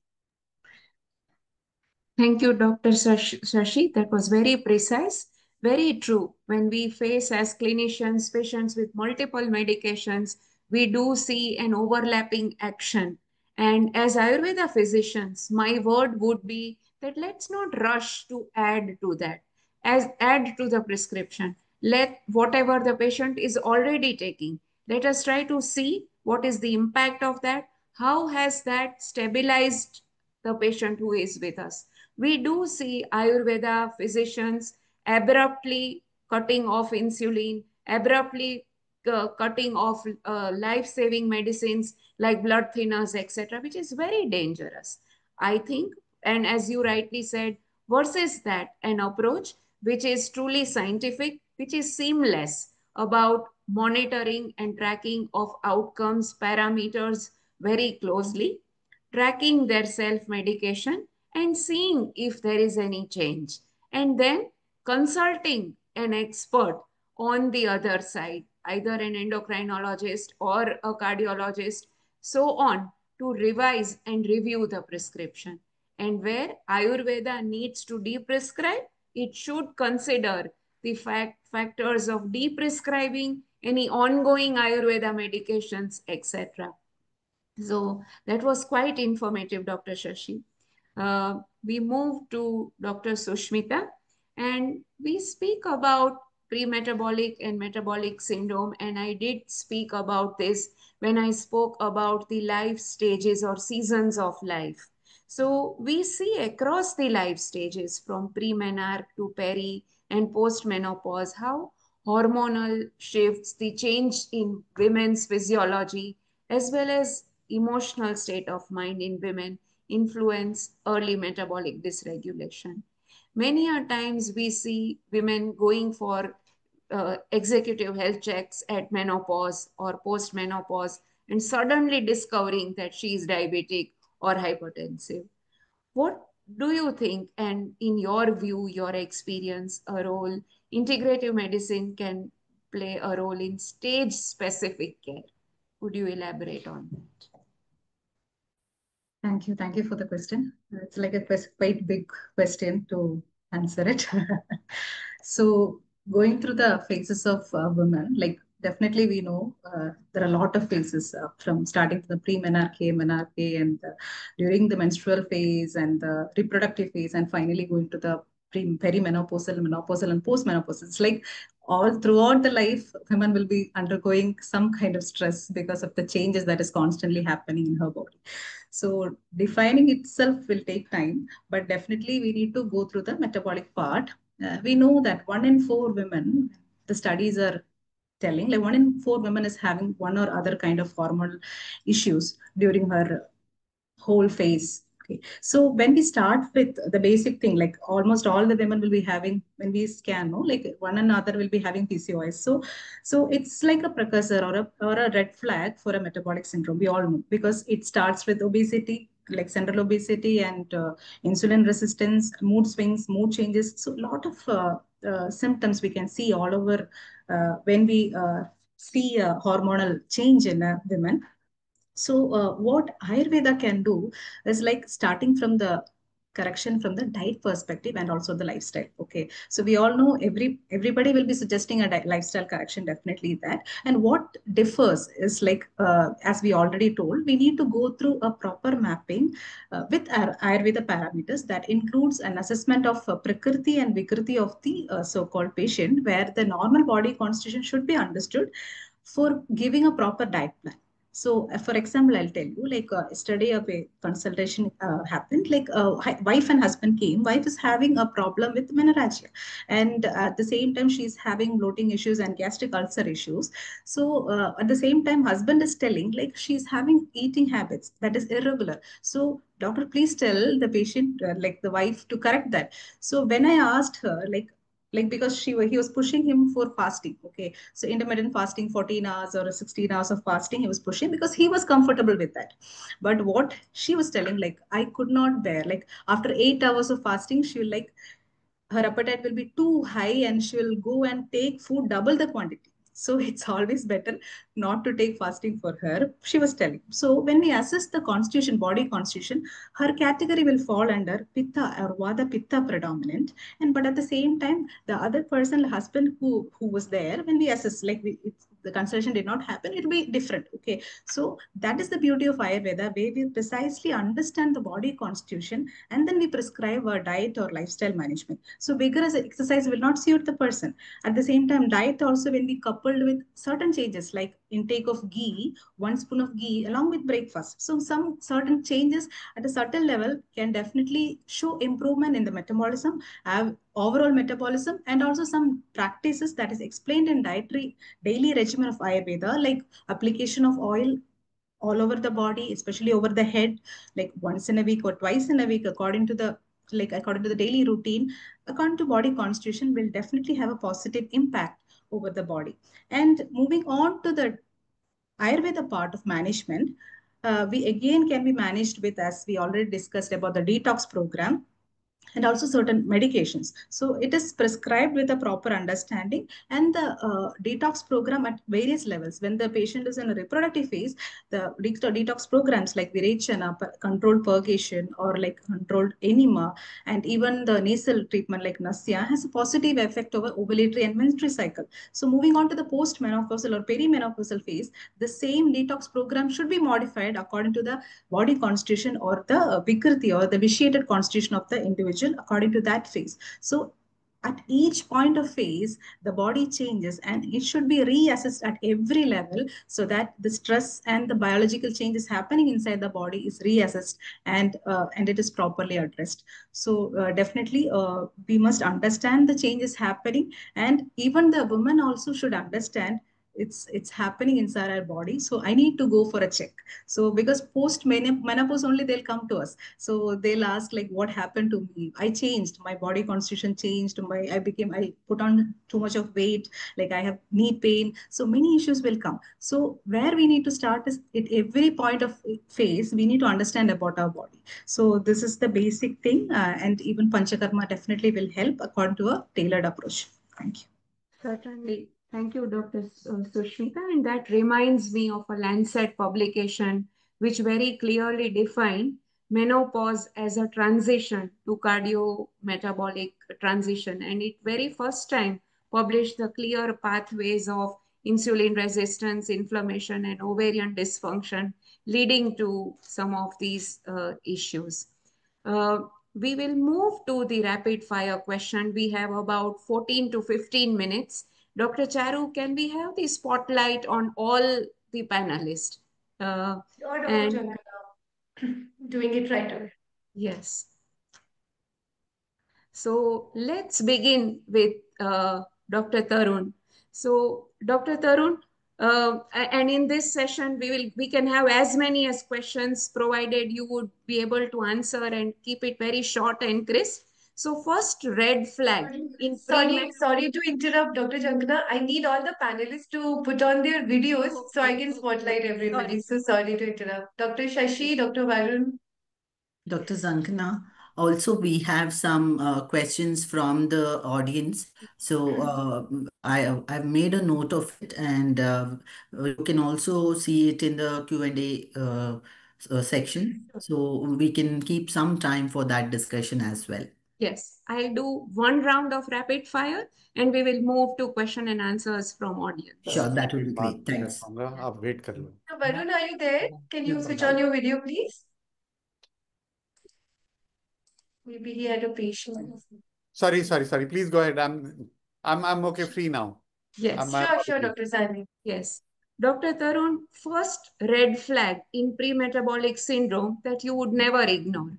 Thank you, Dr. Shashi. That was very precise. Very true. When we face as clinicians patients with multiple medications, we do see an overlapping action. And as Ayurveda physicians, my word would be that let's not rush to add to that, as add to the prescription. Let whatever the patient is already taking, let us try to see what is the impact of that. How has that stabilized the patient who is with us? We do see Ayurveda physicians abruptly cutting off insulin, abruptly cutting off life-saving medicines like blood thinners, etc., which is very dangerous, I think. And as you rightly said, versus that, an approach which is truly scientific, which is seamless about monitoring and tracking of outcomes, parameters very closely, tracking their self-medication and seeing if there is any change, and then consulting an expert on the other side, either an endocrinologist or a cardiologist, so on, to revise and review the prescription. And where Ayurveda needs to deprescribe, it should consider the factors of deprescribing any ongoing Ayurveda medications, etc. So that was quite informative, Dr. Shashi. We move to Dr. Susmitha, and we speak about pre-metabolic and metabolic syndrome. And I did speak about this when I spoke about the life stages or seasons of life. So we see across the life stages from pre-menarche to peri and post-menopause how hormonal shifts, the change in women's physiology, as well as emotional state of mind in women influence early metabolic dysregulation. Many a times we see women going for executive health checks at menopause or post-menopause and suddenly discovering that she is diabetic or hypertensive. What do you think, and in your view, your experience, a role integrative medicine can play a role in stage-specific care? Would you elaborate on that? Thank you. Thank you for the question. It's like a quite big question to answer it. So going through the phases of women, like definitely we know there are a lot of phases from starting to the pre-menarche, menarche, and during the menstrual phase and the reproductive phase, and finally going to the perimenopausal, menopausal, and postmenopausal. It's like all throughout the life, women will be undergoing some kind of stress because of the changes that is constantly happening in her body. So defining itself will take time, but definitely we need to go through the metabolic part. We know that 1 in 4 women, the studies are telling, like 1 in 4 women is having one or other kind of hormonal issues during her whole phase. Okay. So when we start with the basic thing, like almost all the women will be having, when we scan, no, like one another will be having PCOS. So it's like a precursor or a red flag for a metabolic syndrome. We all know, because it starts with obesity, like central obesity and insulin resistance, mood swings, mood changes. So a lot of symptoms we can see all over when we see a hormonal change in women. So what Ayurveda can do is like starting from the correction from the diet perspective and also the lifestyle. Okay, so we all know everybody will be suggesting a lifestyle correction, definitely that. And what differs is like as we already told, we need to go through a proper mapping with our Ayurveda parameters that includes an assessment of prakriti and vikriti of the so-called patient, where the normal body constitution should be understood, for giving a proper diet plan. So, for example, I'll tell you, like yesterday, a consultation happened. Like, wife and husband came. Wife is having a problem with menorrhagia, and at the same time, she's having bloating issues and gastric ulcer issues. So, at the same time, husband is telling like she's having eating habits that is irregular. So, doctor, please tell the patient, like the wife, to correct that. So, when I asked her, like because he was pushing him for fasting, okay, so intermittent fasting, 14 hours or 16 hours of fasting he was pushing because he was comfortable with that. But what she was telling, like, I could not bear, like after 8 hours of fasting she will like her appetite will be too high and she will go and take food double the quantity. So it's always better not to take fasting for her, she was telling. So when we assess the constitution, body constitution, her category will fall under Pitta or Vada Pitta predominant. And but at the same time, the other person, husband who was there, when we assess, like the consultation did not happen, it will be different. Okay. So that is the beauty of Ayurveda, where we precisely understand the body constitution and then we prescribe a diet or lifestyle management. So vigorous exercise will not suit the person. At the same time, diet also, when we coupled with certain changes like intake of ghee, 1 spoon of ghee along with breakfast. So some certain changes at a certain level can definitely show improvement in the metabolism, have overall metabolism, and also some practices that is explained in dietary daily regimen of Ayurveda, like application of oil all over the body, especially over the head, like once in a week or twice in a week, according to the daily routine, according to body constitution, will definitely have a positive impact over the body. And moving on to the Ayurveda part of management, we again can be managed with, as we already discussed about the detox program, and also certain medications. So it is prescribed with a proper understanding, and the detox program at various levels. When the patient is in a reproductive phase, the detox programs like Virechana, controlled purgation, or like controlled enema, and even the nasal treatment like Nasya has a positive effect over ovulatory and menstrual cycle. So moving on to the post-menopausal or perimenopausal phase, the same detox program should be modified according to the body constitution or the vikriti or the vitiated constitution of the individual according to that phase. So at each point of phase, the body changes and it should be reassessed at every level so that the stress and the biological changes happening inside the body is reassessed and it is properly addressed. So definitely we must understand the changes happening, and even the women also should understand it's happening inside our body, so I need to go for a check. So because post menopause only they'll come to us, so they'll ask like what happened to me, I changed, my body constitution changed, I put on too much of weight, like I have knee pain, so many issues will come. So where we need to start is at every point of phase we need to understand about our body. So this is the basic thing, and even panchakarma definitely will help according to a tailored approach. Thank you. Certainly. Thank you, Dr. Susmitha. And that reminds me of a Lancet publication which very clearly defined menopause as a transition to cardiometabolic transition. And it very first time published the clear pathways of insulin resistance, inflammation, and ovarian dysfunction leading to some of these issues. We will move to the rapid fire question. We have about 14 to 15 minutes. Dr. Charu, can we have the spotlight on all the panelists? Sure, And Dr. Zankhana. Doing it right away. yes. So let's begin with Dr. Tarun. So Dr. Tarun, and in this session we can have as many as questions provided you would be able to answer and keep it very short and crisp. So first red flag in Sorry to interrupt, Dr. Zankhana. I need all the panelists to put on their videos so I can spotlight everybody. So sorry to interrupt. Dr. Shashi, Dr. Varun. Dr. Zankhana. Also, we have some questions from the audience. So I've made a note of it, and you can also see it in the Q&A section. So we can keep some time for that discussion as well. Yes, I'll do one round of rapid fire and we will move to question and answers from audience. Sure, that would be great. Thanks. So Varun, are you there? Can you switch on your video, please? Maybe he had a patient. Sorry. Please go ahead. I'm okay, free now. Yes. Sure, Dr. Sahni. Yes. Dr. Tarun, first red flag in pre-metabolic syndrome that you would never ignore.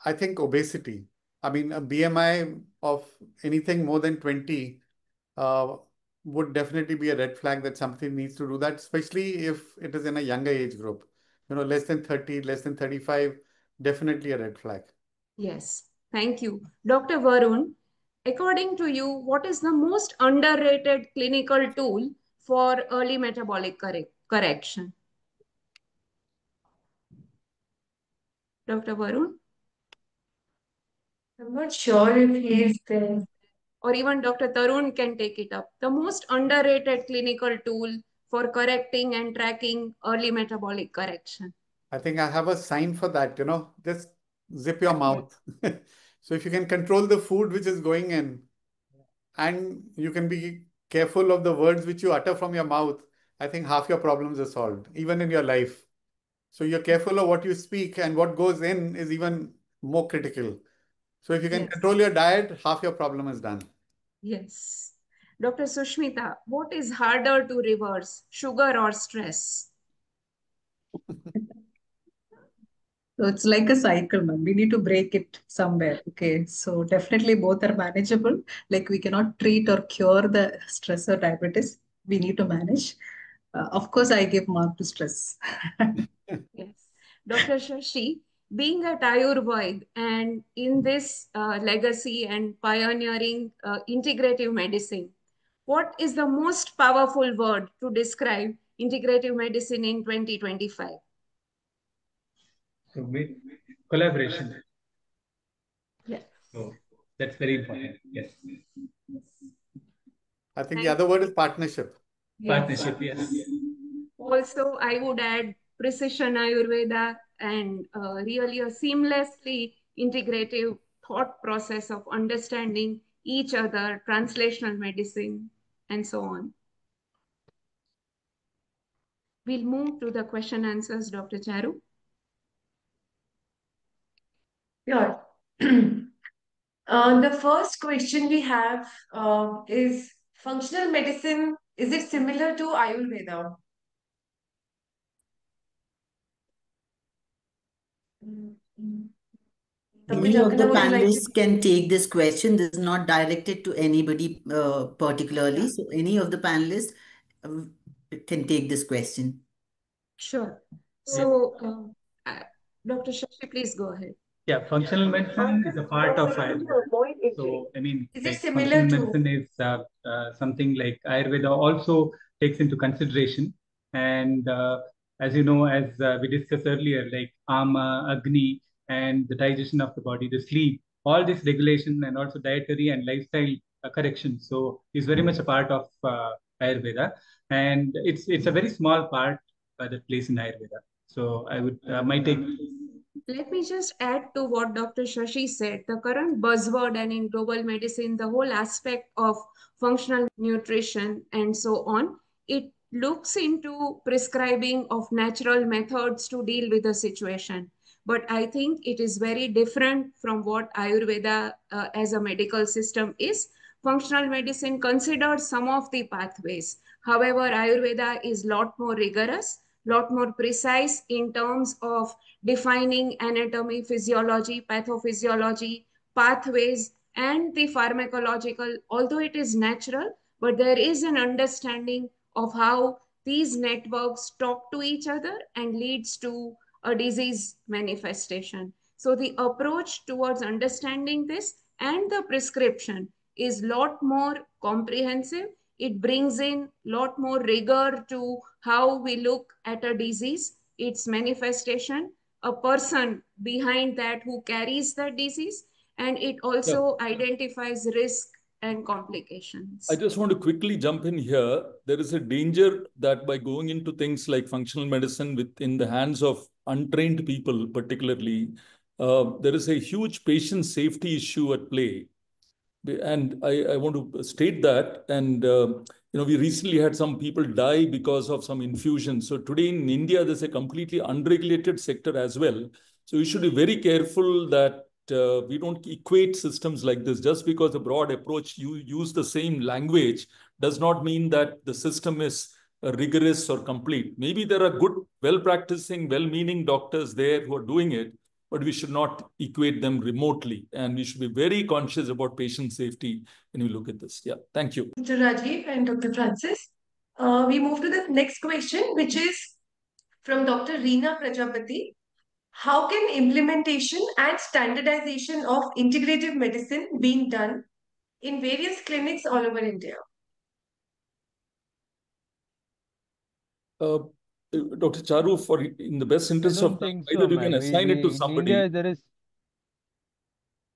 I think obesity. I mean, a BMI of anything more than 20 uh, would definitely be a red flag that something needs to do that, especially if it is in a younger age group. Less than 30, less than 35, definitely a red flag. Yes, thank you. Dr. Varun, according to you, what is the most underrated clinical tool for early metabolic correction? Dr. Varun? I'm not sure if he is there. Or even Dr. Tarun can take it up. The most underrated clinical tool for correcting and tracking early metabolic correction. I think I have a sign for that, just zip your mouth. So if you can control the food which is going in and you can be careful of the words which you utter from your mouth, I think half your problems are solved, even in your life. So you're careful of what you speak, and what goes in is even more critical. So if you can control your diet, half your problem is done. Yes. Dr. Susmitha, what is harder to reverse, sugar or stress? So it's like a cycle, man. We need to break it somewhere. Okay. So definitely both are manageable. Like we cannot treat or cure the stress or diabetes. We need to manage. Of course, I give mark to stress. Yes. Dr. Shashi, being at Ayurveda and in this legacy and pioneering integrative medicine, what is the most powerful word to describe integrative medicine in 2025? So collaboration. Yes. So that's very important. Yes. I think the other word is partnership. Partnership, yes. Also, I would add precision Ayurveda and really a seamlessly integrative thought process of understanding each other, translational medicine, and so on. We'll move to the question answers, Dr. Charu. Sure. The first question we have is functional medicine, is it similar to Ayurveda? Dr. Any of the Zankhana, would you like to? panelists can take this question. This is not directed to anybody particularly. So any of the panelists can take this question. Sure. So, Dr. Shashi, please go ahead. Yeah, functional medicine is a part of Ayurveda. So, I mean, Is it like similar functional to? medicine is something like Ayurveda also takes into consideration. And as you know, as we discussed earlier, like Ama, Agni, and the digestion of the body, the sleep, all this regulation and also dietary and lifestyle correction. So, is very much a part of Ayurveda. And it's a very small part that plays in Ayurveda. So, I would, my take. Let me just add to what Dr. Shashi said. The current buzzword and in global medicine, the whole aspect of functional nutrition and so on, it looks into prescribing of natural methods to deal with the situation. But I think it is very different from what Ayurveda as a medical system is. Functional medicine considers some of the pathways. However, Ayurveda is a lot more rigorous, lot more precise in terms of defining anatomy, physiology, pathophysiology, pathways, and the pharmacological, although it is natural, but there is an understanding of how these networks talk to each other and leads to a disease manifestation. So the approach towards understanding this and the prescription is lot more comprehensive. It brings in lot more rigor to how we look at a disease, its manifestation, a person behind that who carries that disease, and it also identifies risk and complications. I just want to quickly jump in here. There is a danger that by going into things like functional medicine within the hands of untrained people, particularly, there is a huge patient safety issue at play. And I want to state that. And, we recently had some people die because of some infusion. So today in India, there's a completely unregulated sector as well. So we should be very careful that we don't equate systems like this. Just because the broad approach, you use the same language, does not mean that the system is rigorous or complete. Maybe there are good, well-practicing, well-meaning doctors there who are doing it, but we should not equate them remotely. And we should be very conscious about patient safety when we look at this. Yeah, thank you. Mr. Rajiv and Dr. Francis. We move to the next question, which is from Dr. Reena Prajapati. How can implementation and standardization of integrative medicine being done in various clinics all over India? Dr. Charu, for in the best interest of time, either you can assign it to somebody. In India, there is.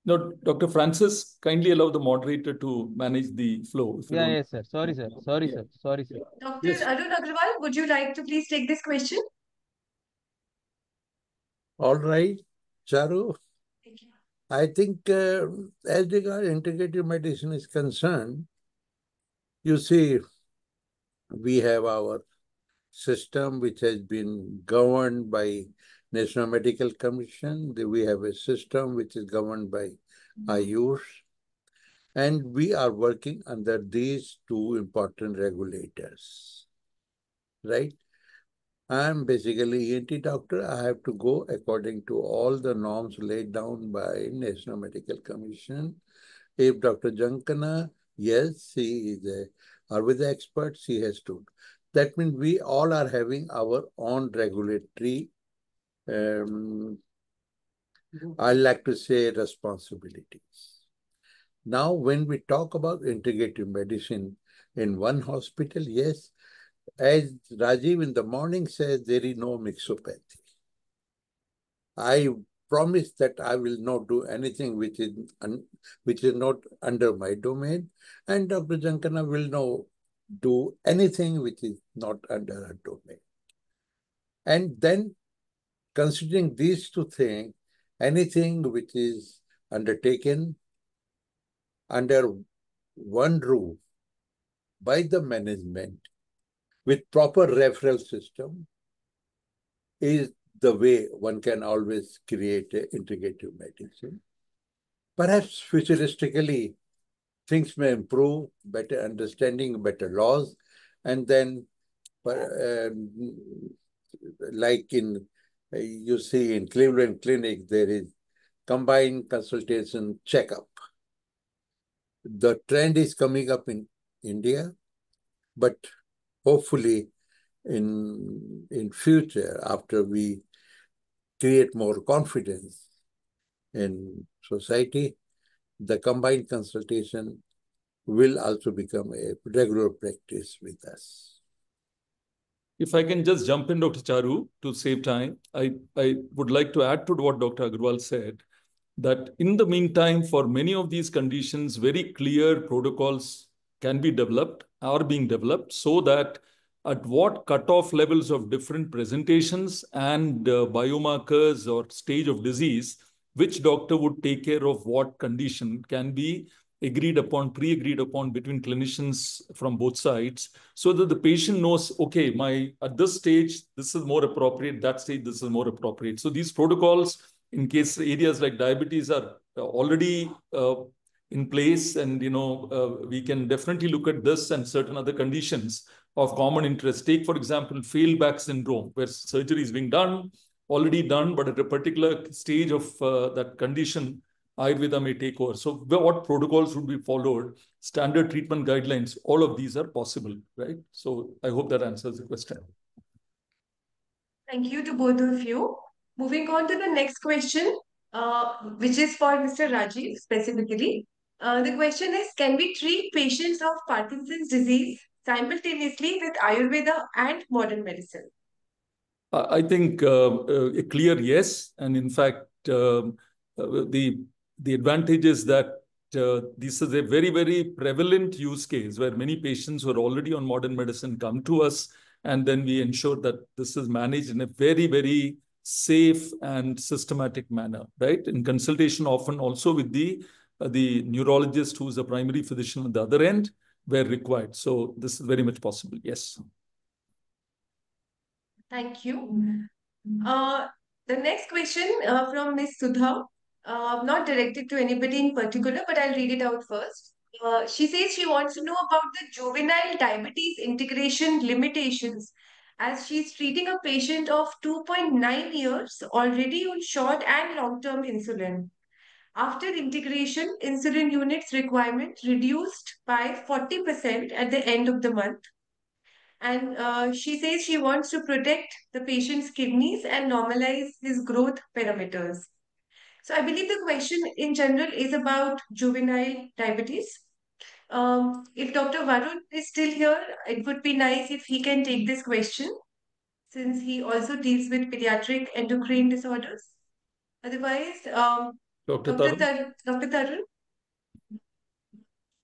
No, Dr. Francis, kindly allow the moderator to manage the flow. Yeah, yes, sir. Sorry, sir. Sorry, sir. Sorry, sir. Dr. Yes. Arun Agarwal, would you like to please take this question? All right, Charu. Thank you. I think as regards integrative medicine is concerned, you see, we have our system which has been governed by National Medical Commission. We have a system which is governed by Ayush. And we are working under these two important regulators, right? I'm basically ENT doctor. I have to go according to all the norms laid down by National Medical Commission. If Dr. Zankhana, yes, he is a Ayurveda expert, she has to. That means we all are having our own regulatory, I like to say, responsibilities. Now, when we talk about integrative medicine in one hospital, yes, as Rajiv in the morning says, there is no mixopathy. I promise that I will not do anything which is not under my domain, and Dr. Zankhana will not do anything which is not under her domain. And then, considering these two things, anything which is undertaken under one roof by the management with proper referral system is the way one can always create an integrative medicine. Perhaps futuristically, things may improve, better understanding, better laws, and then like in, you see in Cleveland Clinic, there is combined consultation checkup. The trend is coming up in India, but hopefully in future, after we create more confidence in society, the combined consultation will also become a regular practice with us. If I can just jump in, Dr. Charu, to save time, I would like to add to what Dr. Agarwal said, that in the meantime, for many of these conditions, very clear protocols can be developed, are being developed, so that at what cutoff levels of different presentations and biomarkers or stage of disease, which doctor would take care of what condition can be agreed upon, pre-agreed upon between clinicians from both sides, so that the patient knows, okay, at this stage, this is more appropriate, that stage, this is more appropriate. So these protocols, in case areas like diabetes are already in place, and we can definitely look at this and certain other conditions of common interest. Take, for example, failed back syndrome, where surgery is being already done, but at a particular stage of that condition, Ayurveda may take over. So what protocols would be followed, standard treatment guidelines, all of these are possible, right? So I hope that answers the question. Thank you to both of you. Moving on to the next question, which is for Mr. Rajiv specifically. The question is, can we treat patients of Parkinson's disease simultaneously with Ayurveda and modern medicine? I think a clear yes. And in fact, the advantage is that this is a very, very prevalent use case where many patients who are already on modern medicine come to us, and then we ensure that this is managed in a very, very safe and systematic manner, right? In consultation, often also with the neurologist who is a primary physician at the other end, where required. So this is very much possible, yes. Thank you. The next question from Ms. Sudha, not directed to anybody in particular, but I'll read it out first. She says she wants to know about the juvenile diabetes integration limitations, as she's treating a patient of 2.9 years already on short and long-term insulin. After integration, insulin units requirement reduced by 40% at the end of the month. And she says she wants to protect the patient's kidneys and normalize his growth parameters. So I believe the question in general is about juvenile diabetes. If Dr. Varun is still here, it would be nice if he can take this question, since he also deals with pediatric endocrine disorders. Otherwise, Dr. Tarun? Dr. Tarun,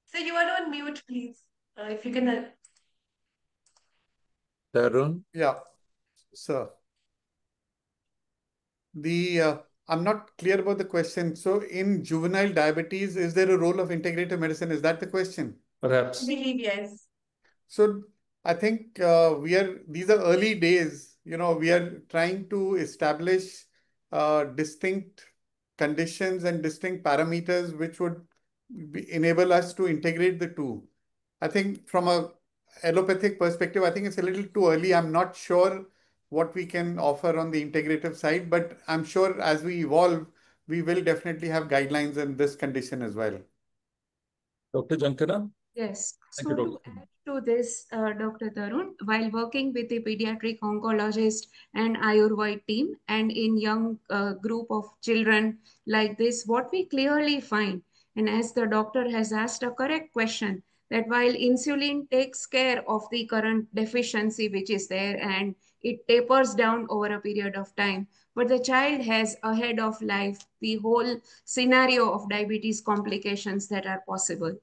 so you are on mute, please. If you can help. Tarun? Yeah, sir. I'm not clear about the question. So, in juvenile diabetes, is there a role of integrative medicine? Is that the question? Perhaps. I believe yes. So, I think these are early days. We are trying to establish distinct conditions and distinct parameters which would enable us to integrate the two. I think from a allopathic perspective, I think it's a little too early. I'm not sure what we can offer on the integrative side, but I'm sure as we evolve, we will definitely have guidelines in this condition as well. Dr. Zankhana? Yes. Thank So you, to Dr. add to this, Dr. Tarun, while working with a pediatric oncologist and Ayurveda team and in young group of children like this, what we clearly find, and as the doctor has asked a correct question, that while insulin takes care of the current deficiency which is there and it tapers down over a period of time, but the child has ahead of life the whole scenario of diabetes complications that are possible.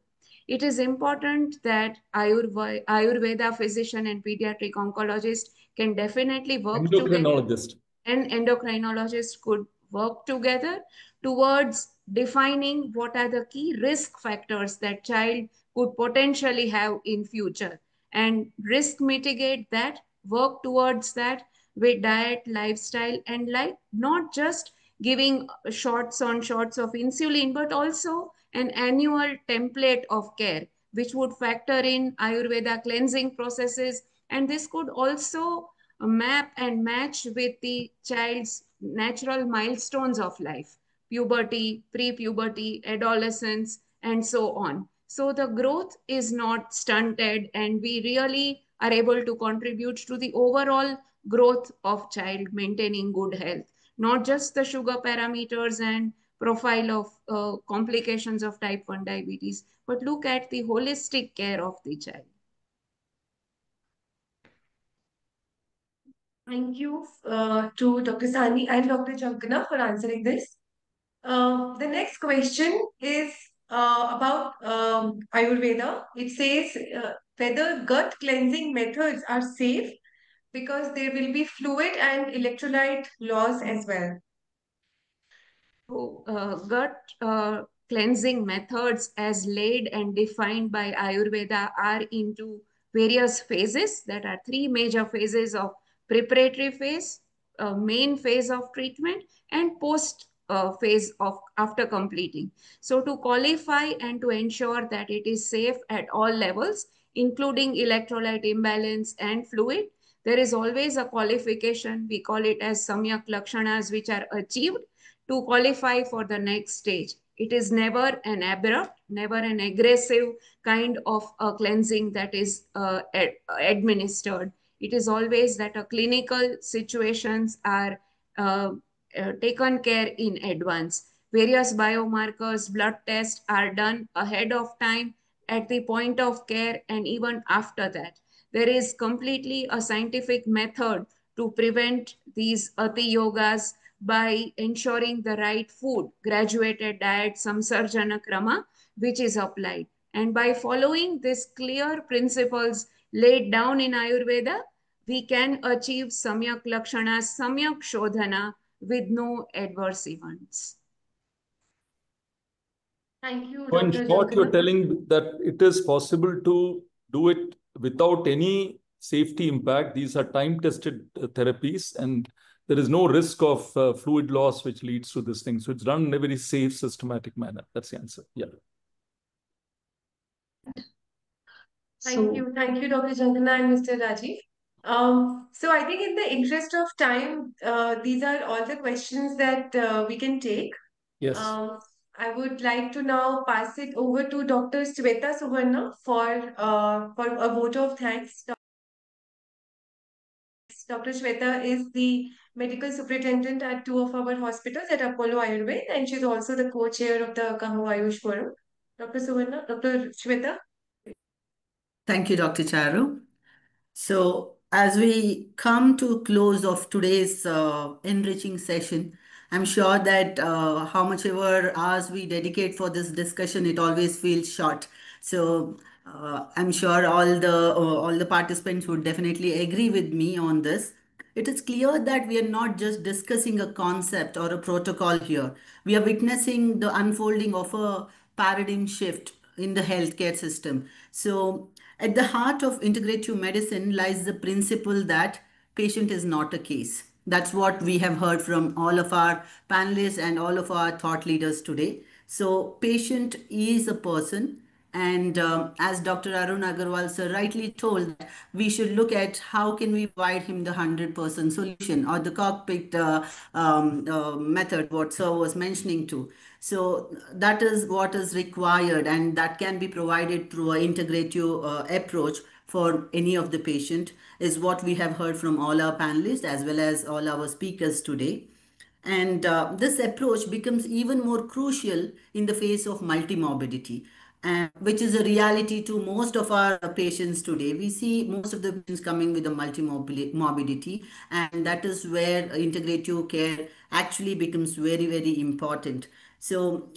It is important that Ayurveda physician and pediatric oncologist can definitely work together, Endocrinologist. and endocrinologists could work together towards defining what are the key risk factors that child could potentially have in future, and risk mitigate that, work towards that with diet, lifestyle, and like not just giving shots on shots of insulin, but also an annual template of care which would factor in Ayurveda cleansing processes, and this could also map and match with the child's natural milestones of life: puberty, pre-puberty, adolescence, and so on. So the growth is not stunted, and we really are able to contribute to the overall growth of child, maintaining good health, not just the sugar parameters and profile of complications of type 1 diabetes, but look at the holistic care of the child. Thank you to Dr. Sahni and Dr. Zankhana for answering this. The next question is about Ayurveda. It says whether gut cleansing methods are safe because there will be fluid and electrolyte loss as well. So, gut cleansing methods as laid and defined by Ayurveda are into various phases. That are three major phases of preparatory phase, main phase of treatment, and post phase of after completing. So to qualify and to ensure that it is safe at all levels, including electrolyte imbalance and fluid, there is always a qualification. We call it as samyak lakshanas, which are achieved to qualify for the next stage. It is never an abrupt, never an aggressive kind of a cleansing that is administered. It is always that a clinical situations are taken care in advance. Various biomarkers, blood tests are done ahead of time, at the point of care, and even after that. There is completely a scientific method to prevent these ati yogas by ensuring the right food, graduated diet, samsarjana krama, which is applied. And by following these clear principles laid down in Ayurveda, we can achieve samyak lakshana, samyak shodhana with no adverse events. Thank you, So in Dr. short, you're Zankhana. telling that it is possible to do it without any safety impact. These are time-tested therapies, and there is no risk of fluid loss which leads to this thing. So it's done in a very safe, systematic manner. That's the answer. Yeah. Thank you. Thank you, Dr. Zankhana and Mr. Rajiv. So I think in the interest of time, these are all the questions that we can take. Yes. I would like to now pass it over to Dr. Swetha Suvarna for a vote of thanks. Dr. Swetha is the medical superintendent at two of our hospitals at Apollo Ayurved, and she's also the co-chair of the Kaho Ayush Forum. Dr. Suvarna, Dr. Swetha. Thank you, Dr. Charu. So, as we come to close of today's enriching session, I'm sure that how much ever hours we dedicate for this discussion, it always feels short. So, I'm sure all the participants would definitely agree with me on this. It is clear that we are not just discussing a concept or a protocol here. We are witnessing the unfolding of a paradigm shift in the healthcare system. So, at the heart of integrative medicine lies the principle that patient is not a case. That's what we have heard from all of our panelists and all of our thought leaders today. So, patient is a person, and as Dr. Arun Agarwal sir rightly told, we should look at how can we provide him the 100% solution or the cockpit method, what sir was mentioning to. So that is what is required, and that can be provided through an integrative approach for any of the patient, is what we have heard from all our panelists as well as all our speakers today. And this approach becomes even more crucial in the face of multimorbidity, which is a reality to most of our patients today. We see most of the patients coming with a multimorbidity, and that is where integrative care actually becomes very, very important. So,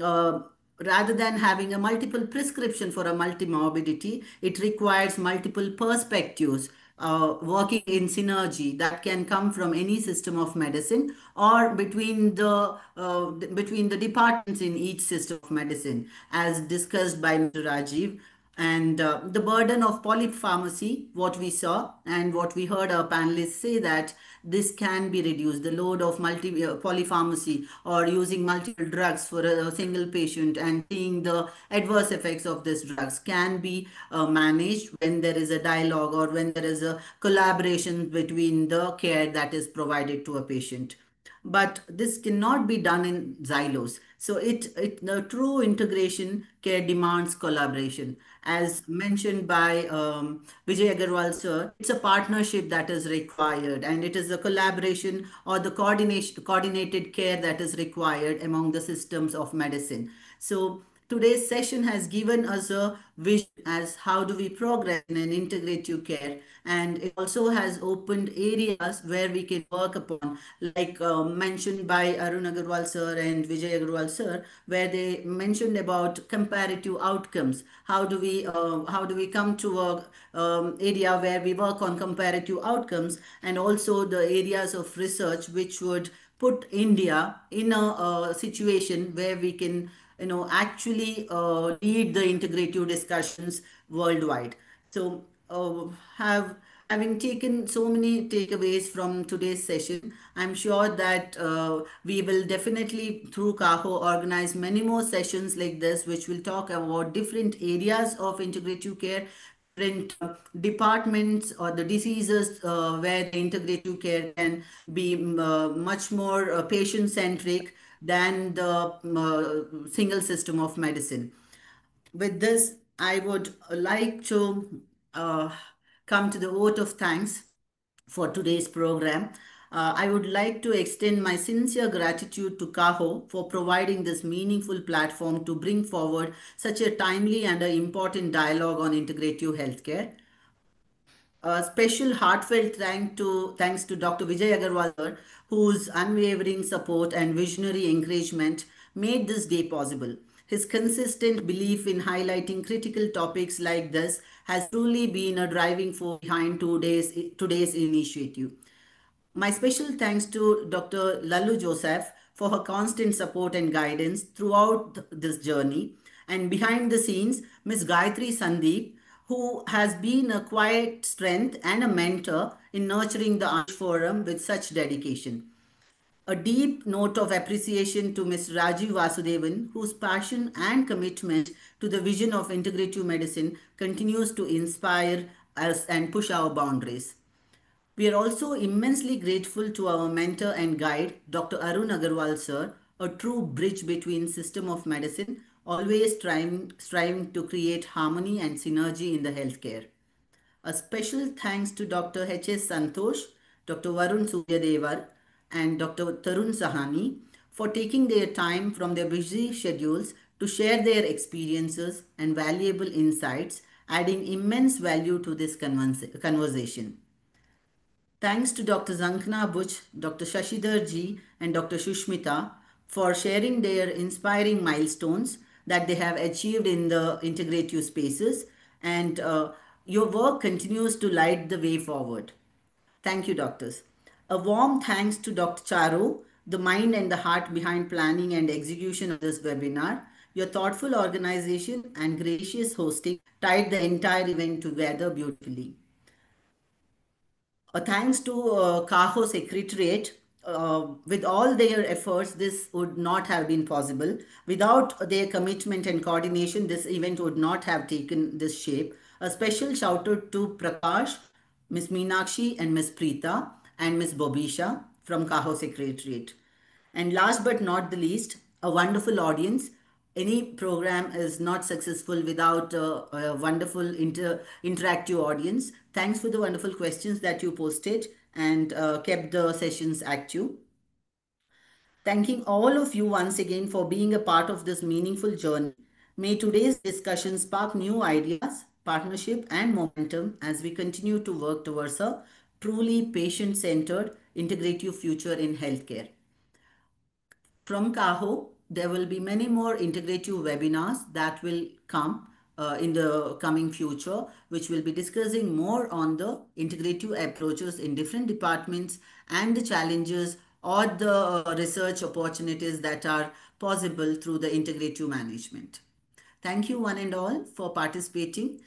rather than having a multiple prescription for a multimorbidity, it requires multiple perspectives working in synergy that can come from any system of medicine or between the departments in each system of medicine, as discussed by Mr. Rajiv. And the burden of polypharmacy, what we saw and what we heard our panelists say, that this can be reduced. The load of polypharmacy or using multiple drugs for a single patient and seeing the adverse effects of these drugs can be managed when there is a dialogue or when there is a collaboration between the care that is provided to a patient. But this cannot be done in silos. So the true integration care demands collaboration. As mentioned by Vijay Agarwal sir, it's a partnership that is required, and it is a collaboration or the coordinated care that is required among the systems of medicine. So today's session has given us a vision as how do we progress in an integrative care, and it also has opened areas where we can work upon, like mentioned by Arun Agarwal sir and Vijay Agarwal sir, where they mentioned about comparative outcomes. How do we come to a area where we work on comparative outcomes, and also the areas of research which would put India in a situation where we can actually lead the integrative discussions worldwide. So having taken so many takeaways from today's session, I'm sure that we will definitely through Kaho organize many more sessions like this, which will talk about different areas of integrative care, different departments or the diseases where the integrative care can be much more patient centric than the single system of medicine. With this, I would like to come to the vote of thanks for today's program. I would like to extend my sincere gratitude to Kaho for providing this meaningful platform to bring forward such a timely and important dialogue on integrative healthcare. A special heartfelt thanks to Dr. Vijay Agarwal, sir, whose unwavering support and visionary encouragement made this day possible. His consistent belief in highlighting critical topics like this has truly been a driving force behind today's initiative. My special thanks to Dr. Lalu Joseph for her constant support and guidance throughout this journey. And behind the scenes, Ms. Gayatri Sandeep, who has been a quiet strength and a mentor in nurturing the Ayush Forum with such dedication. A deep note of appreciation to Mr. Rajiv Vasudevan, whose passion and commitment to the vision of integrative medicine continues to inspire us and push our boundaries. We are also immensely grateful to our mentor and guide, Dr. Arun Agarwal sir, a true bridge between system of medicine, always striving to create harmony and synergy in the healthcare. A special thanks to Dr. H.S. Santosh, Dr. Varun Suryadevara, and Dr. Tarun Sahni for taking their time from their busy schedules to share their experiences and valuable insights, adding immense value to this conversation. Thanks to Dr. Zankhana, Buch, Dr. Shashidhar ji, and Dr. Susmitha for sharing their inspiring milestones that they have achieved in the integrative spaces, and your work continues to light the way forward. Thank you, doctors. A warm thanks to Dr. Charu, the mind and the heart behind planning and execution of this webinar. Your thoughtful organization and gracious hosting tied the entire event together beautifully. Thanks to Kaho Secretariat, with all their efforts, this would not have been possible. Without their commitment and coordination, this event would not have taken this shape. A special shout out to Prakash, Miss Meenakshi, and Miss Preeta, and Miss Bobisha from Kaho Secretariat. And last but not the least, a wonderful audience. Any program is not successful without a wonderful interactive audience. Thanks for the wonderful questions that you posted and kept the sessions active. Thanking all of you once again for being a part of this meaningful journey. May today's discussion spark new ideas, partnership, and momentum as we continue to work towards a truly patient centered, integrative future in healthcare. From Kaho, there will be many more integrative webinars that will come in the coming future, which will be discussing more on the integrative approaches in different departments and the challenges or the research opportunities that are possible through the integrative management. Thank you one and all for participating,